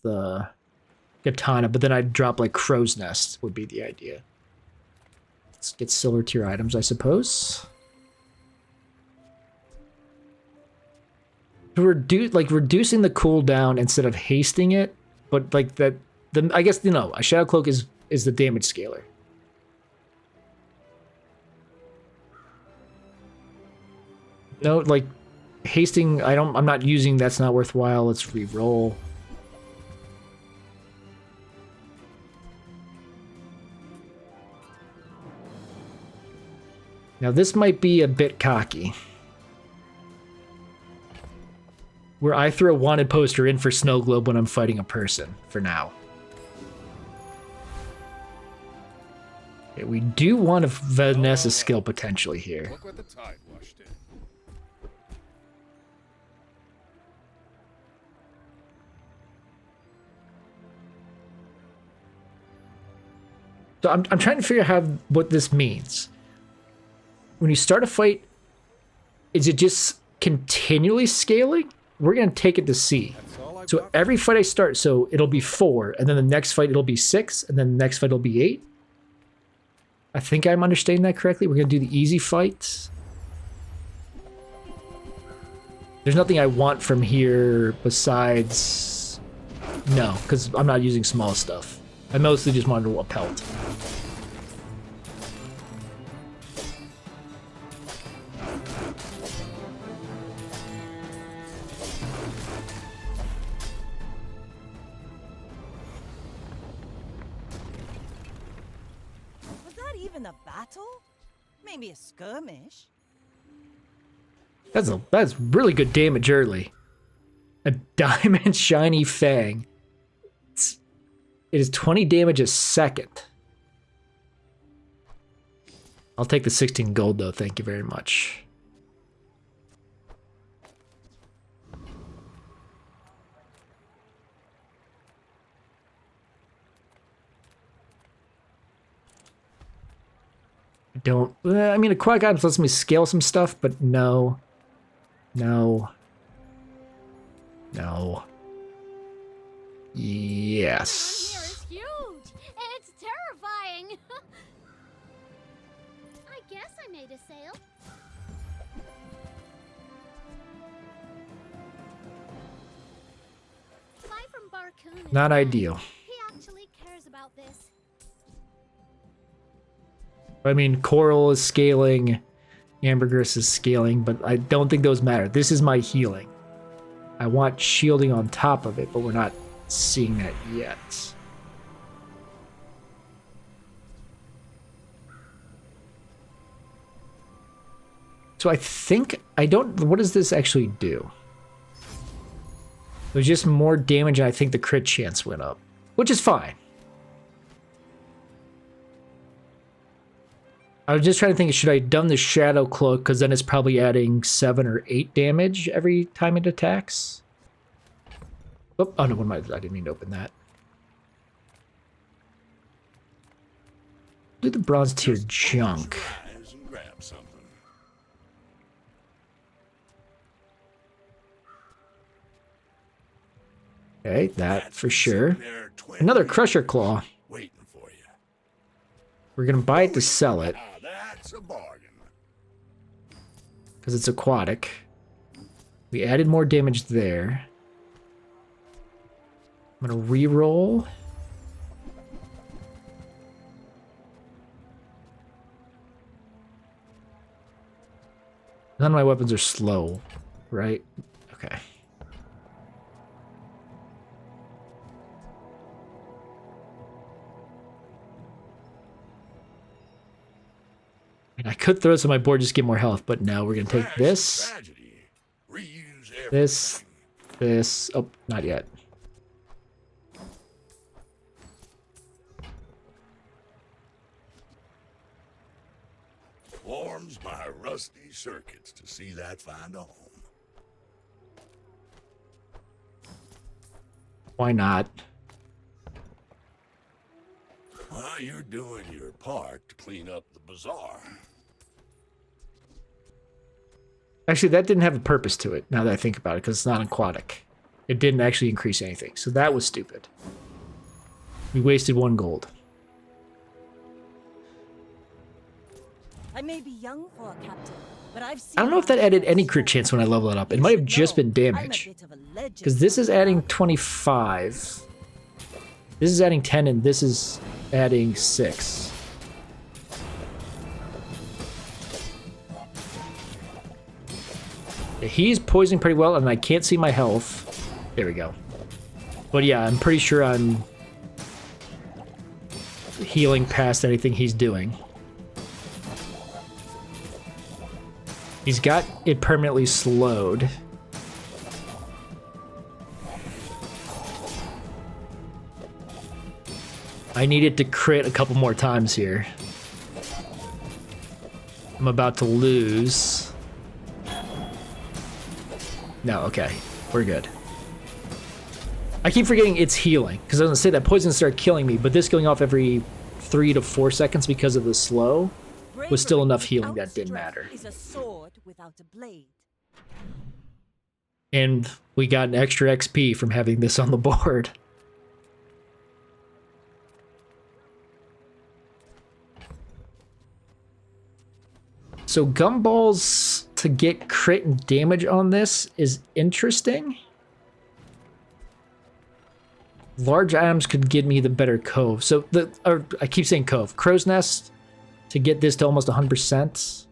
Katana, but then I'd drop like Crow's Nest would be the idea. Let's get silver tier items, I suppose. To reducing the cooldown instead of hasting it, but like that, I guess, you know, a Shadow Cloak is the damage scaler. No, like, hasting, I'm not using, that's not worthwhile. Let's re-roll. Now this might be a bit cocky. Where I throw a wanted poster in for Snow Globe when I'm fighting a person, for now. Okay, we do want a Vanessa skill potentially here. Look what the tide washed in. So I'm trying to figure out what this means. When you start a fight, is it just continually scaling? We're going to take it to C. So every fight I start, so it'll be 4, and then the next fight it'll be 6, and then the next fight it'll be 8. I think I'm understanding that correctly. We're going to do the easy fight, There's nothing I want from here besides... No, because I'm not using small stuff. I mostly just wanted a pelt. Was that even a battle? Maybe a skirmish? That's really good damage early. A diamond shiny fang. It is 20 damage a second. I'll take the 16 gold though, thank you very much. I mean, aquatic items lets me scale some stuff, but no. No. No. Yes. Here is huge. It's terrifying. I guess I made a sale. Buy from Barcoon. Not ideal. He actually cares about this. I mean, coral is scaling, ambergris is scaling, but I don't think those matter. This is my healing. I want shielding on top of it, but we're not seeing that yet. So I think, what does this actually do? It was just more damage and I think the crit chance went up, which is fine. I was just trying to think, should I have done the Shadow Cloak, because then it's probably adding 7 or 8 damage every time it attacks? Oh no, I didn't mean to open that. Do the bronze tier junk. Okay, that for sure. Another Crusher Claw. We're gonna buy it to sell it. That's a bargain. Because it's aquatic. We added more damage there. I'm gonna re-roll. None of my weapons are slow, right? Okay. I could throw this on my board just to get more health, but no, we're gonna take this. This. Oh, not yet. Warms my rusty circuits to see that find a home. Why not? Well, you're doing your part to clean up the bazaar. Actually, that didn't have a purpose to it, now that I think about it, because it's not aquatic. It didn't actually increase anything, so that was stupid. We wasted 1 gold. I may be young for a captain, but I've seen... I don't know if that added any crit chance when I level it up. It might have just been damage. Because this is adding 25. This is adding 10, and this is adding 6. He's poisoning pretty well, and I can't see my health. There we go. But yeah, I'm pretty sure I'm healing past anything he's doing. He's got it permanently slowed. I needed to crit a couple more times here. I'm about to lose. No, okay. We're good. I keep forgetting it's healing, because I was going to say that poison started killing me, but this going off every 3 to 4 seconds because of the slow was still enough healing that didn't matter. Is a sword without a blade. And we got an extra XP from having this on the board. So gumballs to get crit and damage on this is interesting. Large items could get me the better cove. So I keep saying cove. Crow's Nest to get this to almost 100%.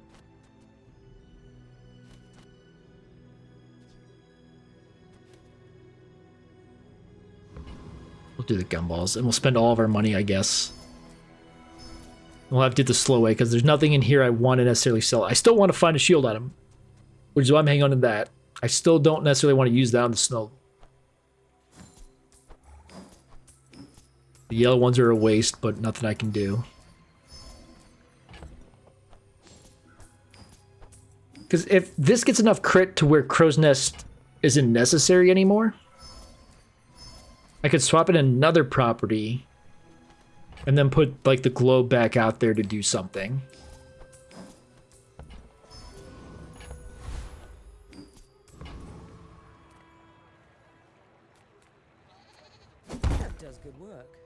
We'll do the gumballs and we'll spend all of our money, I guess. We'll have to do the slow way because there's nothing in here I want to necessarily sell. I still want to find a shield item, which is why I'm hanging on to that. I still don't necessarily want to use that on the snow. The yellow ones are a waste, but nothing I can do. Because if this gets enough crit to where Crow's Nest isn't necessary anymore, I could swap in another property and then put like the globe back out there to do something. That does good work.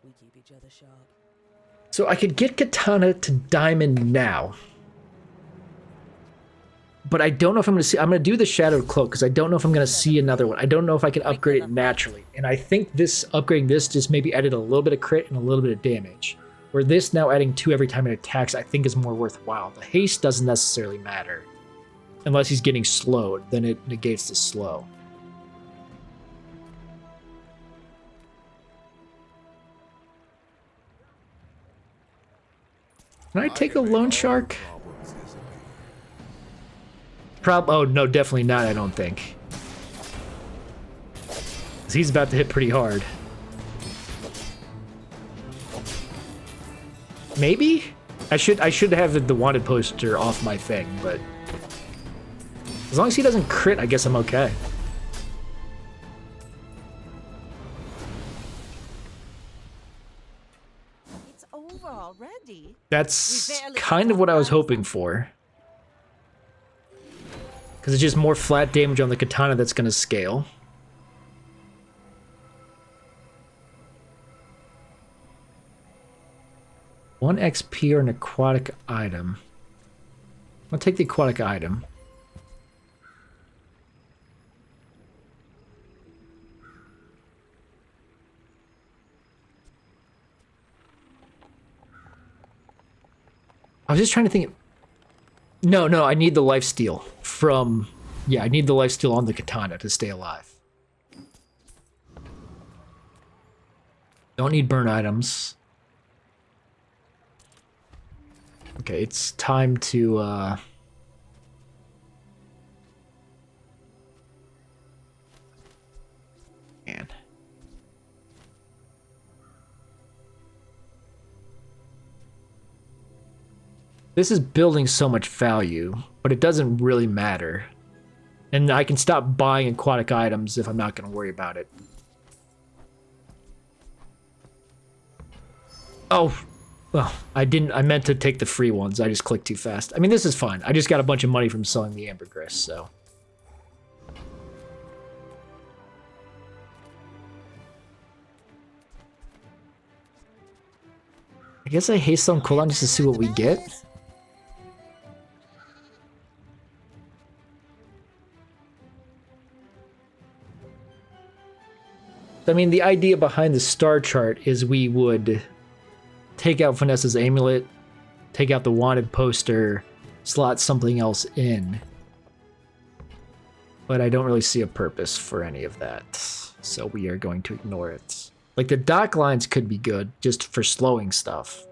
We keep each other sharp. So I could get Katana to Diamond now. But I don't know if I'm going to see... I'm going to do the Shadowed Cloak because I don't know if I'm going to see another one. I don't know if I can upgrade it naturally. And I think this upgrading this just maybe added a little bit of crit and a little bit of damage. Where this now adding 2 every time it attacks I think is more worthwhile. The haste doesn't necessarily matter. Unless he's getting slowed, then it negates the slow. Can I take a Loan Shark? Oh, no, definitely not, I don't think. 'Cause he's about to hit pretty hard. Maybe? I should have the wanted poster off my thing, but... As long as he doesn't crit, I guess I'm okay. It's over already. That's kind of what I was hoping for. Because it's just more flat damage on the katana that's going to scale. One XP or an aquatic item. I'll take the aquatic item. I was just trying to think... No, I need the lifesteal from... Yeah, I need the lifesteal on the katana to stay alive. Don't need burn items. Okay, it's time to, Man. This is building so much value, but it doesn't really matter. And I can stop buying aquatic items if I'm not going to worry about it. Oh, well, I meant to take the free ones. I just clicked too fast. I mean, this is fine. I just got a bunch of money from selling the ambergris, so. I guess I haste on cooldown just to see what we get. I mean, the idea behind the star chart is we would take out Vanessa's amulet, take out the wanted poster, slot something else in. But I don't really see a purpose for any of that, so we are going to ignore it. Like, the dock lines could be good, just for slowing stuff.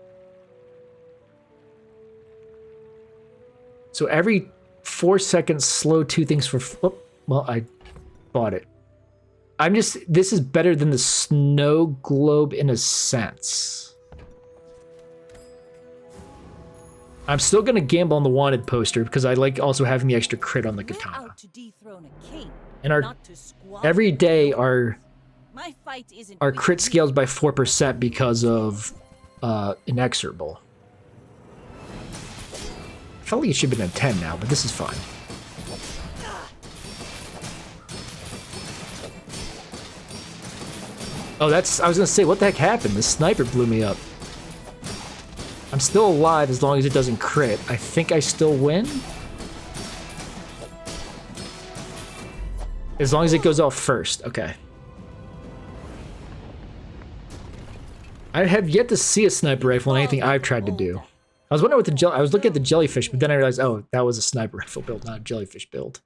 So every 4 seconds, slow 2 things for... Oh, well, I bought it. This is better than the snow globe in a sense. I'm still going to gamble on the wanted poster because I like also having the extra crit on the katana. And every day our crit scales by 4% because of Inexorable. I felt like it should have been a 10 now, but this is fine. I was going to say, what the heck happened? The sniper blew me up. I'm still alive as long as it doesn't crit. I think I still win. As long as it goes off first. Okay. I have yet to see a sniper rifle in anything I've tried to do. I was wondering what the I was looking at the jellyfish, but then I realized, oh, that was a sniper rifle build, not a jellyfish build.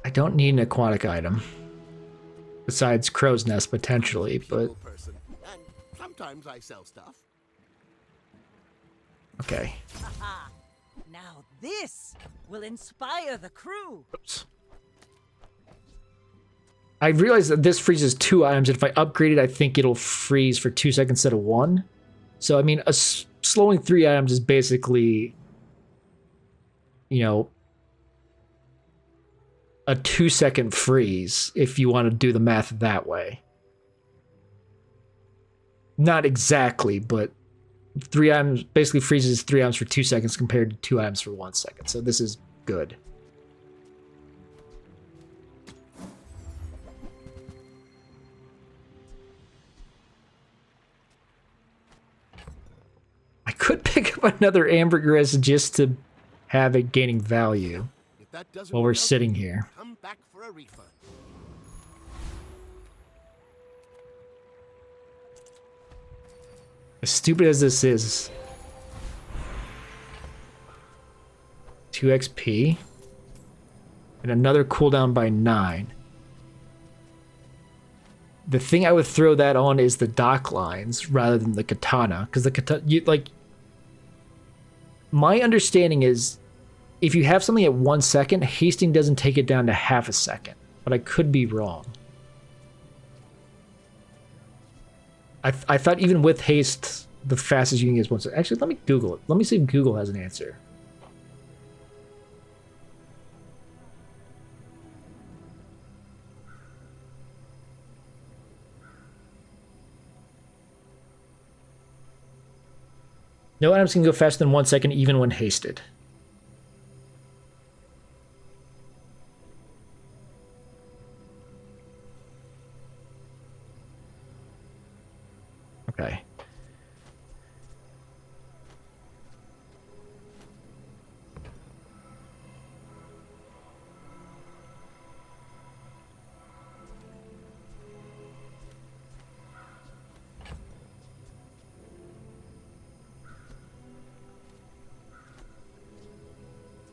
I don't need an aquatic item. Besides crow's nest, potentially, but... Person. And sometimes I sell stuff. Okay. Now this will inspire the crew. Oops. I realized that this freezes 2 items, and if I upgrade it, I think it'll freeze for 2 seconds instead of 1. So, I mean, slowing 3 items is basically, you know, a 2-second freeze, if you want to do the math that way. Not exactly, but 3 items basically freezes 3 items for 2 seconds compared to 2 items for 1 second. So this is good. I could pick up another ambergris just to have it gaining value while we're sitting here. Come back for a refund. As stupid as this is, 2 XP and another cooldown by 9. The thing I would throw that on is the dock lines rather than the katana, because the katana, my understanding is if you have something at 1 second, hasting doesn't take it down to half a second, but I could be wrong. I thought even with haste, the fastest you can get is 1 second. Actually, let me Google it. Let me see if Google has an answer. No items can go faster than 1 second even when hasted. Okay.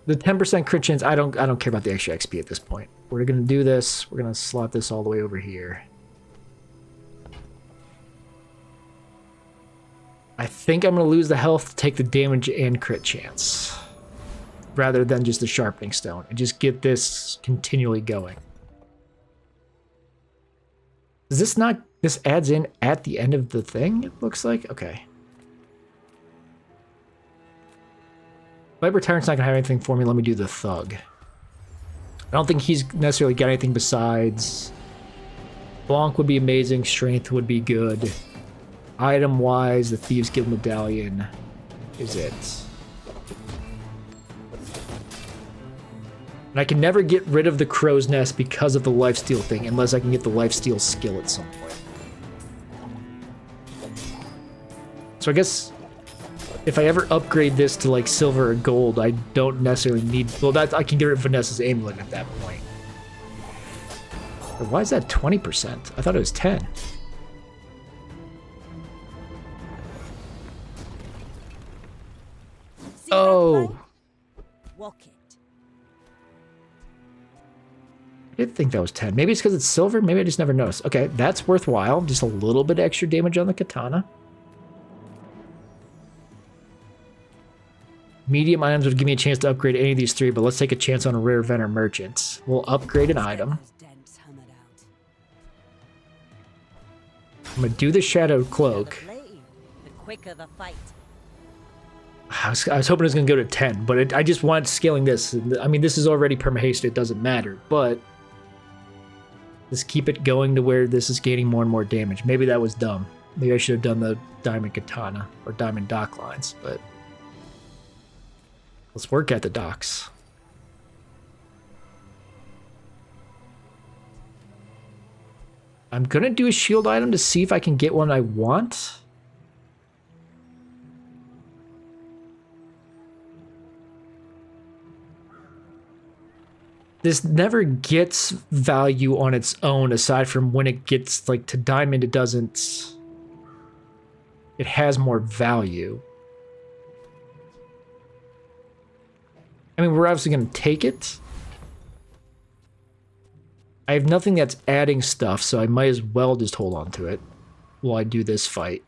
The 10% crit chance, I don't care about the extra XP at this point. We're gonna do this. We're gonna slot this all the way over here. I think I'm gonna lose the health to take the damage and crit chance, rather than just the sharpening stone, and just get this continually going. Is this not? This adds in at the end of the thing. It looks like okay. Viper Tyrant's not gonna have anything for me. Let me do the Thug. I don't think he's necessarily got anything besides... Blanc would be amazing. Strength would be good. Item-wise, the Thieves Guild Medallion is it. And I can never get rid of the Crow's Nest because of the lifesteal thing, unless I can get the lifesteal skill at some point. So I guess... if I ever upgrade this to like silver or gold, I don't necessarily need... well, that I can get rid of Vanessa's amulet at that point. But why is that 20%? I thought it was 10. Oh. Walk it. I did think that was 10. Maybe it's because it's silver. Maybe I just never noticed. Okay, that's worthwhile. Just a little bit extra damage on the katana. Medium items would give me a chance to upgrade any of these 3, but let's take a chance on a rare vendor merchant. We'll upgrade an item. I'm gonna do the shadow cloak. The quicker the fight. I was hoping it was gonna go to 10, but I just wanted scaling this. I mean, this is already perma-haste, it doesn't matter, but just keep it going to where this is gaining more and more damage. Maybe that was dumb. Maybe I should have done the diamond katana or diamond dock lines, but let's work at the docks. I'm gonna do a shield item to see if I can get one I want. This never gets value on its own, aside from when it gets like to diamond, it doesn't. It has more value. I mean, we're obviously gonna take it. I have nothing that's adding stuff, so I might as well just hold on to it while I do this fight.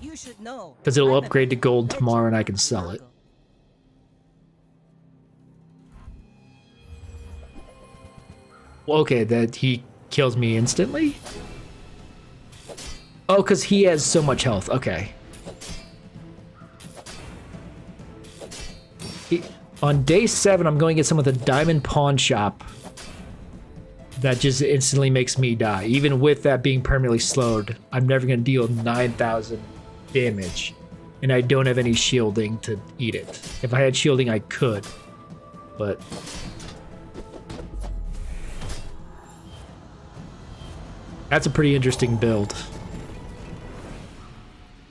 You should know. Because it'll upgrade to gold tomorrow and I can sell it. Well, okay, that he kills me instantly? Oh, because he has so much health. Okay. On day 7, I'm going to get some of the diamond pawn shop. That just instantly makes me die. Even with that being permanently slowed, I'm never going to deal 9,000 damage. And I don't have any shielding to eat it. If I had shielding, I could. But... that's a pretty interesting build.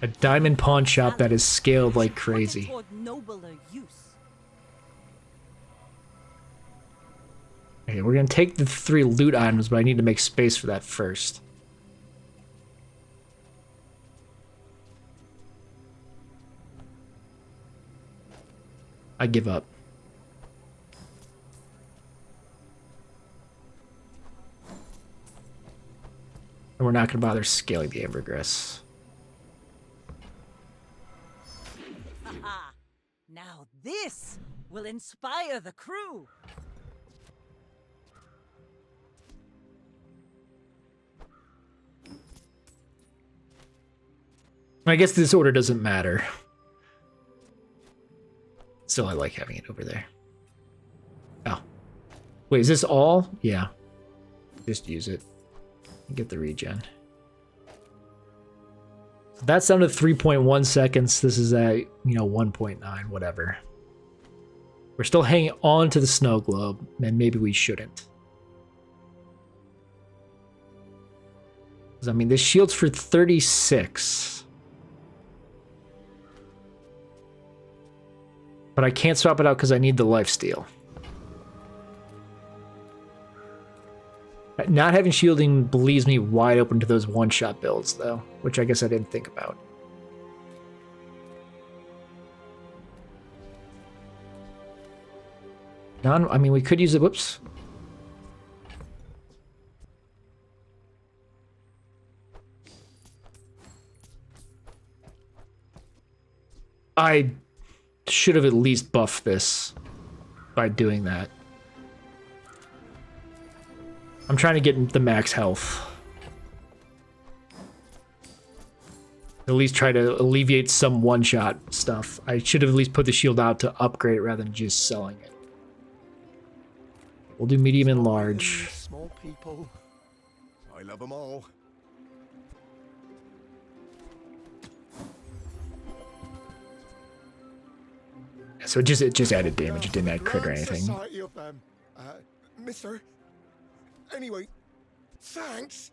A diamond pawn shop that is scaled like crazy. Okay, we're gonna take the 3 loot items, but I need to make space for that first. I give up. And we're not gonna bother scaling the ambergris. Now this will inspire the crew. I guess this order doesn't matter. Still, I like having it over there. Oh. Wait, is this all? Yeah. Just use it. Get the regen. So that's down to 3.1 seconds. This is at, 1.9, whatever. We're still hanging on to the snow globe, and maybe we shouldn't. I mean, this shield's for 36. But I can't swap it out because I need the lifesteal. Not having shielding leaves me wide open to those one-shot builds, though, which I guess I didn't think about. I mean, we could use it. Whoops. I should have at least buffed this by doing that. I'm trying to get the max health. At least try to alleviate some one-shot stuff. I should have at least put the shield out to upgrade it rather than just selling it. We'll do medium and large. Small people. I love them all. So it just added damage. It didn't add crit or anything. Society of them. Mister. Anyway, thanks.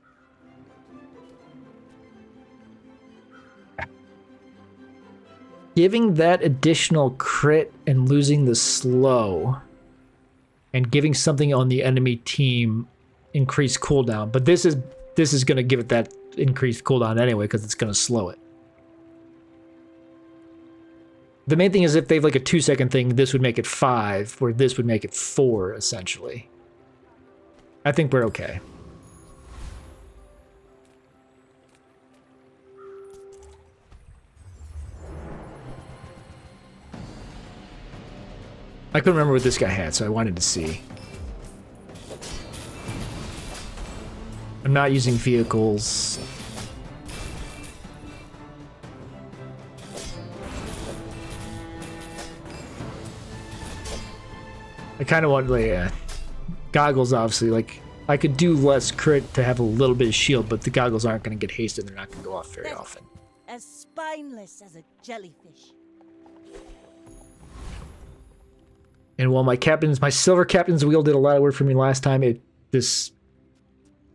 Giving that additional crit and losing the slow, and giving something on the enemy team increased cooldown. But this is going to give it that increased cooldown anyway because it's going to slow it. The main thing is if they have like a 2-second thing, this would make it 5, where this would make it 4, essentially. I think we're okay. I couldn't remember what this guy had, so I wanted to see. I'm not using vehicles. I kind of want, like, goggles, obviously. Like, I could do less crit to have a little bit of shield, but the goggles aren't going to get hasted. They're not going to go off very often. As spineless as a jellyfish. And while my silver captain's wheel did a lot of work for me last time, this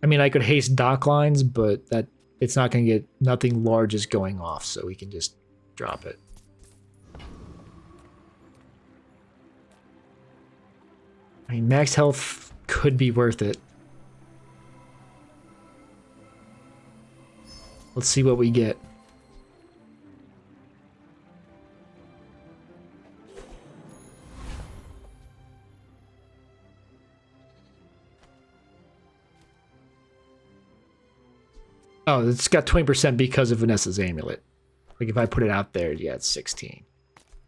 I mean, I could haste dock lines, but that it's not going to get... Nothing large is going off, so we can just drop it. I mean, max health could be worth it. Let's see what we get. Oh, it's got 20% because of Vanessa's amulet. Like if I put it out there, yeah, it's 16.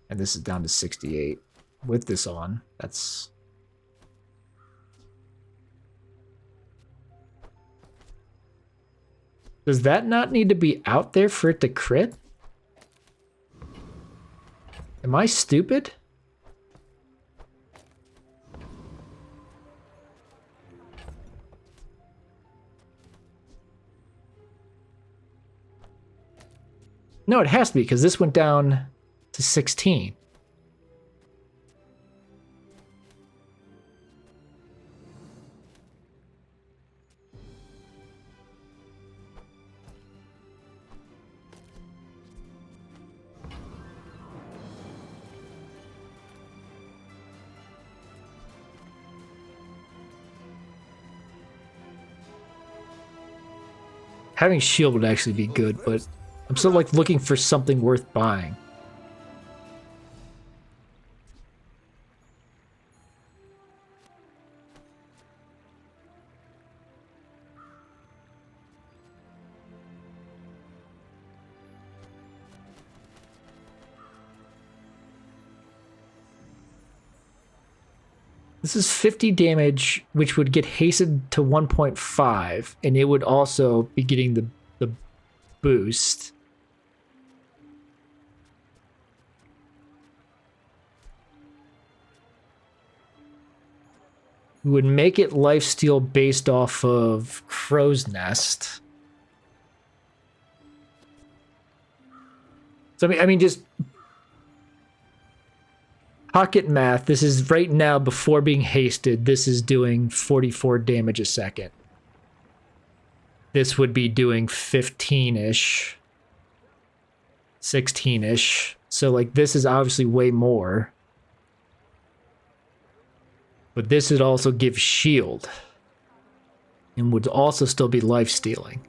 And this is down to 68. With this on, that's... Does that not need to be out there for it to crit? Am I stupid? No, it has to be, because this went down to 16. Having shield would actually be good, but I'm still like looking for something worth buying. This is 50 damage, which would get hastened to 1.5, and it would also be getting the boost. We would make it lifesteal based off of Crow's Nest. So I mean just pocket math. This is right now before being hasted. This is doing 44 damage a second. This would be doing 15-ish, 16-ish. So like this is obviously way more. But this would also give shield. And would also still be life stealing.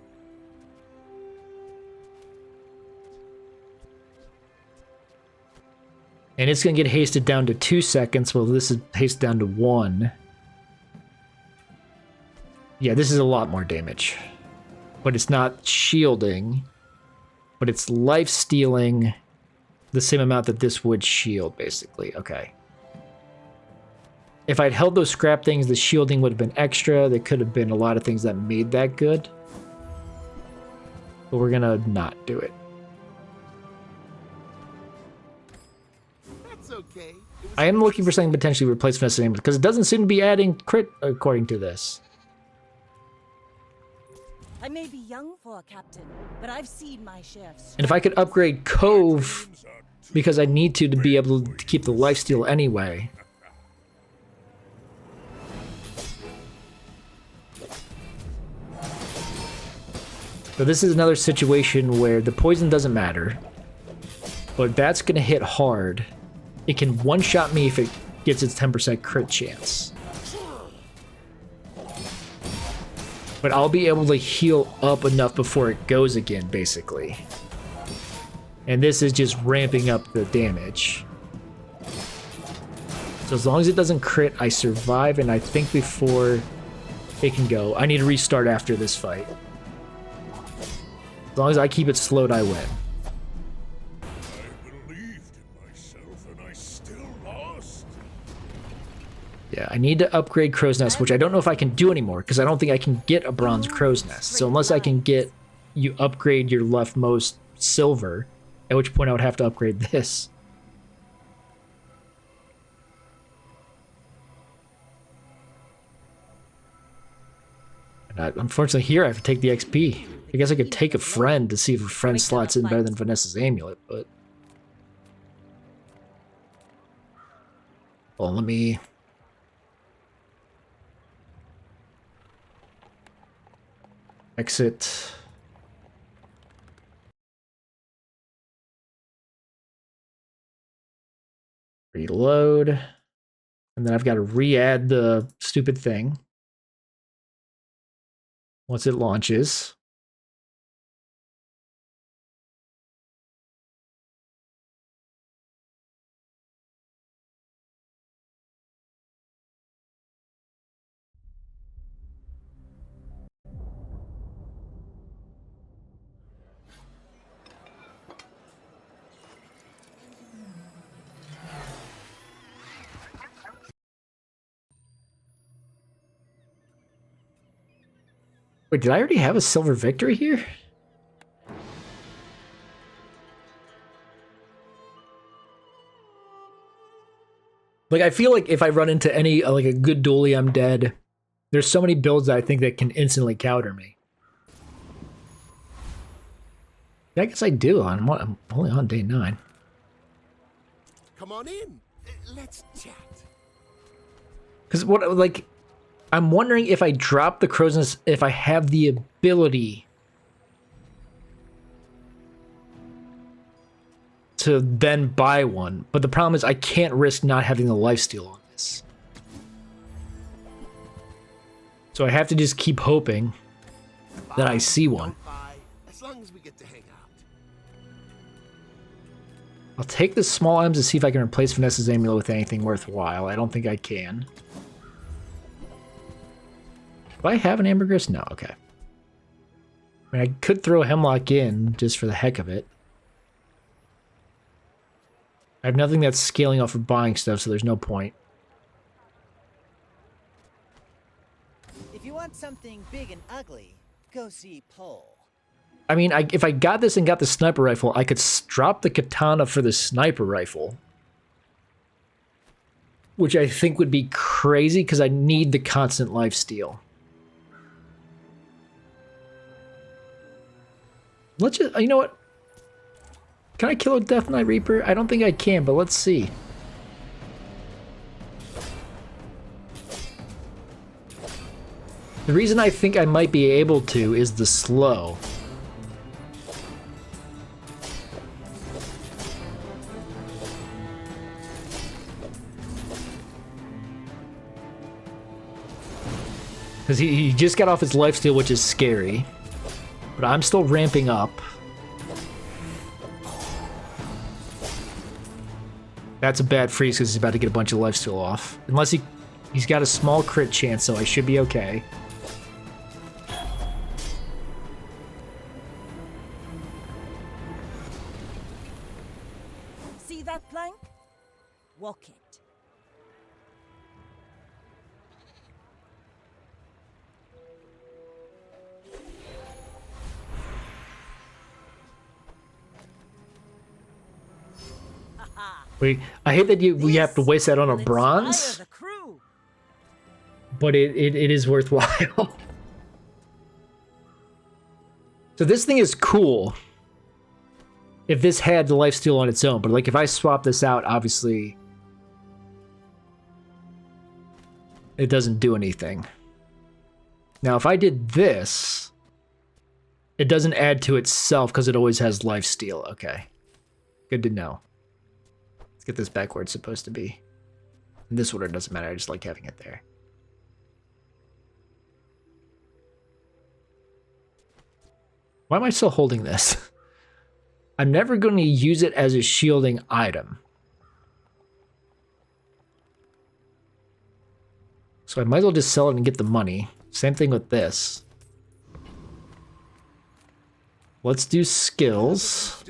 And it's going to get hasted down to 2 seconds, while this is hasted down to 1. Yeah, this is a lot more damage. But it's not shielding. But it's life stealing the same amount that this would shield, basically. Okay. If I'd held those scrap things, the shielding would have been extra. There could have been a lot of things that made that good. But we're going to not do it. Okay. I am looking for something potentially to replace Vanessa's amulet, because it doesn't seem to be adding crit according to this. I may be young for a captain, but I've seen my share of... And if I could upgrade Cove, because I need to be able to keep the lifesteal anyway. So this is another situation where the poison doesn't matter, but that's going to hit hard. It can one-shot me if it gets its 10% crit chance. But I'll be able to heal up enough before it goes again, basically. And this is just ramping up the damage. So as long as it doesn't crit, I survive, and I think before it can go, I need to restart after this fight. As long as I keep it slowed, I win. Yeah, I need to upgrade Crow's Nest, which I don't know if I can do anymore, because I don't think I can get a bronze Crow's Nest. So unless I can get, you upgrade your leftmost silver, at which point I would have to upgrade this. And unfortunately here I have to take the XP. I guess I could take a friend to see if a friend slots in better than Vanessa's amulet, but... Well, let me... exit. Reload. And then I've got to re-add the stupid thing once it launches. Wait, did I already have a silver victory here? Like, I feel like if I run into any, like a good dually, I'm dead. There's so many builds that I think that can instantly counter me. Yeah, I guess I do. I'm only on day 9. Come on in. Let's chat. Because what, like, I'm wondering if I drop the crow's nest, if I have the ability to then buy one. But the problem is I can't risk not having the lifesteal on this. So I have to just keep hoping that I see one. As long as we get to hang out. I'll take the small items to see if I can replace Vanessa's amulet with anything worthwhile. I don't think I can. Do I have an ambergris? No, okay. I mean, I could throw Hemlock in just for the heck of it. I have nothing that's scaling off of buying stuff, so there's no point. If you want something big and ugly, go see Paul. I mean, if I got this and got the sniper rifle, I could drop the katana for the sniper rifle. Which I think would be crazy because I need the constant lifesteal. Let's just, you know what? Can I kill a Death Knight Reaper? I don't think I can, but let's see. The reason I think I might be able to is the slow. Because he just got off his lifesteal, which is scary. But I'm still ramping up. That's a bad freeze because he's about to get a bunch of lifesteal off. Unless he's got a small crit chance, so I should be okay. See that plank? Walk it. Wait, I hate that we have to waste that on a bronze. But it is worthwhile. So this thing is cool. If this had the lifesteal on its own, but like if I swap this out, obviously it doesn't do anything. Now if I did this, it doesn't add to itself because it always has lifesteal. Okay, good to know. Let's get this back where it's supposed to be. In this order, it doesn't matter. I just like having it there. Why am I still holding this? I'm never going to use it as a shielding item. So I might as well just sell it and get the money. Same thing with this. Let's do skills.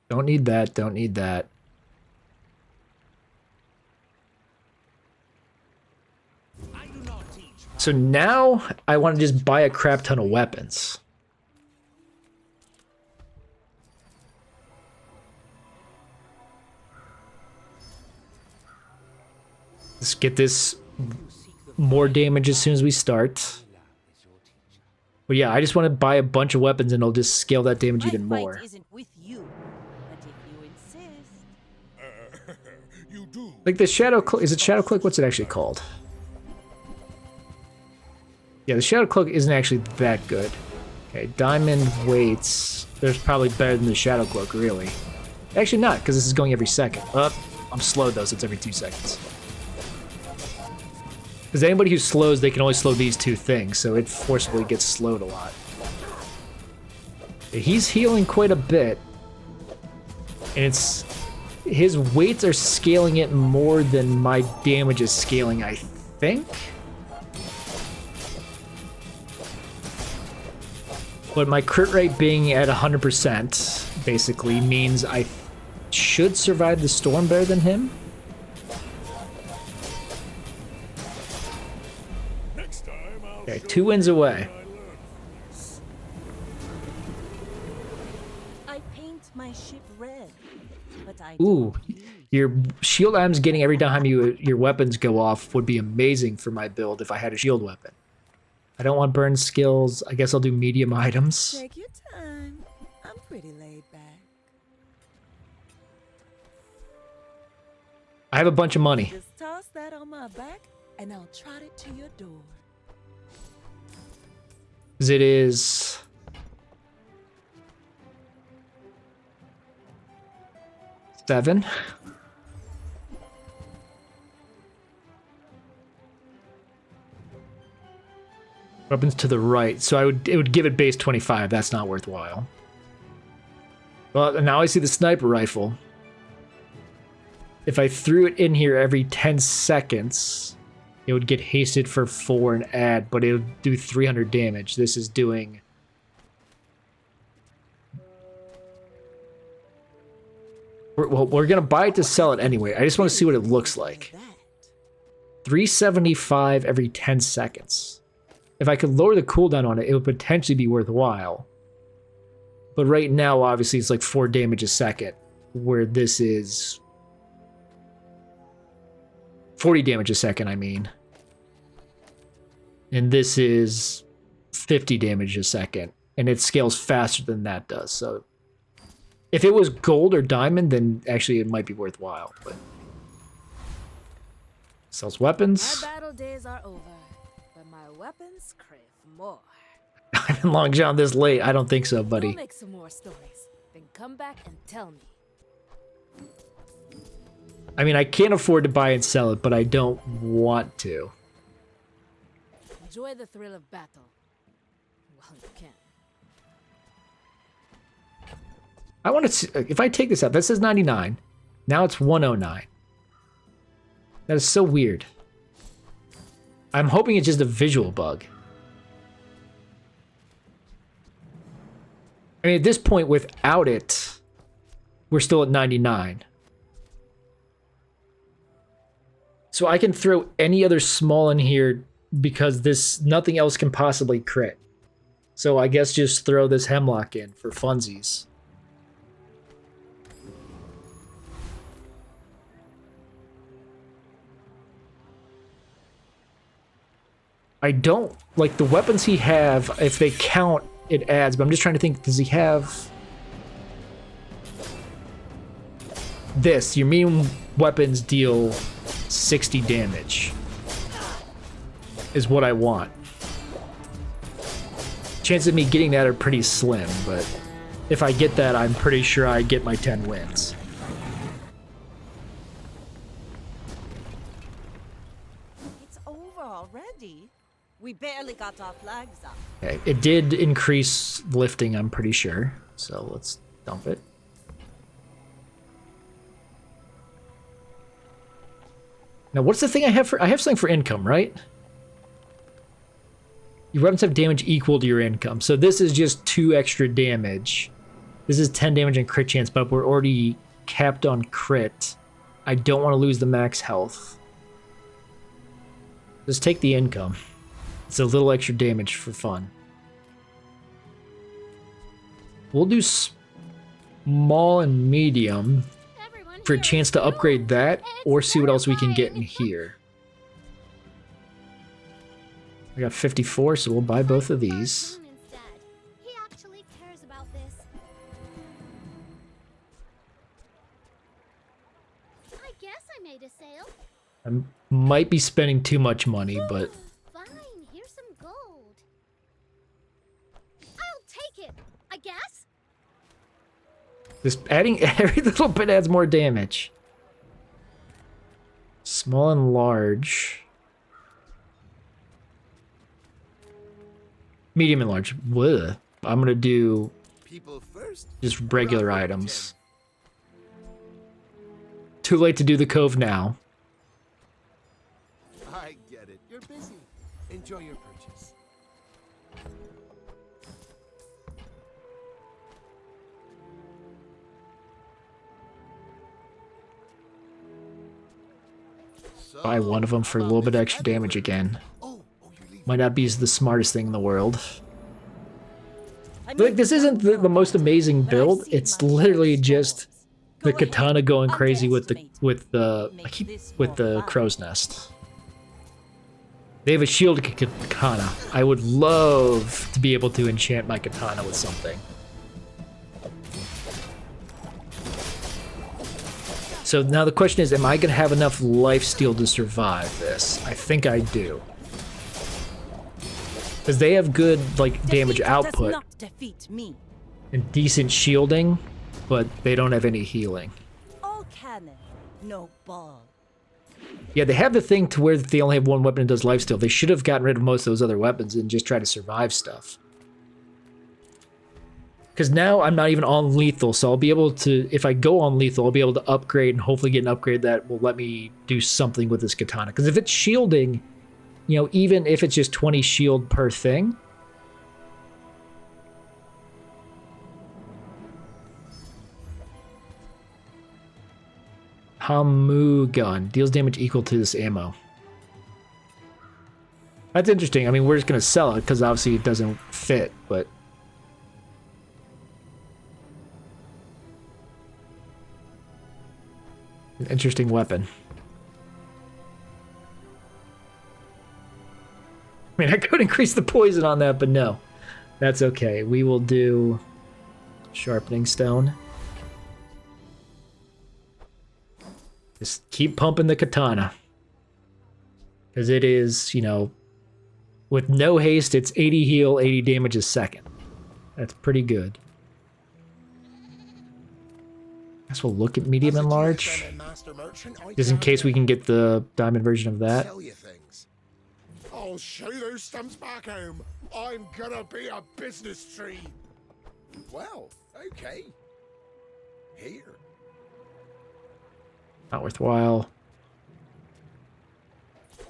Don't need that, don't need that. So now I want to just buy a crap ton of weapons. Let's get this more damage as soon as we start. But yeah, I just want to buy a bunch of weapons and it'll just scale that damage even more. Like the Shadow Click, is it Shadow Click? What's it actually called? Yeah, the Shadow Cloak isn't actually that good. Okay, Diamond weights. There's probably better than the Shadow Cloak, really. Actually not, because this is going every second. I'm slowed though, so it's every 2 seconds. Because anybody who slows, they can only slow these 2 things, so it forcibly gets slowed a lot. He's healing quite a bit. And it's... his weights are scaling it more than my damage is scaling, I think? But my crit rate being at 100% basically means I should survive the storm better than him. Okay, 2 wins away. I paint my ship red, but I Ooh, your shield items getting every time your weapons go off would be amazing for my build if I had a shield weapon. I don't want burn skills. I guess I'll do medium items. Take your time. I'm pretty laid back. I have a bunch of money. Just toss that on my back, and I'll trot it to your door. It is... $7. Weapons to the right, so it would give it base 25. That's not worthwhile. Well, now I see the sniper rifle. If I threw it in here every 10 seconds, it would get hasted for 4 and add, but it would do 300 damage. This is doing... We're gonna buy it to sell it anyway. I just want to see what it looks like. 375 every 10 seconds. If I could lower the cooldown on it, it would potentially be worthwhile. But right now, obviously, it's like 4 damage a second, where this is 40 damage a second, I mean. And this is 50 damage a second, and it scales faster than that does, so... if it was gold or diamond, then actually it might be worthwhile, but... sells weapons. My battle days are over, but my weapons crave more. I've been Long John this late. I don't think so, buddy. Go make some more stories, then come back and tell me. I mean, I can't afford to buy and sell it, but I don't want to. Enjoy the thrill of battle. Well, you can. I want to see, if I take this out, that says 99. Now it's 109. That is so weird. I'm hoping it's just a visual bug. I mean, at this point, without it, we're still at 99. So I can throw any other small in here because nothing else can possibly crit. So I guess just throw this Hemlock in for funsies. I don't like the weapons he have. If they count, it adds. But I'm just trying to think. Does he have this? Your medium weapons deal 60 damage. Is what I want. Chances of me getting that are pretty slim, but if I get that, I'm pretty sure I get my 10 wins. It's over already. We barely got our flags up. Okay, it did increase lifting, I'm pretty sure. So let's dump it. Now, what's the thing I have for... I have something for income, right? Your weapons have damage equal to your income. So this is just 2 extra damage. This is 10 damage and crit chance, but we're already capped on crit. I don't want to lose the max health. Just take the income. It's a little extra damage for fun. We'll do small and medium for a chance to upgrade that or see what else we can get in here. I got 54, so we'll buy both of these. He actually cares about this. I guess I made a sale. I might be spending too much money, but... Fine, here's some gold. Just adding every little bit adds more damage. Small and large. Medium and large. Blech. I'm gonna do People first. just regular items. Too late to do the cove now. I get it. You're busy. Enjoy your purchase. Buy one of them for a little bit extra damage again. Might not be the smartest thing in the world. Like, this isn't the most amazing build. It's literally just the katana going crazy with the crow's nest. They have a shield katana. I would love to be able to enchant my katana with something. So now the question is, am I going to have enough lifesteal to survive this? I think I do. Because they have good, like, damage output and decent shielding, but they don't have any healing. All cannon, no ball. Yeah, they have the thing to where they only have one weapon and does lifesteal. They should have gotten rid of most of those other weapons and just try to survive stuff. Because now I'm not even on lethal, so I'll be able to, if I go on lethal, I'll be able to upgrade and hopefully get an upgrade that will let me do something with this katana. Because if it's shielding, you know, even if it's just 20 shield per thing. Hamu gun. Deals damage equal to this ammo. That's interesting. I mean, we're just going to sell it because obviously it doesn't fit, but... an interesting weapon. I mean, I could increase the poison on that, but no. That's okay. We will do sharpening stone. Just keep pumping the katana. Because it is, you know, with no haste, it's 80 heal, 80 damage a second. That's pretty good. Guess we'll look at medium and large. Just in case we can get the diamond version of that. I'll show those stumps back home. I'm gonna be a business tree. Well, okay. Here. Not worthwhile.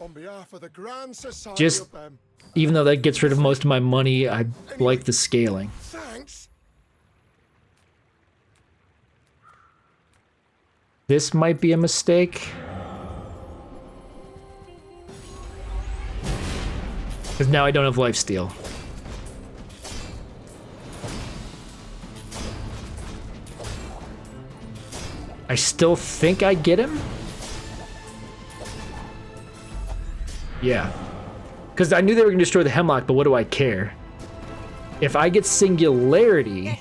On behalf of the Grand Society Just, of them. even though that gets rid of most of my money, I like the scaling. Thanks. This might be a mistake. Because now I don't have lifesteal. I still think I get him? Yeah. Because I knew they were going to destroy the Hemlock, but what do I care? If I get Singularity...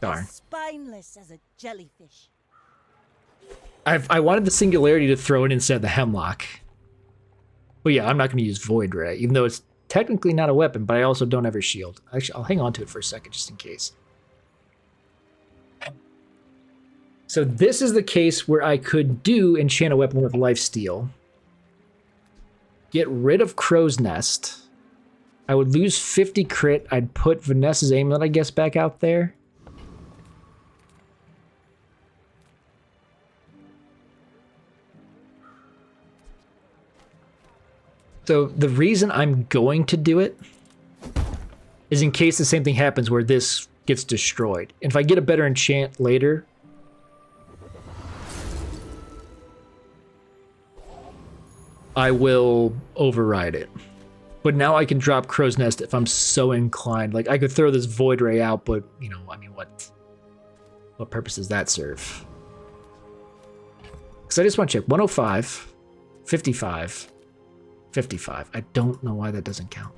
Darn. Spineless as a jellyfish. I wanted the Singularity to throw it instead of the Hemlock. But yeah, I'm not going to use Void Ray, even though it's technically not a weapon, but I also don't have a shield. Actually, I'll hang on to it for a second, just in case. So this is the case where I could do enchant a weapon with lifesteal. Get rid of Crow's Nest. I would lose 50 crit. I'd put Vanessa's Amulet, I guess, back out there. So the reason I'm going to do it is in case the same thing happens where this gets destroyed. And if I get a better enchant later, I will override it. But now I can drop Crow's Nest if I'm so inclined. Like, I could throw this Void Ray out, but, you know, I mean, what purpose does that serve? Because I just want to check. 105, 55, 55. I don't know why that doesn't count.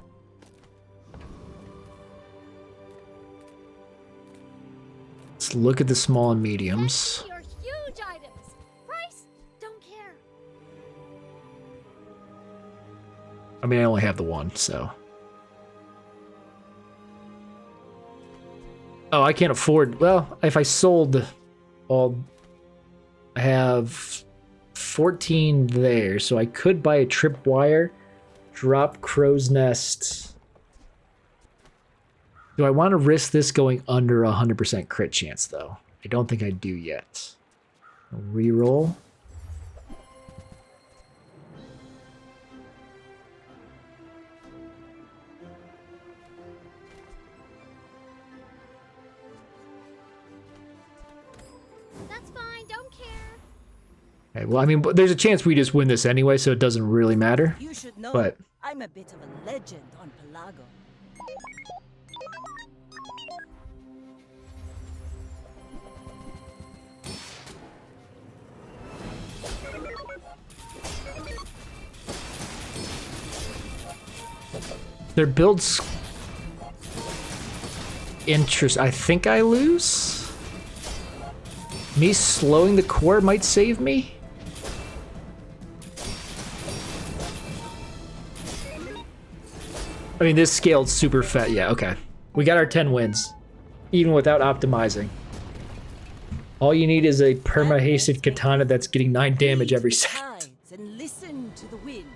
Let's look at the small and mediums. Your huge items. Price? Don't care. I mean, I only have the one, so. Oh, I can't afford. Well, if I sold all... I have 14 there, so I could buy a tripwire, drop crow's nest. Do I want to risk this going under 100% crit chance, though? I don't think I do yet. Reroll. That's fine, don't care. Okay, well, I mean, there's a chance we just win this anyway, so it doesn't really matter. You should know But I'm a bit of a legend on Pelago. their builds... Interest. I think I lose? Me slowing the core might save me? I mean, this scaled super fat. Yeah, okay. We got our 10 wins, even without optimizing. All you need is a perma-hasted katana that's getting 9 damage every second. And listen to the wind.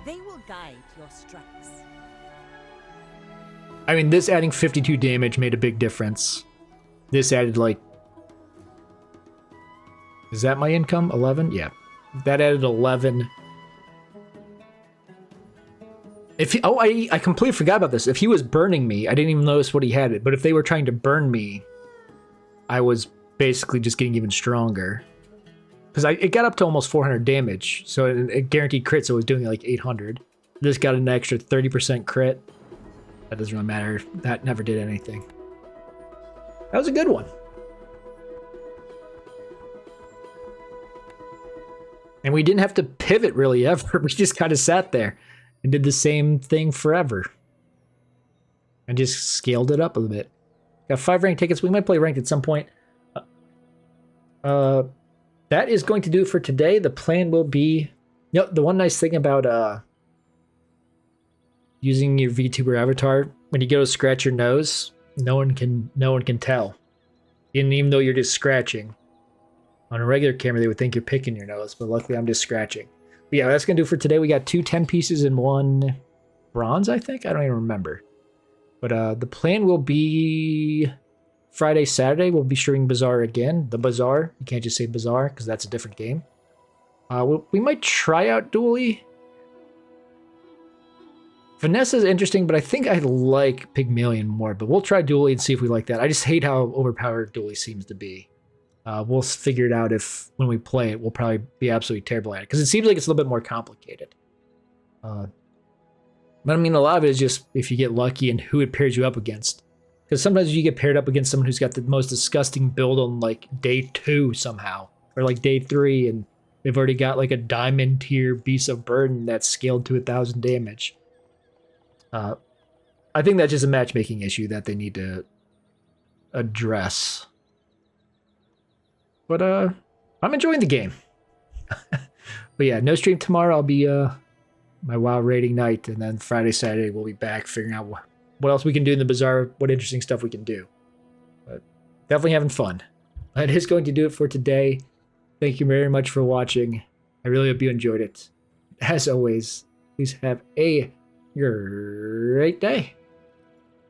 They will guide your strikes. I mean, this adding 52 damage made a big difference. This added, like... Is that my income? 11? Yeah. That added 11. If he, oh, I completely forgot about this. If he was burning me, I didn't even notice what he had it. But if they were trying to burn me, I was basically just getting even stronger. Because it got up to almost 400 damage. So it guaranteed crit, so it was doing like 800. This got an extra 30% crit. That doesn't really matter. That never did anything. That was a good one. And we didn't have to pivot really ever. We just kind of sat there and did the same thing forever. And just scaled it up a little bit. Got 5 ranked tickets. We might play ranked at some point. That is going to do it for today. The plan will be... The one nice thing about using your VTuber avatar, when you go to scratch your nose, no one can tell. And even though you're just scratching. On a regular camera, they would think you're picking your nose, but luckily I'm just scratching. But yeah, that's going to do it for today. We got 2 10 pieces and 1 bronze, I think? I don't even remember. But the plan will be Friday, Saturday. We'll be streaming Bazaar again. The Bazaar. You can't just say Bazaar because that's a different game. We might try out Dually. Vanessa's interesting, but I think I like Pygmalion more. But we'll try Dually and see if we like that. I just hate how overpowered Dually seems to be. We'll figure it out if, when we play it, we'll probably be absolutely terrible at it. Because it seems like it's a little bit more complicated. But I mean, a lot of it is just if you get lucky and who it pairs you up against. Because sometimes you get paired up against someone who's got the most disgusting build on like day 2 somehow. Or like day 3 and they've already got like a diamond tier Beast of Burden that's scaled to 1,000 damage. I think that's just a matchmaking issue that they need to address. But I'm enjoying the game. But yeah, no stream tomorrow. I'll be my WoW raiding night, and then Friday, Saturday we'll be back figuring out what else we can do in the Bazaar, what interesting stuff we can do. But definitely having fun. That is going to do it for today. Thank you very much for watching. I really hope you enjoyed it. As always, please have a great day.